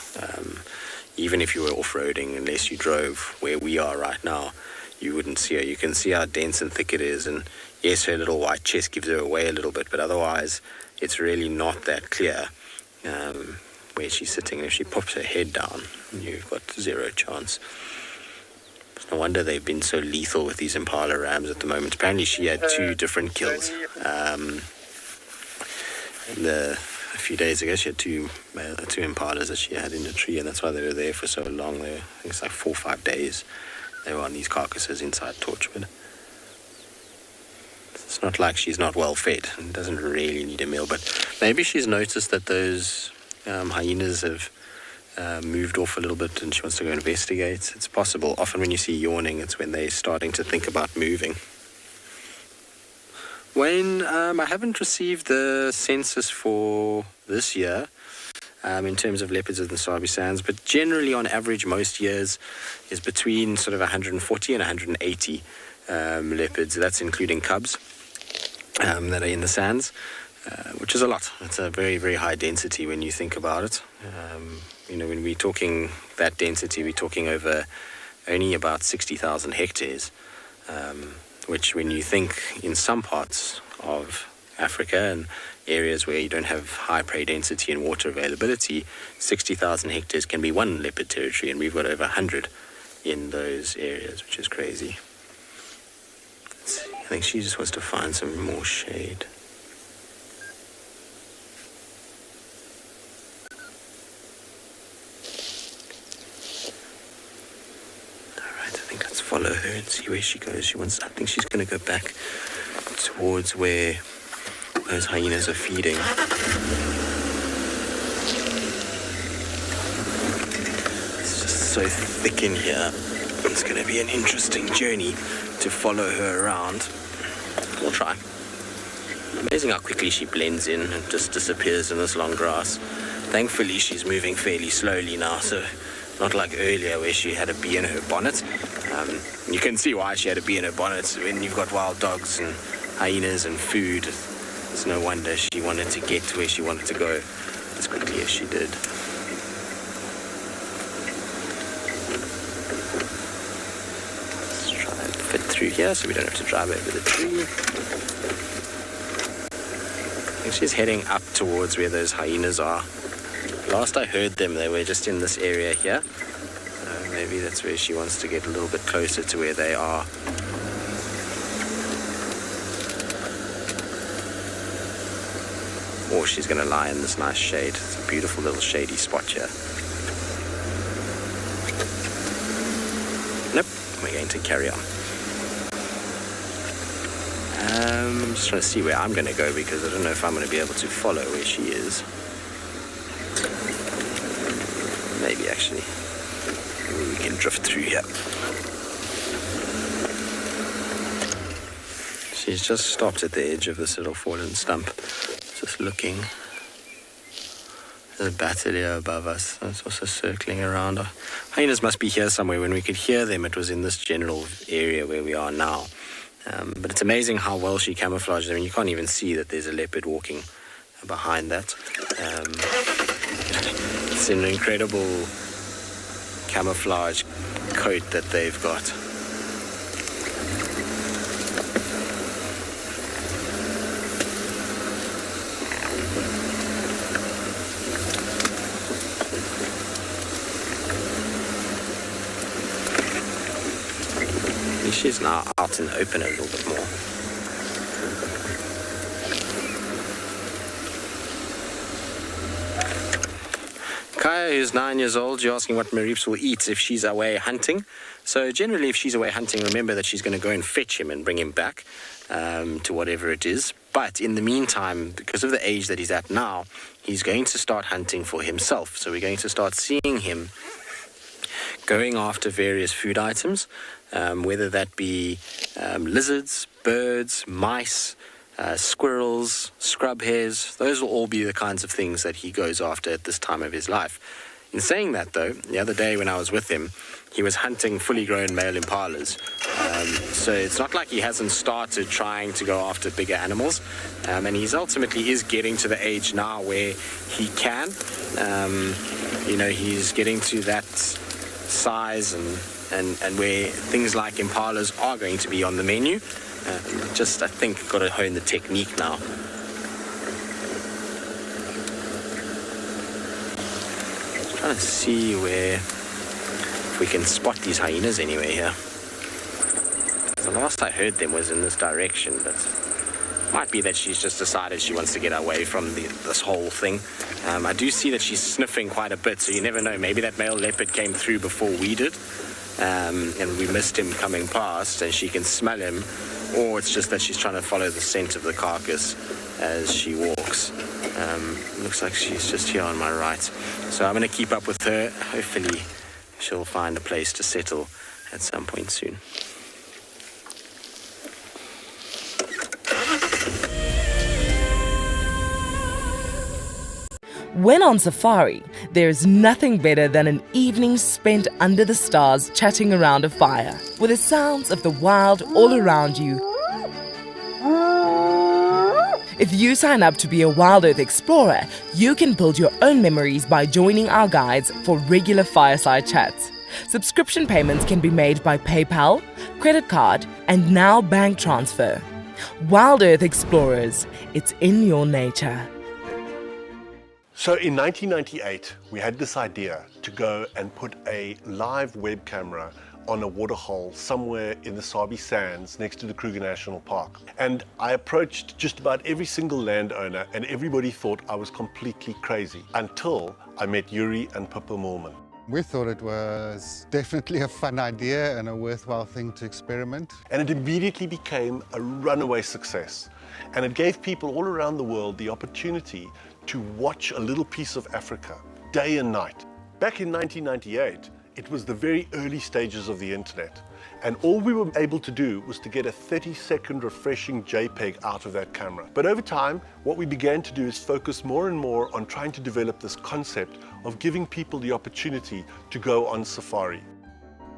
Even if you were off-roading, unless you drove where we are right now, you wouldn't see her. You can see how dense and thick it is, and yes, her little white chest gives her away a little bit, but otherwise, it's really not that clear where she's sitting. If she pops her head down, you've got 0 chance. It's no wonder they've been so lethal with these impala rams at the moment. Apparently, she had 2 different kills. A few days ago, she had 2 impalas that she had in the tree, and that's why they were there for so long. I think it's like 4 or 5 days they were on these carcasses inside Torchwood. It's not like she's not well fed and doesn't really need a meal, but maybe she's noticed that those hyenas have moved off a little bit and she wants to go investigate. It's possible. Often when you see yawning, it's when they're starting to think about moving. Wayne, I haven't received the census for this year in terms of leopards within Sabi Sands, but generally on average most years is between sort of 140 and 180 leopards. That's including cubs that are in the sands, which is a lot. It's a very, very high density when you think about it. When we're talking that density, we're talking over only about 60,000 hectares. Which, when you think in some parts of Africa and areas where you don't have high prey density and water availability, 60,000 hectares can be one leopard territory, and we've got over 100 in those areas, which is crazy. I think she just wants to find some more shade. Follow her and see where she goes. I think she's going to go back towards where those hyenas are feeding. It's just so thick in here. It's going to be an interesting journey to follow her around. We'll try. Amazing how quickly she blends in and just disappears in this long grass. Thankfully, she's moving fairly slowly now, so not like earlier where she had a bee in her bonnet. You can see why she had a bee in her bonnet. When you've got wild dogs and hyenas and food, it's no wonder she wanted to get to where she wanted to go. as quickly as she did. Let's try and fit through here so we don't have to drive over the tree. I think she's heading up towards where those hyenas are. Last I heard them, they were just in this area here. Maybe that's where she wants to get a little bit closer to where they are. Or she's going to lie in this nice shade. It's a beautiful little shady spot here. Nope, we're going to carry on. I'm just trying to see where I'm going to go because I don't know if I'm going to be able to follow where she is. Maybe actually. Maybe we can drift through here. She's just stopped at the edge of this little fallen stump. Just looking. There's a bat here above us. It's also circling around. Hyenas must be here somewhere. When we could hear them, it was in this general area where we are now. But it's amazing how well she camouflaged. I mean, you can't even see that there's a leopard walking behind that. It's an incredible camouflage coat that they've got. She's now out in the open a little bit more. Kaya, who's 9 years old, you're asking what Marips will eat if she's away hunting. So generally, if she's away hunting, remember that she's going to go and fetch him and bring him back to whatever it is. But in the meantime, because of the age that he's at now, he's going to start hunting for himself. So we're going to start seeing him going after various food items, whether that be lizards, birds, mice, squirrels, scrub hares. Those will all be the kinds of things that he goes after at this time of his life. In saying that, though, the other day when I was with him, he was hunting fully grown male impalas. So it's not like he hasn't started trying to go after bigger animals. And he's ultimately is getting to the age now where he can. He's getting to that size and where things like impalas are going to be on the menu. I think, got to hone the technique now. Trying to see if we can spot these hyenas anywhere here. The last I heard them was in this direction, but it might be that she's just decided she wants to get away from this whole thing. I do see that she's sniffing quite a bit, so you never know. Maybe that male leopard came through before we did, and we missed him coming past, and she can smell him, or it's just that she's trying to follow the scent of the carcass as she walks. Looks like she's just here on my right. So I'm going to keep up with her. Hopefully she'll find a place to settle at some point soon. When on safari, there's nothing better than an evening spent under the stars chatting around a fire, with the sounds of the wild all around you. If you sign up to be a Wild Earth Explorer, you can build your own memories by joining our guides for regular fireside chats. Subscription payments can be made by PayPal, credit card, and now bank transfer. Wild Earth Explorers, it's in your nature. So in 1998, we had this idea to go and put a live web camera on a waterhole somewhere in the Sabi Sands next to the Kruger National Park. And I approached just about every single landowner and everybody thought I was completely crazy until I met Yuri and Pippa Moorman. We thought it was definitely a fun idea and a worthwhile thing to experiment. And it immediately became a runaway success. And it gave people all around the world the opportunity to watch a little piece of Africa day and night. Back in 1998, it was the very early stages of the internet. And all we were able to do was to get a 30-second refreshing JPEG out of that camera. But over time, what we began to do is focus more and more on trying to develop this concept of giving people the opportunity to go on safari.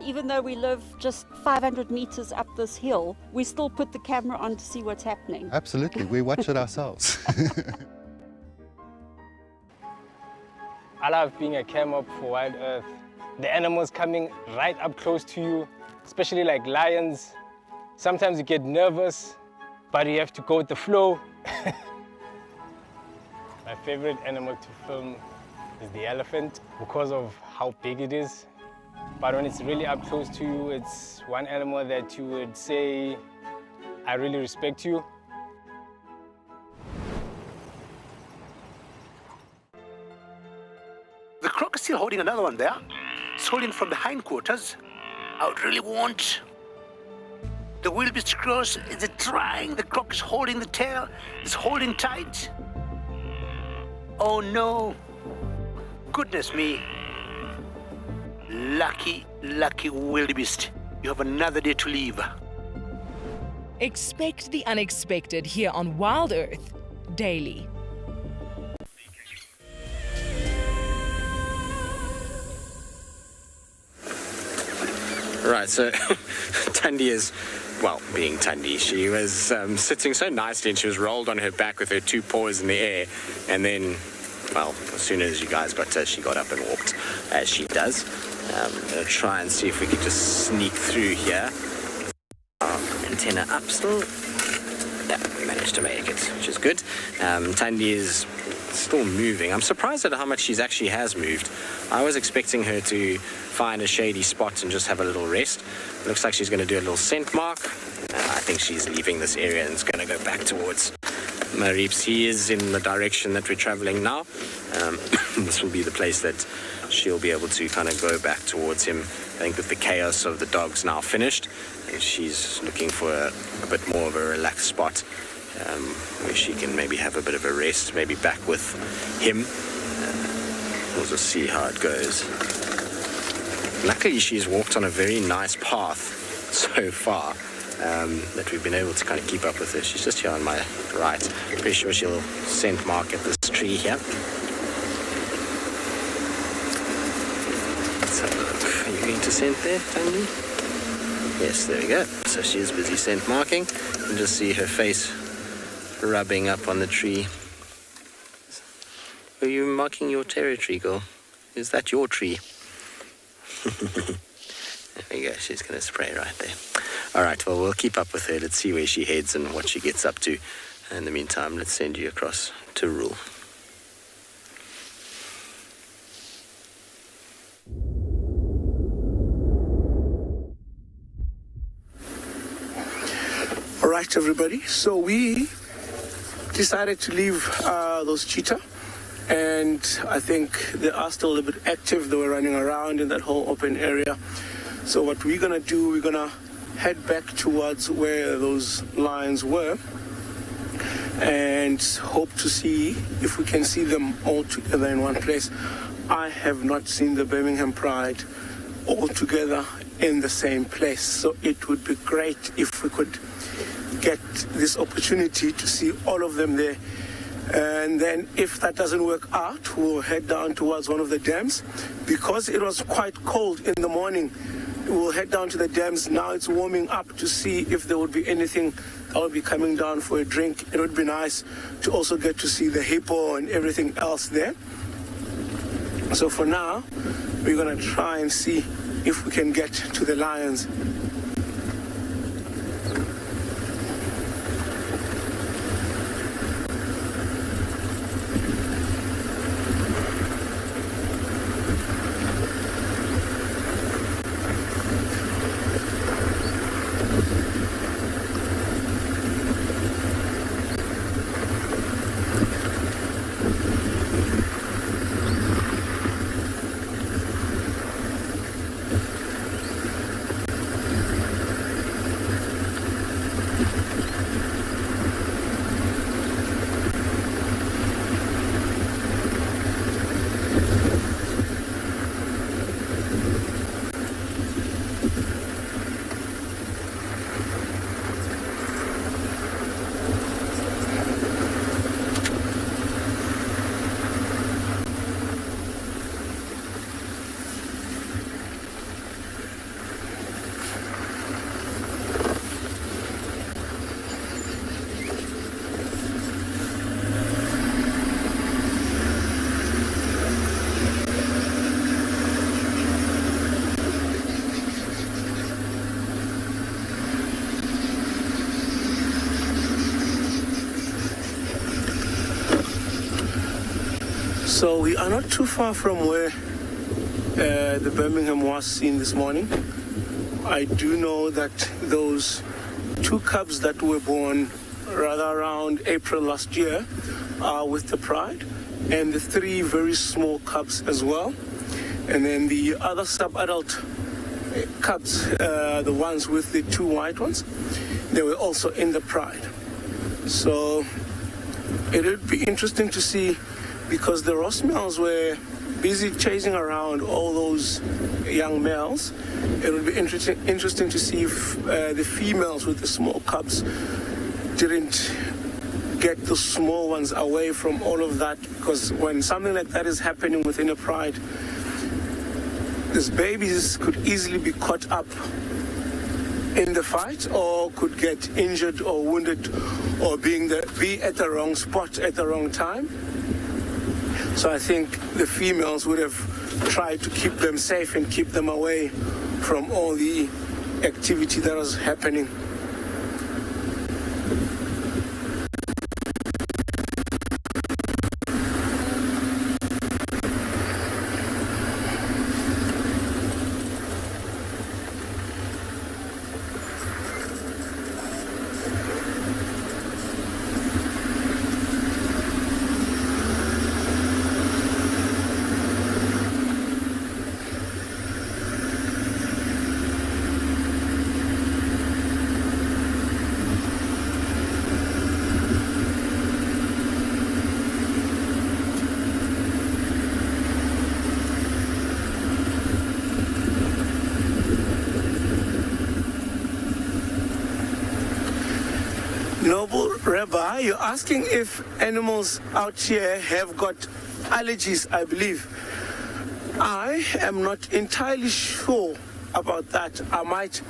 Even though we live just 500 meters up this hill, we still put the camera on to see what's happening. Absolutely, we watch it ourselves. I love being a cam op for Wild Earth. The animals coming right up close to you, especially like lions. Sometimes you get nervous, but you have to go with the flow. My favorite animal to film is the elephant because of how big it is. But when it's really up close to you, it's one animal that you would say, I really respect you. The croc is still holding another one there. It's holding from the hindquarters. I would really want the wildebeest cross. Is it trying? The croc is holding the tail. It's holding tight. Oh no. Goodness me. Lucky, lucky wildebeest. You have another day to live. Expect the unexpected here on Wild Earth daily. Right, so Thandi is, well, being Thandi, she was sitting so nicely and she was rolled on her back with her two paws in the air. And then, well, as soon as you guys got to her, she got up and walked, as she does. I'm going to try and see if we can just sneak through here. Antenna up still. Yeah, we managed to make it, which is good. Thandi is still moving. I'm surprised at how much she actually has moved. I was expecting her to find a shady spot and just have a little rest. Looks like she's going to do a little scent mark. I think she's leaving this area and is going to go back towards Marips. He is in the direction that we're traveling now. This will be the place that she'll be able to kind of go back towards him. I think with the chaos of the dogs now finished, and she's looking for a bit more of a relaxed spot where she can maybe have a bit of a rest, maybe back with him. We'll just see how it goes. Luckily, she's walked on a very nice path so far that we've been able to kind of keep up with her. She's just here on my right. Pretty sure she'll scent mark at this tree here. Let's have a look. Are you going to scent there, Thandi? Yes, there we go. So she's busy scent marking. You can just see her face rubbing up on the tree. Are you marking your territory, girl? Is that your tree? There we go. She's going to spray right there. All right, well, we'll keep up with her. Let's see where she heads and what she gets up to. In the meantime, let's send you across to Rule. All right, everybody. So we decided to leave those cheetah, and I think they are still a little bit active. They were running around in that whole open area. So what we're gonna do, we're gonna head back towards where those lions were and hope to see if we can see them all together in one place. I have not seen the Birmingham Pride all together in the same place, so it would be great if we could get this opportunity to see all of them there. And then if that doesn't work out, we'll head down towards one of the dams. Because it was quite cold in the morning, we'll head down to the dams. Now it's warming up to see if there would be anything that will be coming down for a drink. It would be nice to also get to see the hippo and everything else there. So for now, we're gonna try and see if we can get to the lions. So we are not too far from where the Birmingham was seen this morning. I do know that those 2 cubs that were born rather around April last year are with the Pride, and the 3 very small cubs as well. And then the other sub-adult cubs, the ones with the 2 white ones, they were also in the Pride. So it would be interesting to see, because the Ross males were busy chasing around all those young males. It would be interesting to see if the females with the small cubs didn't get the small ones away from all of that, because when something like that is happening within a Pride, these babies could easily be caught up in the fight, or could get injured or wounded, or be at the wrong spot at the wrong time. So I think the females would have tried to keep them safe and keep them away from all the activity that was happening. Noble Rabbi, you're asking if animals out here have got allergies, I believe. I am not entirely sure about that. I might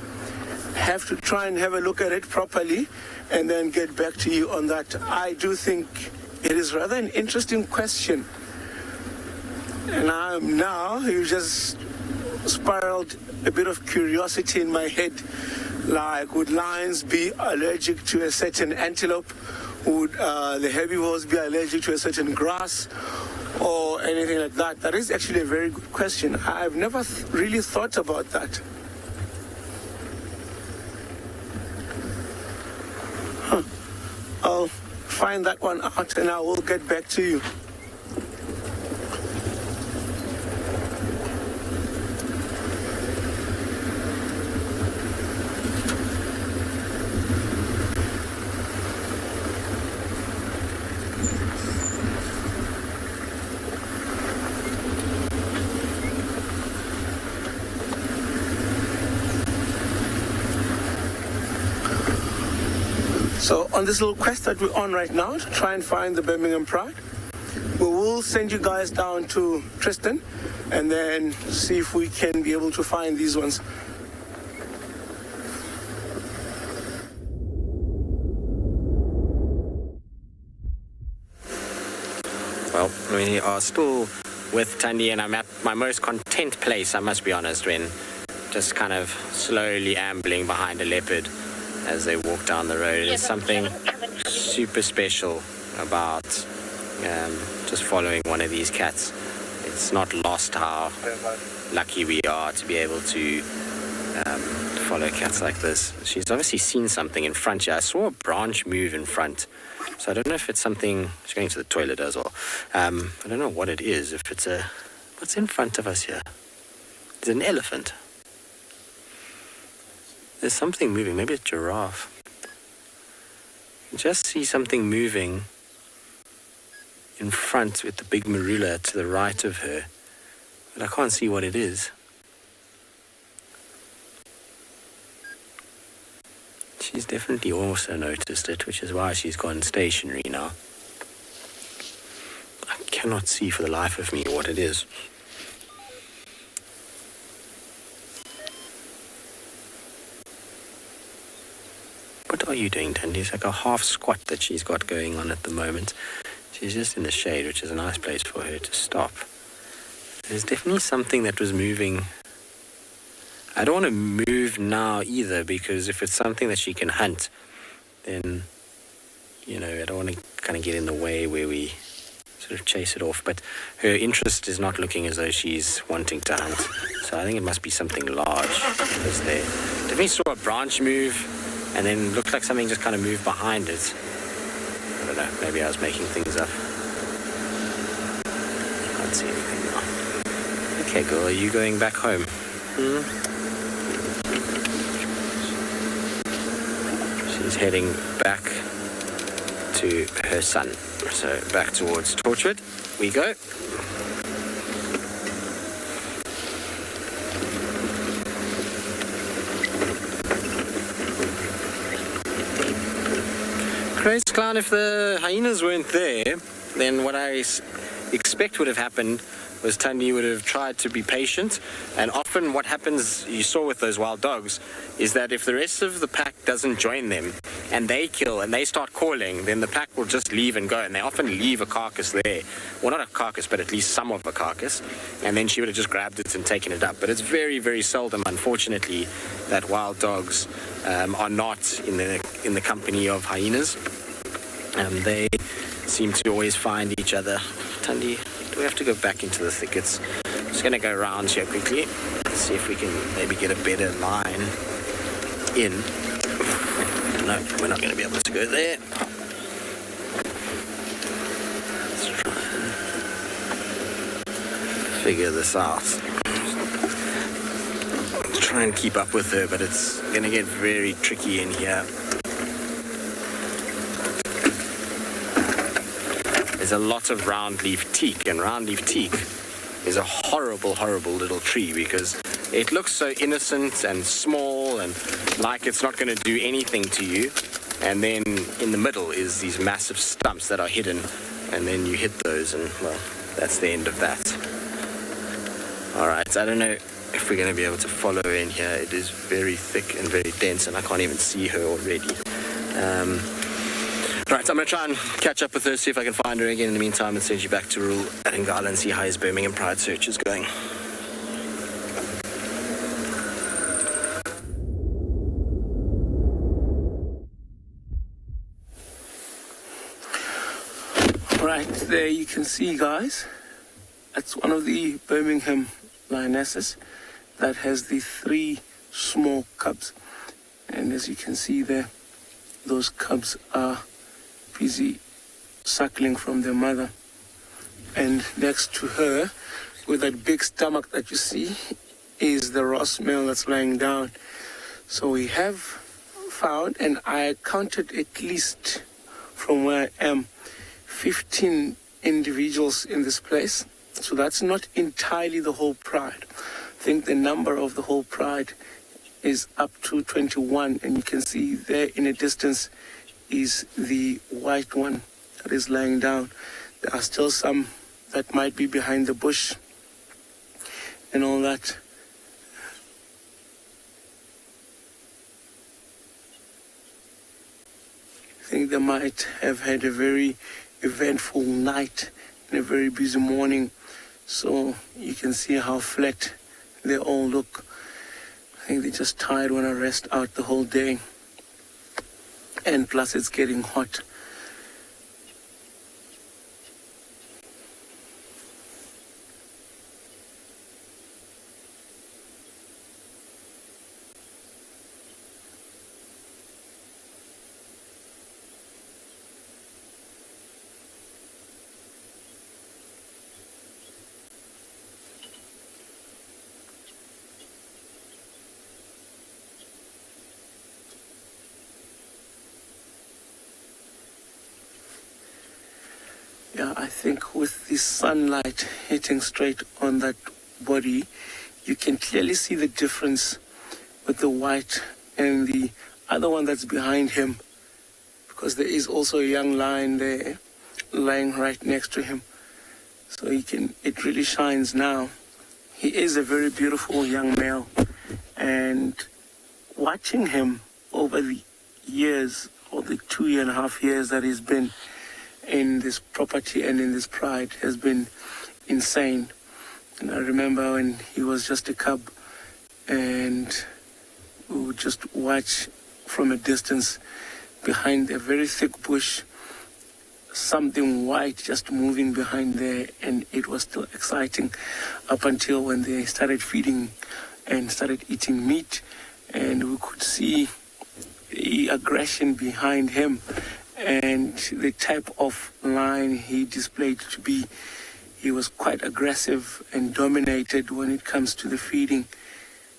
have to try and have a look at it properly and then get back to you on that. I do think it is rather an interesting question. And now you just spiraled a bit of curiosity in my head. Like, would lions be allergic to a certain antelope? Would the herbivores be allergic to a certain grass or anything like that? That is actually a very good question. I've never really thought about that. I'll find that one out and I will get back to you. So on this little quest that we're on right now to try and find the Birmingham Pride, we will send you guys down to Tristan and then see if we can be able to find these ones. Well, we are still with Thandi, and I'm at my most content place, I must be honest, when just kind of slowly ambling behind a leopard as they walk down the road. There's something super special about just following one of these cats. It's not lost how lucky we are to be able to follow cats like this. She's obviously seen something in front here. I saw a branch move in front, so I don't know if it's something. She's going to the toilet as well. I don't know what it is. If it's what's in front of us here? It's an elephant. There's something moving, maybe a giraffe. You just see something moving in front with the big marula to the right of her, but I can't see what it is. She's definitely also noticed it, which is why she's gone stationary now. I cannot see for the life of me what it is. What are you doing, Thandi? It's like a half squat that she's got going on at the moment. She's just in the shade, which is a nice place for her to stop. There's definitely something that was moving. I don't want to move now either, because if it's something that she can hunt, then, I don't want to kind of get in the way where we sort of chase it off. But her interest is not looking as though she's wanting to hunt. So I think it must be something large that's there. Definitely saw a branch move, and then looked like something just kind of moved behind it. I don't know, maybe I was making things up. I can't see anything now. Okay, girl, are you going back home? She's heading back to her son. So back towards Torchwood we go. Crazy Clown, if the hyenas weren't there, then what I expect would have happened was Thandi would have tried to be patient, and often what happens, you saw with those wild dogs, is that if the rest of the pack doesn't join them and they kill and they start calling, then the pack will just leave and go, and they often leave a carcass there. Well, not a carcass, but at least some of a carcass, and then she would have just grabbed it and taken it up. But it's very, very seldom, unfortunately, that wild dogs are not in the company of hyenas. They seem to always find each other. Thandi, we have to go back into the thickets. I'm just going to go around here quickly, see if we can maybe get a better line in. No, we're not going to be able to go there. Let's try and figure this out. Try and keep up with her, but it's going to get very tricky in here. There's a lot of round-leaf teak, and round-leaf teak is a horrible, horrible little tree because it looks so innocent and small and like it's not going to do anything to you. And then in the middle is these massive stumps that are hidden, and then you hit those and, well, that's the end of that. Alright, I don't know if we're going to be able to follow her in here. It is very thick and very dense, and I can't even see her already. Right, I'm going to try and catch up with her, see if I can find her again in the meantime, and send you back to Rule at Ngala and see how his Birmingham Pride search is going. Right, there you can see, guys. That's one of the Birmingham lionesses that has the 3 small cubs. And as you can see there, those cubs are busy suckling from their mother. And next to her, with that big stomach that you see, is the Ross male that's lying down. So we have found, and I counted at least from where I am, 15 individuals in this place. So that's not entirely the whole pride. I think the number of the whole pride is up to 21, and you can see there in a distance is the white one that is lying down. There are still some that might be behind the bush and all that. I think they might have had a very eventful night and a very busy morning, so you can see how flat they all look. I think they're just tired, want to rest out the whole day. And plus it's getting hot. Yeah, I think with the sunlight hitting straight on that body, you can clearly see the difference with the white and the other one that's behind him, because there is also a young lion there lying right next to him. So it really shines now. He is a very beautiful young male, and watching him over the years, or the 2.5 years that he's been in this property and in this pride, has been insane. And I remember when he was just a cub, and we would just watch from a distance behind a very thick bush something white just moving behind there, and it was still exciting up until when they started feeding and started eating meat, and we could see the aggression behind him and the type of lion he displayed to be. He was quite aggressive and dominated when it comes to the feeding,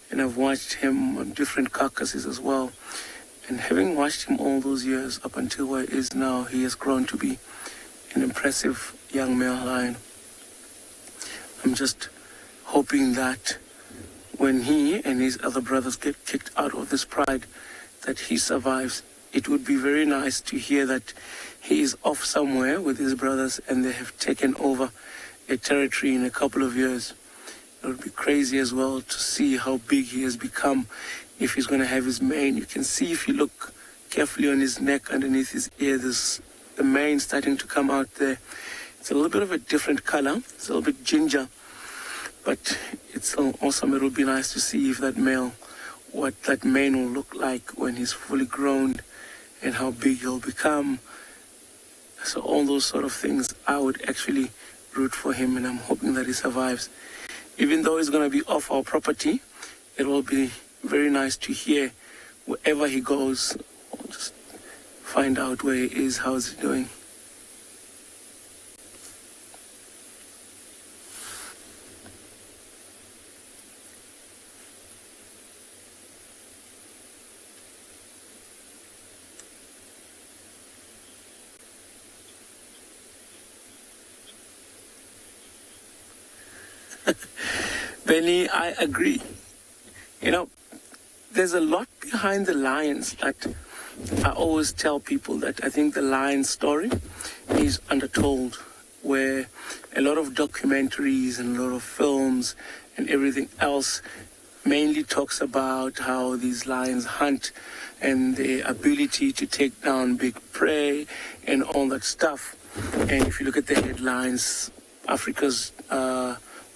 and I've watched him on different carcasses as well. And having watched him all those years up until where he is now, he has grown to be an impressive young male lion. I'm just hoping that when he and his other brothers get kicked out of this pride, that he survives. It would be very nice to hear that he is off somewhere with his brothers and they have taken over a territory in a couple of years. It would be crazy as well to see how big he has become. If he's going to have his mane, you can see if you look carefully on his neck, underneath his ear, there's the mane starting to come out there. It's a little bit of a different color. It's a little bit ginger, but it's so awesome. It will be nice to see if that male, what that mane will look like when he's fully grown and how big he'll become. So all those sort of things, I would actually root for him, and I'm hoping that he survives. Even though he's going to be off our property, it will be very nice to hear wherever he goes, or just find out where he is, how's he doing. Benny, I agree. You know, there's a lot behind the lions that I always tell people that I think the lion story is undertold, where a lot of documentaries and a lot of films and everything else mainly talks about how these lions hunt and their ability to take down big prey and all that stuff. And if you look at the headlines, Africa's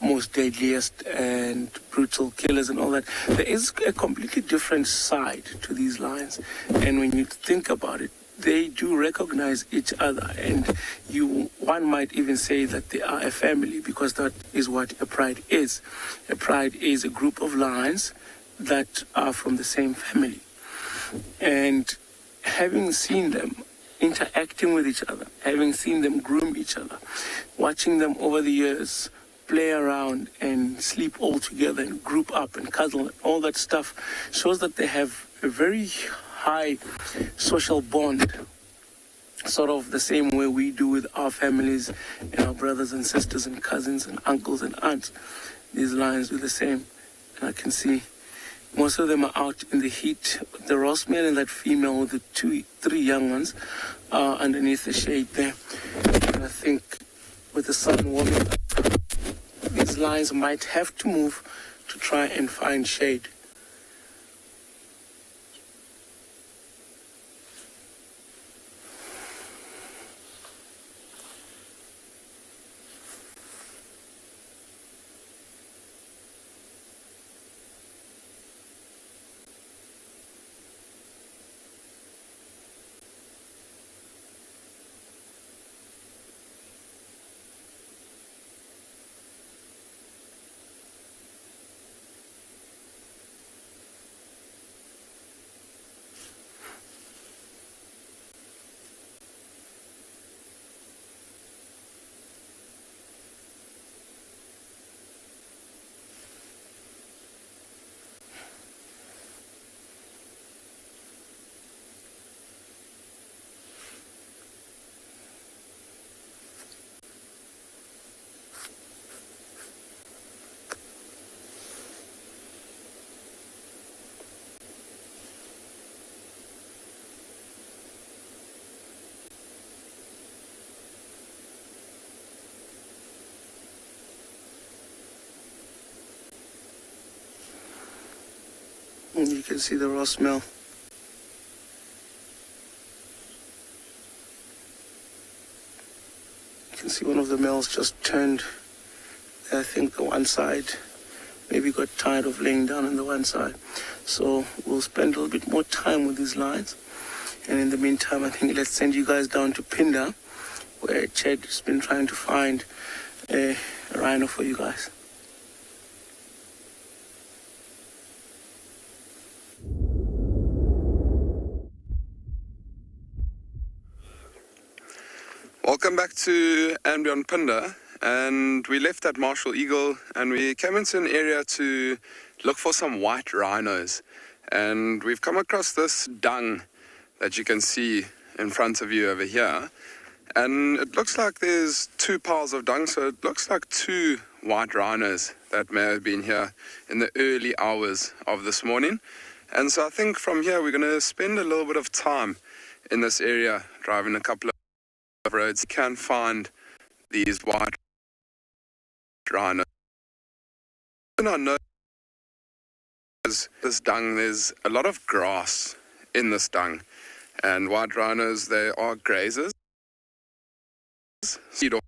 most deadliest and brutal killers and all that, there is a completely different side to these lions. And when you think about it, they do recognize each other, and one might even say that they are a family, because that is what a pride is. A pride is a group of lions that are from the same family. And having seen them interacting with each other, having seen them groom each other, watching them over the years play around and sleep all together and group up and cuddle and all that stuff, shows that they have a very high social bond, sort of the same way we do with our families and our brothers and sisters and cousins and uncles and aunts. These lions do the same. And I can see most of them are out in the heat. The Ross male and that female with the 3 young ones are underneath the shade there. And I think with the sun warming up, these lions might have to move to try and find shade. And you can see the raw smell. You can see one of the males just turned, I think, the one side, maybe got tired of laying down on the one side. So we'll spend a little bit more time with these lions. And in the meantime, I think let's send you guys down to Pinda, where Chad's been trying to find a rhino for you guys. Welcome back to and beyond Punda, and we left at Marshall Eagle and we came into an area to look for some white rhinos, and we've come across this dung that you can see in front of you over here, and it looks like there's two piles of dung, so it looks like two white rhinos that may have been here in the early hours of this morning. And so I think from here we're going to spend a little bit of time in this area, driving a couple of roads. You can find these white rhinos. And I know this dung, there's a lot of grass in this dung, and white rhinos, they are grazers, feed off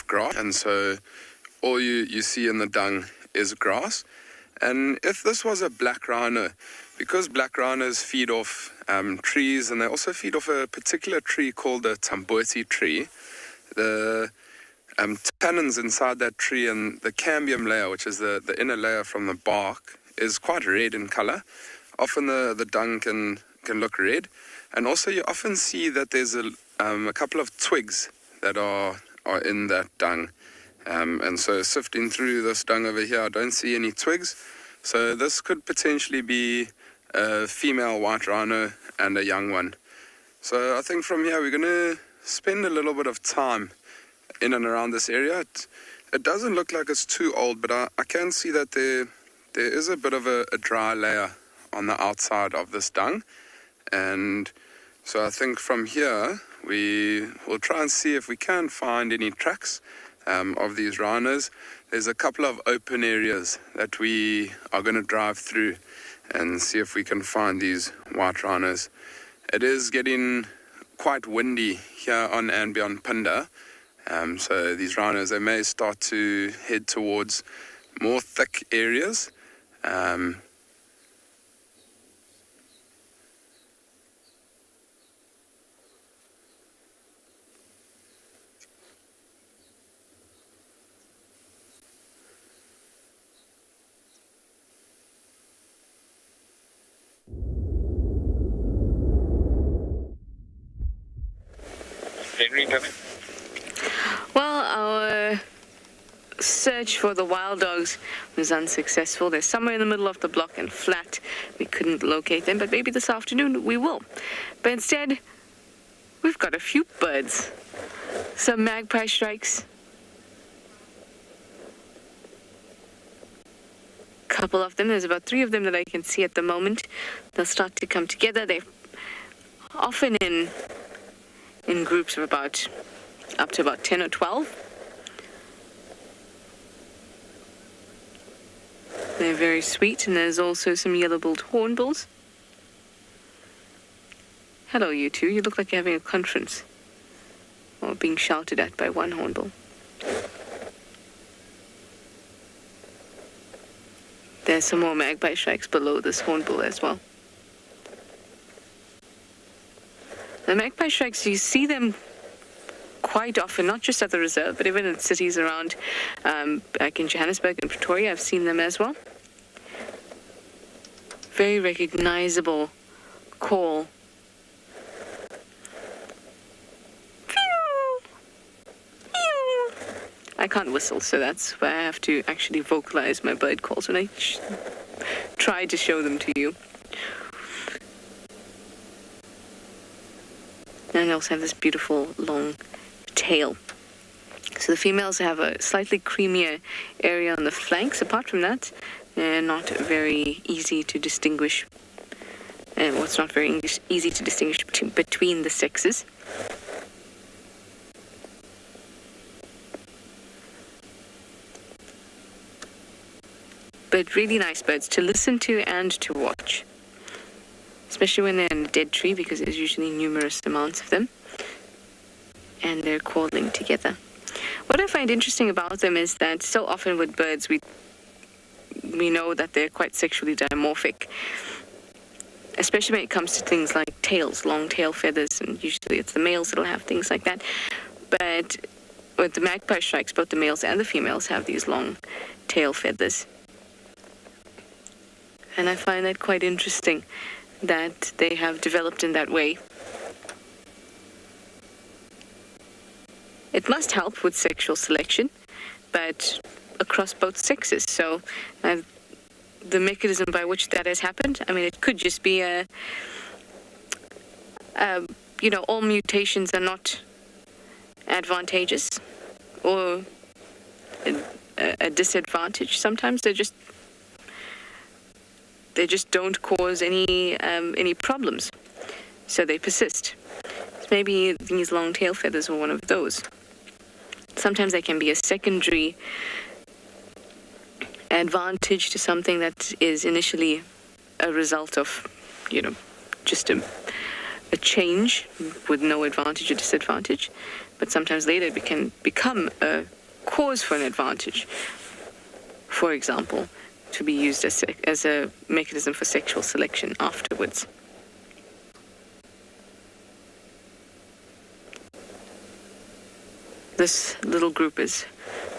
grass, and so all you see in the dung is grass. And if this was a black rhino, because black rhinos feed off trees, and they also feed off a particular tree called the tamboti tree, the tannins inside that tree and the cambium layer, which is the inner layer from the bark, is quite red in color. Often the dung can look red, and also you often see that there's a couple of twigs that are in that dung. And so sifting through this dung over here, I don't see any twigs. So this could potentially be a female white rhino and a young one. So I think from here we're going to spend a little bit of time in and around this area. It doesn't look like it's too old, but I can see that there is a bit of a dry layer on the outside of this dung. And so I think from here we will try and see if we can find any tracks of these rhinos. There's a couple of open areas that we are going to drive through and see if we can find these white rhinos. It is getting quite windy here on and beyond Punda, so these rhinos, they may start to head towards more thick areas. Well, our search for the wild dogs was unsuccessful. They're somewhere in the middle of the block and flat. We couldn't locate them, but maybe this afternoon we will. But instead, we've got a few birds. Some magpie shrikes. Couple of them. There's about 3 of them that I can see at the moment. They'll start to come together. They're often in groups of up to about 10 or 12. They're very sweet, and there's also some yellow-billed hornbills. Hello, you two. You look like you're having a conference, or being shouted at by one hornbill. There's some more magpie shrikes below this hornbill as well. The magpie shrikes, you see them quite often, not just at the reserve, but even in cities around, back in Johannesburg and Pretoria, I've seen them as well. Very recognizable call. I can't whistle, so that's why I have to actually vocalize my bird calls when I try to show them to you. And they also have this beautiful long tail. So the females have a slightly creamier area on the flanks. Apart from that, they're not very easy to distinguish. Well, it's not very easy to distinguish between the sexes. But really nice birds to listen to and to watch, especially when they're in a dead tree, because there's usually numerous amounts of them, and they're calling together. What I find interesting about them is that so often with birds, we know that they're quite sexually dimorphic. especially when it comes to things like tails, long tail feathers, and usually it's the males that'll have things like that. But with the magpie shrikes, both the males and the females have these long tail feathers. And I find that quite interesting that they have developed in that way. It must help with sexual selection, but across both sexes. So the mechanism by which that has happened, I mean, it could just be all mutations are not advantageous or a disadvantage. Sometimes they just don't cause any problems, so they persist. So maybe these long tail feathers are one of those. Sometimes they can be a secondary advantage to something that is initially a result of, just a change with no advantage or disadvantage. But sometimes later it can become a cause for an advantage. For example, to be used as a mechanism for sexual selection afterwards. This little group is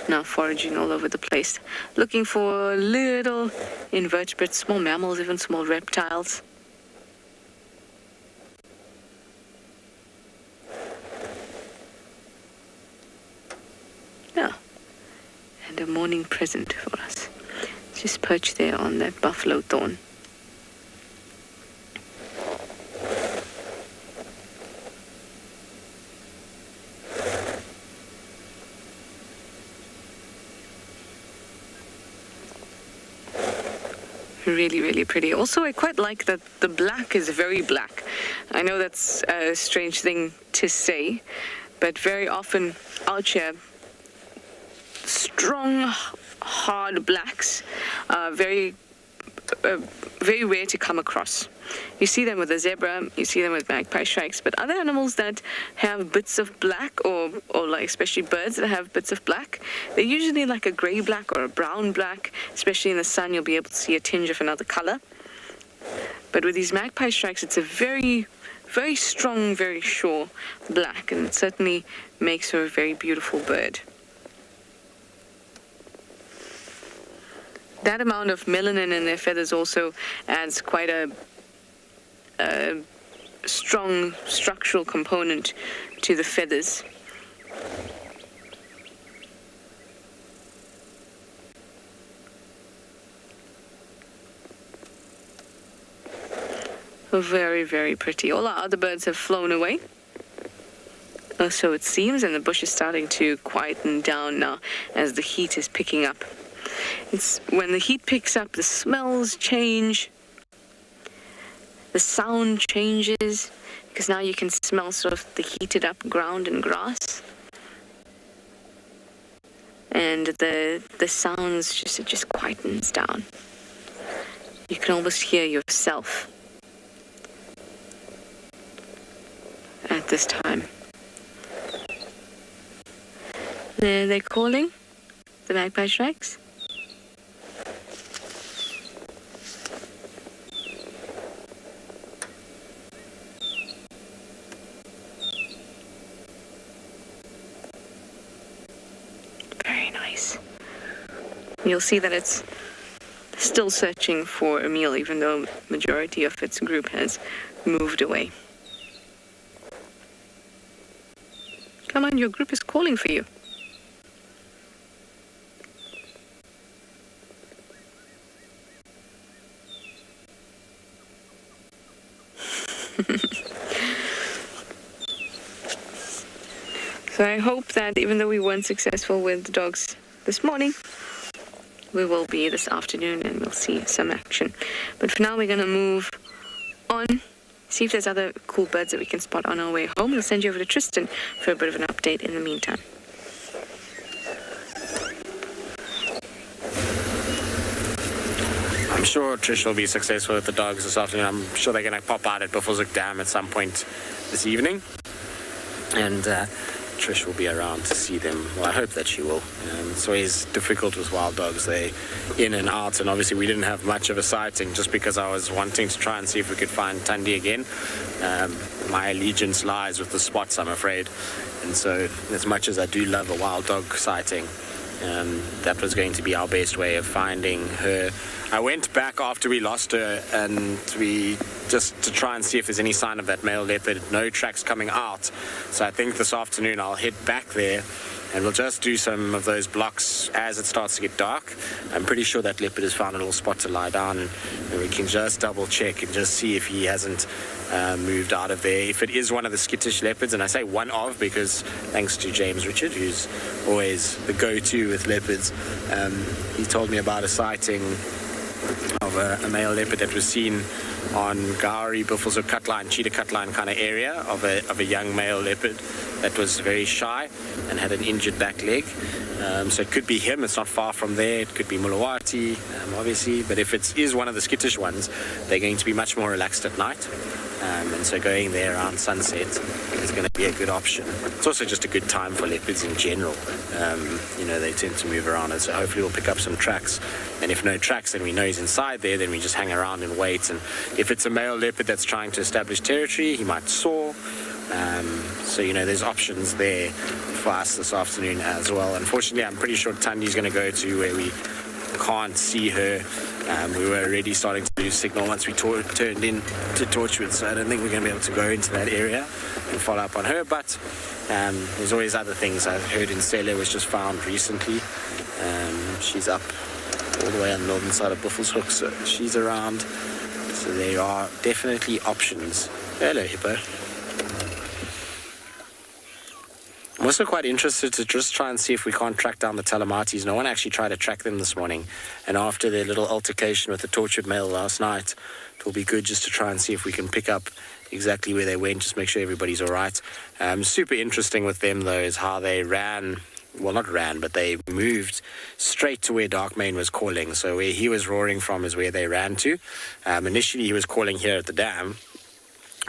now foraging all over the place, looking for little invertebrates, small mammals, even small reptiles. Yeah, and a morning present for us. Just perch there on that buffalo thorn. Really, really pretty. Also, I quite like that the black is very black. I know that's a strange thing to say, but very often out here, strong, hard blacks are very rare to come across. You see them with the zebra, you see them with magpie shrikes, but other animals that have bits of black, or like especially birds that have bits of black, they're usually like a gray black or a brown black. Especially in the sun, you'll be able to see a tinge of another color. But with these magpie shrikes, it's a very, very strong, very sure black, and it certainly makes for a very beautiful bird. That amount of melanin in their feathers also adds quite a strong structural component to the feathers. Very, very pretty. All our other birds have flown away. Or so it seems, and the bush is starting to quieten down now as the heat is picking up. It's when the heat picks up, the smells change, the sound changes, because now you can smell sort of the heated up ground and grass. And the sounds it just quietens down. You can almost hear yourself at this time. They're calling, the magpie shrikes. Very nice. You'll see that it's still searching for a meal, even though the majority of its group has moved away. Come on, your group is calling for you. So I hope that even though we weren't successful with the dogs this morning, we will be this afternoon and we'll see some action. But for now, we're going to move on, see if there's other cool birds that we can spot on our way home. We'll send you over to Tristan for a bit of an update in the meantime. I'm sure Trish will be successful with the dogs this afternoon. I'm sure they're going to pop out at Buffelshoek Dam at some point this evening. And Trish will be around to see them. Well, I hope that she will. It's always difficult with wild dogs. They're in and out, and obviously we didn't have much of a sighting just because I was wanting to try and see if we could find Thandi again. My allegiance lies with the spots, I'm afraid. And so as much as I do love a wild dog sighting, that was going to be our best way of finding her. I went back after we lost her, and we just to try and see if there's any sign of that male leopard. No tracks coming out, so I think this afternoon I'll head back there and we'll just do some of those blocks as it starts to get dark. I'm pretty sure that leopard has found a little spot to lie down, and we can just double check and just see if he hasn't moved out of there. If it is one of the skittish leopards, and I say one of because thanks to James Richard, who's always the go-to with leopards, he told me about a sighting of a male leopard that was seen on Gowrie, Buffalo cutline, cheetah cutline kind of area of a young male leopard that was very shy and had an injured back leg. So it could be him. It's not far from there. It could be Mulawati, obviously. But if it is one of the skittish ones, they're going to be much more relaxed at night. And so going there around sunset is going to be a good option. It's also just a good time for leopards in general. They tend to move around, and so hopefully we'll pick up some tracks. And if no tracks, then we know he's inside there. Then we just hang around and wait. And if it's a male leopard that's trying to establish territory, he might soar. There's options there for us this afternoon as well. Unfortunately, I'm pretty sure Thandi's going to go to where we can't see her. We were already starting to lose signal once we turned in to Torchwood, so I don't think we're going to be able to go into that area and follow up on her. But there's always other things. I've heard Insele was just found recently. She's up all the way on the northern side of Buffelshoek, so she's around. So there are definitely options. Hello, Hippo. I'm also quite interested to just try and see if we can't track down the Talamatis. No one actually tried to track them this morning. And after their little altercation with the tortured male last night, it will be good just to try and see if we can pick up exactly where they went, just make sure everybody's all right. Super interesting with them, though, is how they ran. Well, not ran, but they moved straight to where Darkmane was calling. So where he was roaring from is where they ran to. Initially, he was calling here at the dam,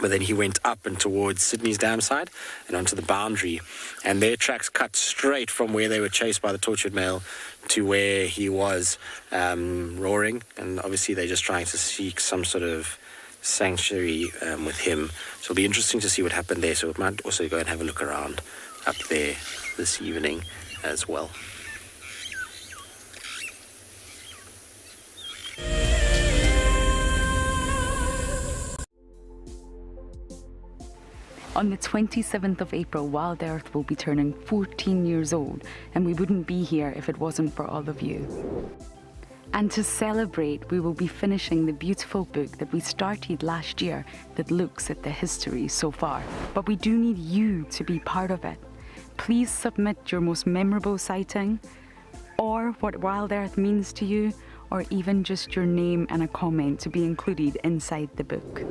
but then he went up and towards Sydney's dam side and onto the boundary. And their tracks cut straight from where they were chased by the tortured male to where he was roaring. And obviously they're just trying to seek some sort of sanctuary with him. So it'll be interesting to see what happened there. So we might also go and have a look around up there this evening as well. On the 27th of April, Wild Earth will be turning 14 years old, and we wouldn't be here if it wasn't for all of you. And to celebrate, we will be finishing the beautiful book that we started last year that looks at the history so far. But we do need you to be part of it. Please submit your most memorable sighting, or what Wild Earth means to you, or even just your name and a comment to be included inside the book.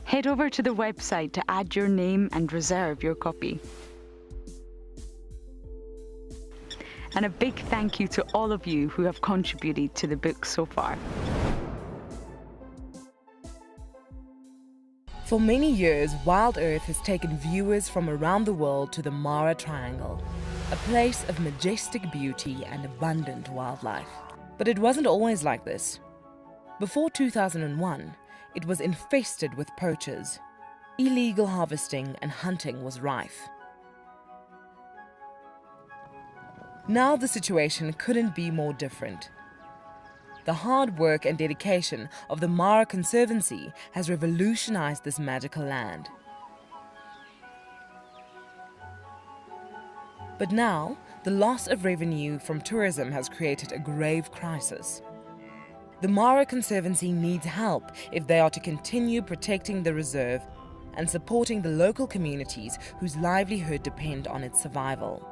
Head over to the website to add your name and reserve your copy. And a big thank you to all of you who have contributed to the book so far. For many years, Wild Earth has taken viewers from around the world to the Mara Triangle, a place of majestic beauty and abundant wildlife. But it wasn't always like this. Before 2001, it was infested with poachers. Illegal harvesting and hunting was rife. Now the situation couldn't be more different. The hard work and dedication of the Mara Conservancy has revolutionized this magical land. But now, the loss of revenue from tourism has created a grave crisis. The Mara Conservancy needs help if they are to continue protecting the reserve and supporting the local communities whose livelihood depend on its survival.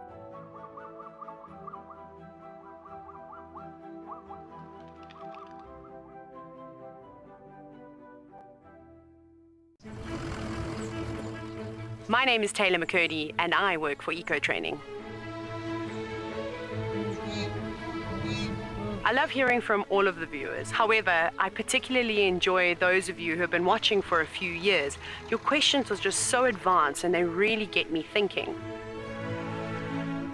My name is Taylor McCurdy and I work for Eco Training. I love hearing from all of the viewers. However, I particularly enjoy those of you who have been watching for a few years. Your questions are just so advanced and they really get me thinking.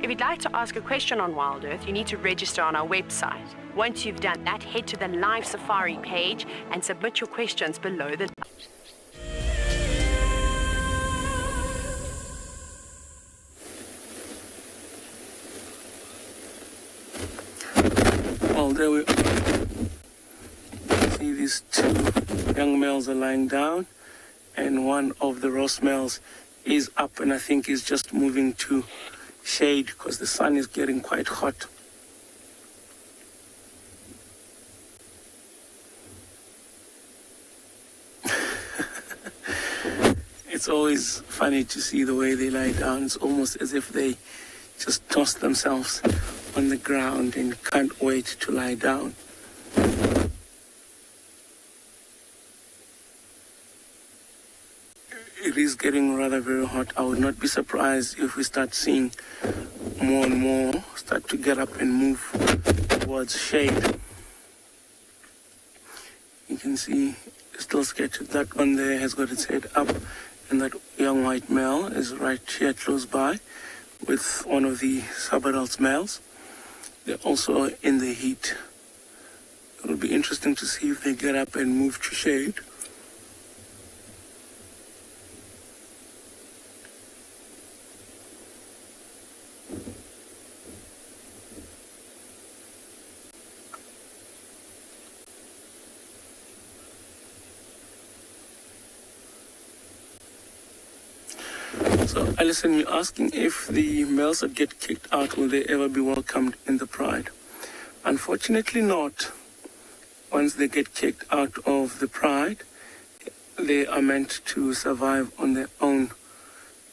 If you'd like to ask a question on Wild Earth, you need to register on our website. Once you've done that, head to the Live Safari page and submit your questions below the... Well, there we see these two young males are lying down, and one of the roast males is up, and I think is just moving to shade because the sun is getting quite hot. It's always funny to see the way they lie down. It's almost as if they just toss themselves on the ground and can't wait to lie down. It is getting rather very hot. I would not be surprised if we start seeing more and more start to get up and move towards shade. You can see still sketched. That one there has got its head up, and that young white male is right here close by with one of the sub-adult males. They're also in the heat. It'll be interesting to see if they get up and move to shade. So, Alison, you're asking if the males that get kicked out, will they ever be welcomed in the pride? Unfortunately not. Once they get kicked out of the pride, they are meant to survive on their own.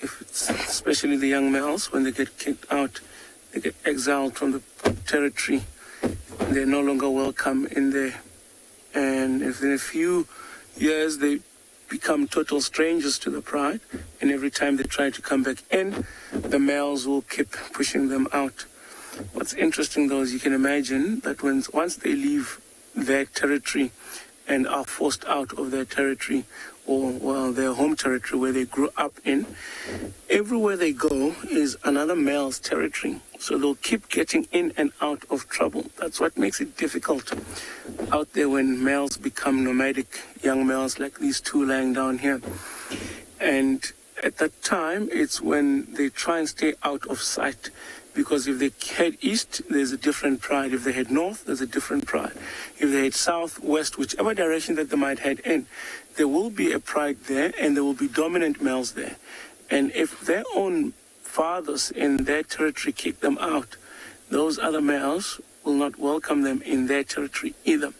If it's, especially the young males, when they get kicked out, they get exiled from the territory. They're no longer welcome in there. And if in a few years they become total strangers to the pride, and every time they try to come back in, the males will keep pushing them out. What's interesting though is you can imagine that once they leave their territory and are forced out of their territory, or well, their home territory where they grew up in, everywhere they go is another male's territory. So they'll keep getting in and out of trouble. That's what makes it difficult out there when males become nomadic, young males like these two lying down here. And at that time, it's when they try and stay out of sight. Because if they head east, there's a different pride. If they head north, there's a different pride. If they head south, west, whichever direction that they might head in, there will be a pride there, and there will be dominant males there. And if their own fathers in their territory kick them out, those other males will not welcome them in their territory either.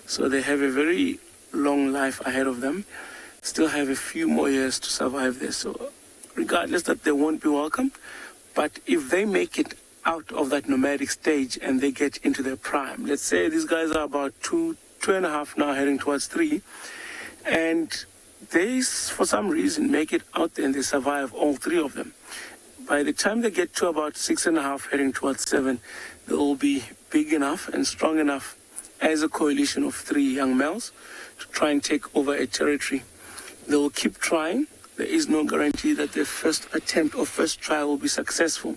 So they have a very long life ahead of them, still have a few more years to survive there. So regardless that they won't be welcomed, but if they make it out of that nomadic stage and they get into their prime, let's say these guys are about two and a half now, heading towards 3, and they, for some reason, make it out there and they survive, all 3 of them. By the time they get to about 6.5, heading towards 7, they will be big enough and strong enough as a coalition of 3 young males to try and take over a territory. They will keep trying. There is no guarantee that their first attempt or first try will be successful.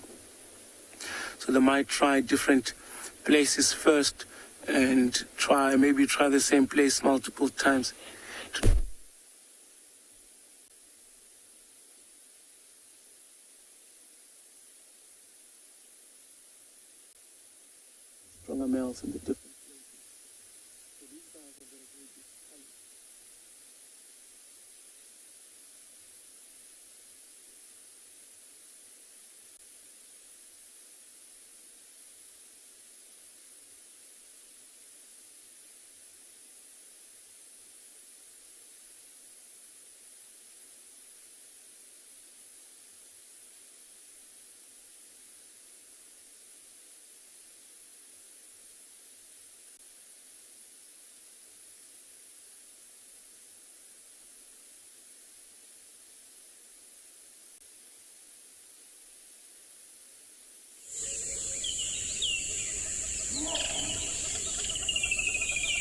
So they might try different places first and maybe try the same place multiple times. Stronger males in the different.